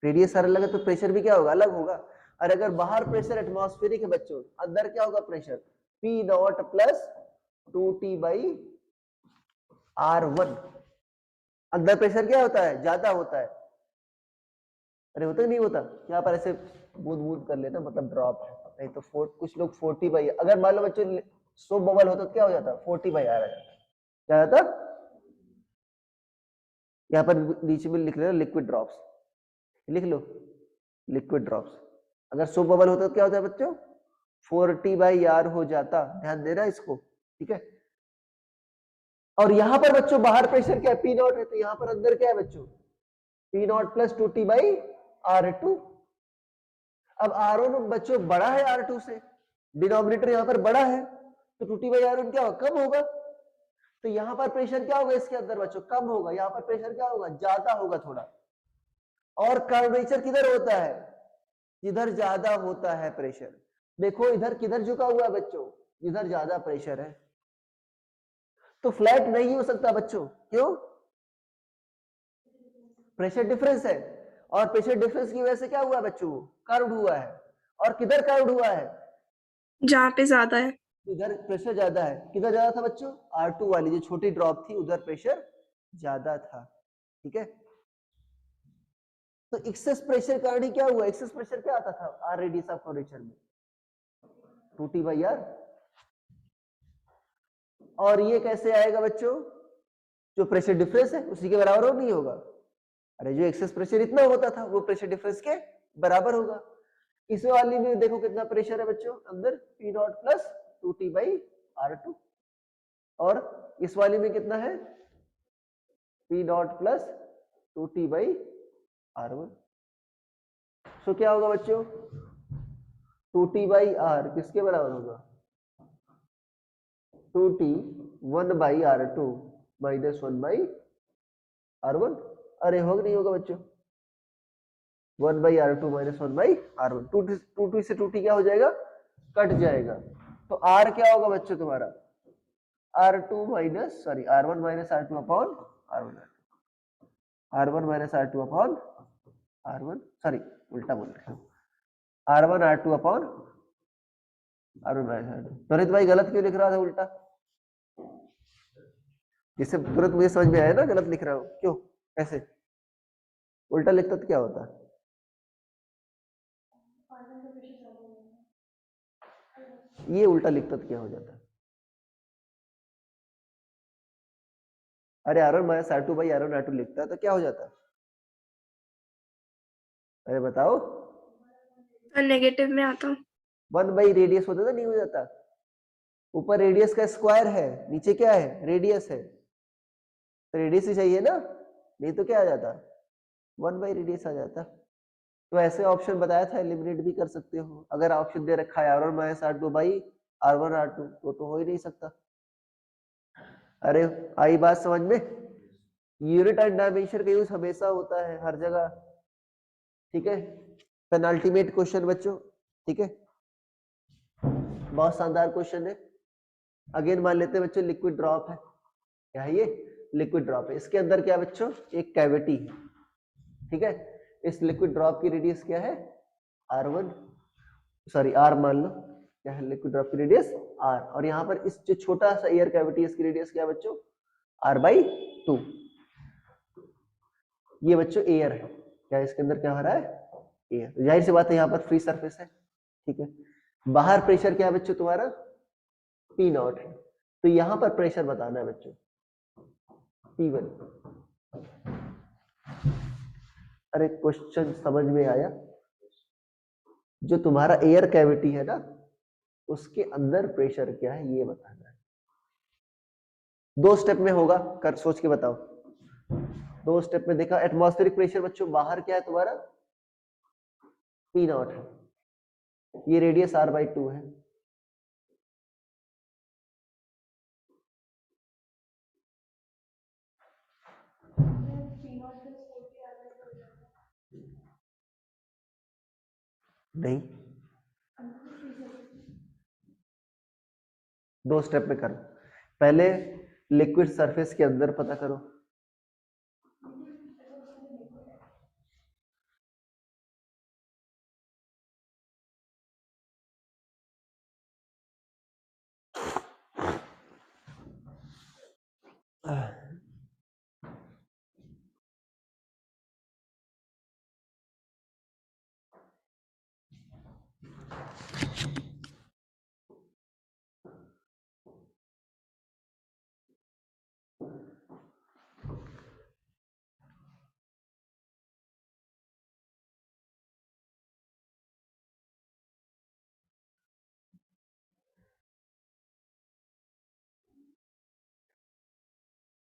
रेडियस अलग है तो प्रेशर भी क्या होगा? अलग होगा। और अगर बाहर प्रेशर एटमॉस्फेरिक है बच्चों, अंदर क्या होगा pressure? P not plus 2T by R1। अंदर प्रेशर क्या होता है? ज्यादा होता है। अरे होता ही नहीं होता? यहाँ पर ऐसे बूंद बूंद कर लेना, मतलब ड्रॉप है, नहीं तो कुछ लोग 40 बाई, अगर मान लो बच्चों सोप बबल होता तो क्या हो जाता? 40 बाई आ जाता। क्या जाता? यहाँ पर नीचे में लिख लेना लिक्विड ड्रॉप्स, लिख लो लिक्विड ड्रॉप्स। अगर सोप बबल होता तो क्या होता है बच्चों? 40 बाई R हो जाता, ध्यान देना इसको। ठीक है, और यहां पर बच्चों बाहर प्रेशर क्या है? P नॉट है, तो यहां पर अंदर क्या है बच्चों? P not plus 2T by R2। अब R1 बच्चों बड़ा है R2 से, डिनोमिनेटर यहां पर बड़ा है, तो 2T बाई R1 क्या होगा? कम होगा। तो यहां पर प्रेशर क्या होगा इसके अंदर बच्चों? कम होगा। यहां पर प्रेशर क्या होगा? ज्यादा होगा थोड़ा। और कर्वेचर किधर होता है? जिधर ज्यादा होता है प्रेशर। देखो इधर किधर झुका हुआ है बच्चों? जिधर ज्यादा प्रेशर है। तो फ्लैट नहीं हो सकता बच्चों, क्यों? प्रेशर डिफरेंस है, और प्रेशर डिफरेंस की वजह से क्या हुआ बच्चों? कर्व्ड हुआ है। और किधर कर्व्ड हुआ है? जहाँ पे ज्यादा है। इधर प्रेशर ज्यादा है, किधर ज्यादा था बच्चों, R2 वाली जो छोटी ड्रॉप थी उधर प्रेशर ज्यादा था, ठीक है। तो एक्सेस प्रेशर कारण ही क्या हुआ, एक्सेस प्रेशर क्या आता था आर रेडियस ऑफ कर्वेचर में, 2T/R। और ये कैसे आएगा बच्चों, जो प्रेशर डिफरेंस है उसी के बराबर हो नहीं होगा, अरे जो एक्सेस प्रेशर इतना होता था वो प्रेशर डिफरेंस के बराबर होगा। इस वाली में देखो कितना प्रेशर है बच्चों अंदर, P नॉट प्लस 2T/R2, और इस वाली में कितना है, P नॉट प्लस 2T/R1। सो क्या होगा बच्चों, 2T/R किसके बराबर होगा, 2T 1/R2 माइनस 1/R1। अरे होगा नहीं होगा बच्चों, 1/R2 माइनस 1/R1, 2T से 2T क्या हो जाएगा, कट जाएगा। तो R क्या होगा बच्चों तुम्हारा, R2 minus sorry R1 minus R2 upon R1, R1 minus R2 upon R1, sorry उल्टा बोल रहे हैं, R1 R2 upon R1 minus R2। त्वरित भाई गलत क्यों लिख रहा था उल्टा, जिससे तुरंत मुझे समझ में आया ना गलत लिख रहा हूं, क्यों कैसे उल्टा लिखता तो क्या होता, ये उल्टा लिखता तो क्या हो जाता, अरे R1 minus R2 by R1 R2 लिखता है तो क्या हो जाता, अरे बताओ, नेगेटिव में आता। 1 रेडियस होता था, नहीं हो जाता, ऊपर रेडियस का स्क्वायर है, नीचे क्या है रेडियस है, तो रेडियस ही चाहिए ना, नहीं तो क्या आ जाता, 1 रेडियस आ जाता। तो ऐसे ऑप्शन बताया था एलिमिनेट भी कर सकते हो, अगर ऑप्शन दे रखा है R1 minus R2 by R1 R2 तो हो ही नहीं सकता। अरे आई बात समझ में, यूनिट एंड डायमेंशन का यूज हमेशा होता है हर जगह, ठीक है। पेनाल्टीमेट क्वेश्चन बच्चों, ठीक है, बहुत शानदार क्वेश्चन है। अगेन मान लेते हैं बच्चों लिक्विड ड्रॉप है, क्या है ये, लिक्विड ड्रॉप है, इसके अंदर क्या बच्चों एक कैविटी है, ठीक है। इस लिक्विड ड्रॉप की रेडियस क्या है, R1 सॉरी R मान लो, क्या है लिक्विड ड्रॉप की रेडियस R, और यहाँ पर इस जो छोटा सा एयर कैविटी है इसकी रेडियस क्या है बच्चों, R/2। ये बच्चों एयर है, क्या इसके अंदर क्या हो रहा है, एयर, जाहिर सी बात है यहाँ पर फ्री सरफेस है, ठीक है। बाहर प्रेशर क्या है बच्चों तुम्हारा, P नॉट है, तो यहाँ पर प्रेशर बताना है बच्चों P1। अरे क्वेश्चन समझ में आया, जो तुम्हारा एयर कैविटी है ना उसके अंदर प्रेशर क्या है ये बताना है, 2 स्टेप में होगा, कर सोच के बताओ। 2 स्टेप में देखा, एटमॉस्फेरिक प्रेशर बच्चों बाहर क्या है तुम्हारा P नॉट है, ये रेडियस R/2 है, नहीं 2 स्टेप में करो, पहले लिक्विड सरफेस के अंदर पता करो,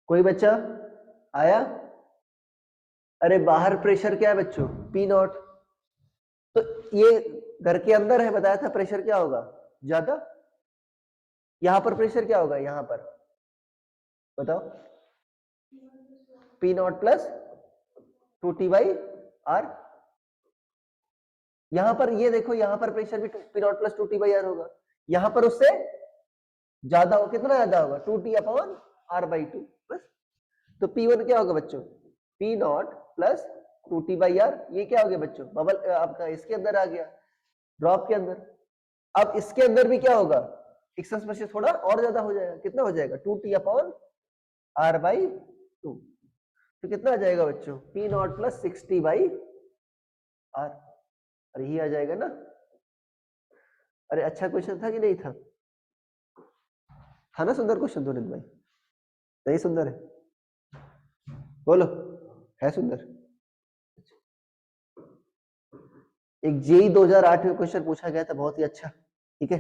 कोई बच्चा आया, अरे बाहर प्रेशर क्या है बच्चों P नॉट, तो ये घर के अंदर है, बताया था प्रेशर क्या होगा ज्यादा, यहां पर प्रेशर क्या होगा, यहां पर बताओ P नॉट प्लस 2T/R, यहां पर ये देखो यहां पर प्रेशर भी P नॉट प्लस 2T/R होगा, यहां पर उससे ज्यादा हो, कितना ज्यादा होगा 2T/R/2 बस। तो P1 क्या होगा बच्चों, P नॉट प्लस 2T/R, ये क्या हो गया बच्चों बबल आपका इसके अंदर आ गया ड्रॉप के अंदर। अब इसके अंदर भी क्या होगा एक्सपेंस रेशियो थोड़ा और ज्यादा हो जाएगा, कितना हो जाएगा 2t अपॉन r बाई 2, तो कितना आ जाएगा बच्चों p not plus 6t by r, और यही आ जाएगा ना। अरे अच्छा क्वेश्चन था कि नहीं था? था ना सुंदर क्वेश्चन तो भाई? नहीं सुंदर है? बोलो, है सुंदर? एक जेई 2008 में क्वेश्चन पूछा गया था बहुत ही अच्छा, ठीक है,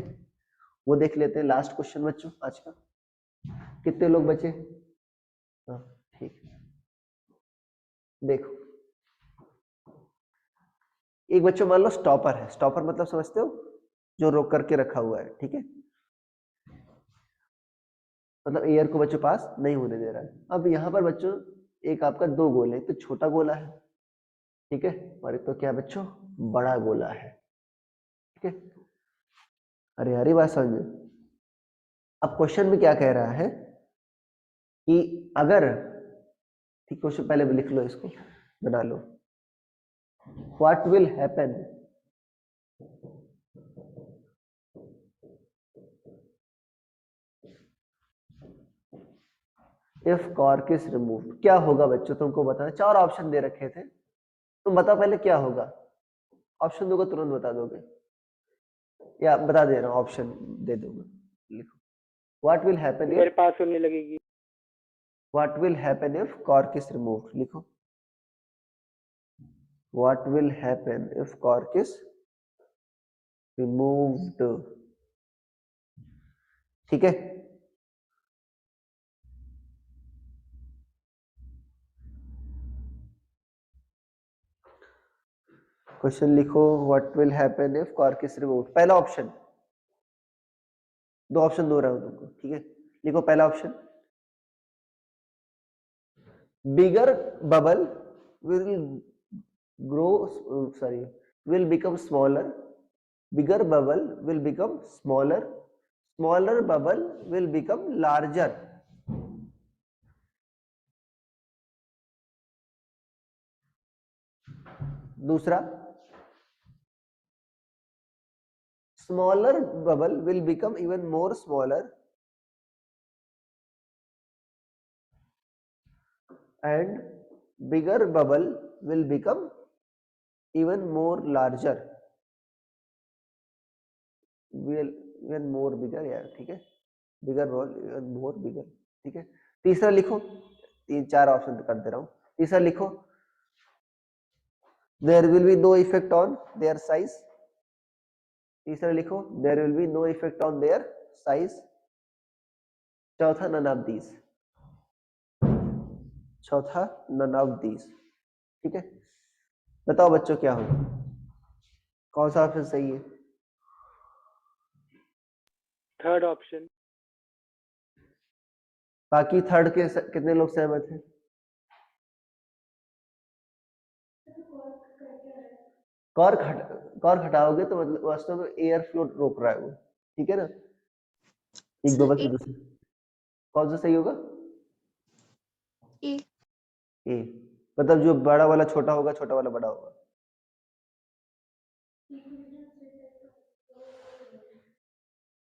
वो देख लेते हैं। लास्ट क्वेश्चन बच्चों आज का, कितने लोग बचे? हाँ ठीक, देखो एक बच्चों मान लो स्टॉपर है, स्टॉपर मतलब समझते हो, जो रोक करके रखा हुआ है, ठीक है, मतलब एयर को बच्चों पास नहीं होने दे रहा है। अब यहाँ पर बच्चों एक आपका दो गोले, एक तो छोटा गोला है, ठीक है, और एक तो क्या बच्चों बड़ा गोला है, ठीक है। अरे यार ये बात समझ में। अब क्वेश्चन में क्या कह रहा है कि अगर, ठीक, क्वेश्चन पहले लिख लो, इसको बना लो। What will happen if cork is removed, क्या होगा बच्चों तुमको बताना। चार ऑप्शन दे रखे थे, तुम बताओ पहले क्या होगा। ऑप्शन दोगे तुरंत बता दोगे या बता दे रहा हूँ, ऑप्शन दे दूंगा, लिखो। व्हाट विल हैपन मेरे इफ, पास होने लगेगी। What will happen if cork is removed, लिखो। What will happen if cork is removed, ठीक है। क्वेश्चन लिखो, what will happen if cork is removed. पहला ऑप्शन, दो ऑप्शन दो रहा हूं तुमको, ठीक है, लिखो पहला option, bigger bubble will grow, sorry, will become smaller, bigger bubble will become smaller, smaller bubble will become larger. दूसरा, smaller bubble will become even more smaller and bigger bubble will become even more larger, will even more bigger, यार ठीक है, bigger bubble even more bigger, ठीक है। तीसरा लिखो, तीन चार ऑप्शन कर दे रहा हूं। तीसरा लिखो, there will be no effect on their size। तीसरा लिखो, there will be no effect on their size। चौथा, none of these। चौथा, none of these, ठीक है। बताओ बच्चों क्या होगा, कौन सा ऑप्शन सही है? Third option. बाकी थर्ड के कितने लोग सहमत हैं? कॉर्क हटाओगे तो मतलब वास्तव में एयर फ्लो रोक रहा है वो, ठीक है ना, एक बबल से दूसरे। कौन सा सही होगा? ए। ए, मतलब जो बड़ा वाला छोटा होगा, छोटा वाला बड़ा होगा।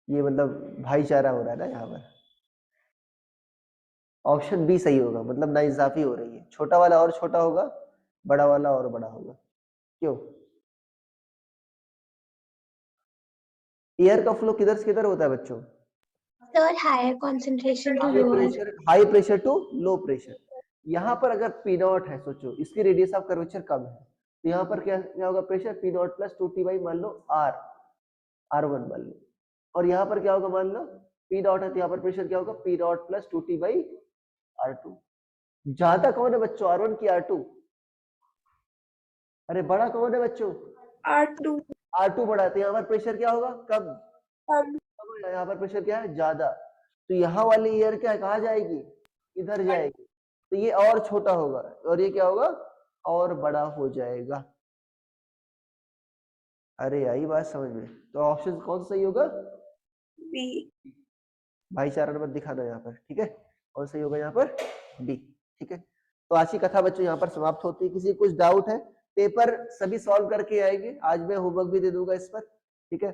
ये मतलब भाईचारा हो रहा है ना यहाँ पर। ऑप्शन बी सही होगा, मतलब नाइंसाफी हो रही है, छोटा वाला और छोटा होगा, बड़ा वाला और बड़ा होगा। क्यों? एयर का फ्लो किधर से किधर होता है बच्चों? Sir higher concentration to lower. High pressure to low pressure. यहाँ पर अगर पी नॉट है, सोचो इसकी रेडियस ऑफ कर्वेचर कम है, तो यहाँ पर क्या होगा, pressure P not plus 2t by मान लो r1 मान लो, और यहाँ पर क्या होगा मान लो पी नॉट है, तो यहाँ पर प्रेशर क्या होगा, P not plus 2t by r2। ज्यादा कौन है बच्चों, r1 की r2? अरे बड़ा कौन है बच्चों? R2 r2 बड़ा है, तो यहाँ पर प्रेशर क्या होगा, कम। कम। यहाँ पर प्रेशर क्या है, ज्यादा, तो यहाँ वाली एयर क्या है, कहाँ जाएगी, इधर जाएगी, तो ये और छोटा होगा, और ये क्या होगा, और बड़ा हो जाएगा। अरे यही बात समझ में। तो ऑप्शन कौन सा सही होगा? बी। भाईचारा मत दिखाना यहाँ पर, ठीक है, कौन सही होगा यहाँ पर, बी, ठीक है। तो आज की कथा बच्चों यहाँ पर समाप्त होती है। किसी कुछ डाउट है? पेपर सभी सॉल्व करके आएंगे, आज मैं होमवर्क भी दे दूंगा इस पर, ठीक है।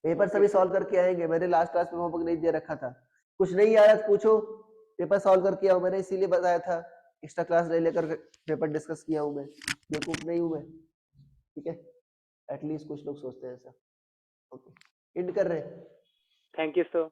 पेपर सभी सॉल्व करके आएंगे, मैंने लास्ट क्लास में होमवर्क नहीं दे रखा था, कुछ नहीं आ रहा तो पूछो, पेपर सॉल्व करके आओ, मैंने इसीलिए बताया था एक्स्ट्रा क्लास नहीं लेकर पेपर डिस्कस किया हूं मैं, बेवकूफ नहीं हूं मैं, ठीक है, एटलीस्ट कुछ लोग सोचते हैं ऐसा। ओके, एंड कर रहे हैं। Thank you sir.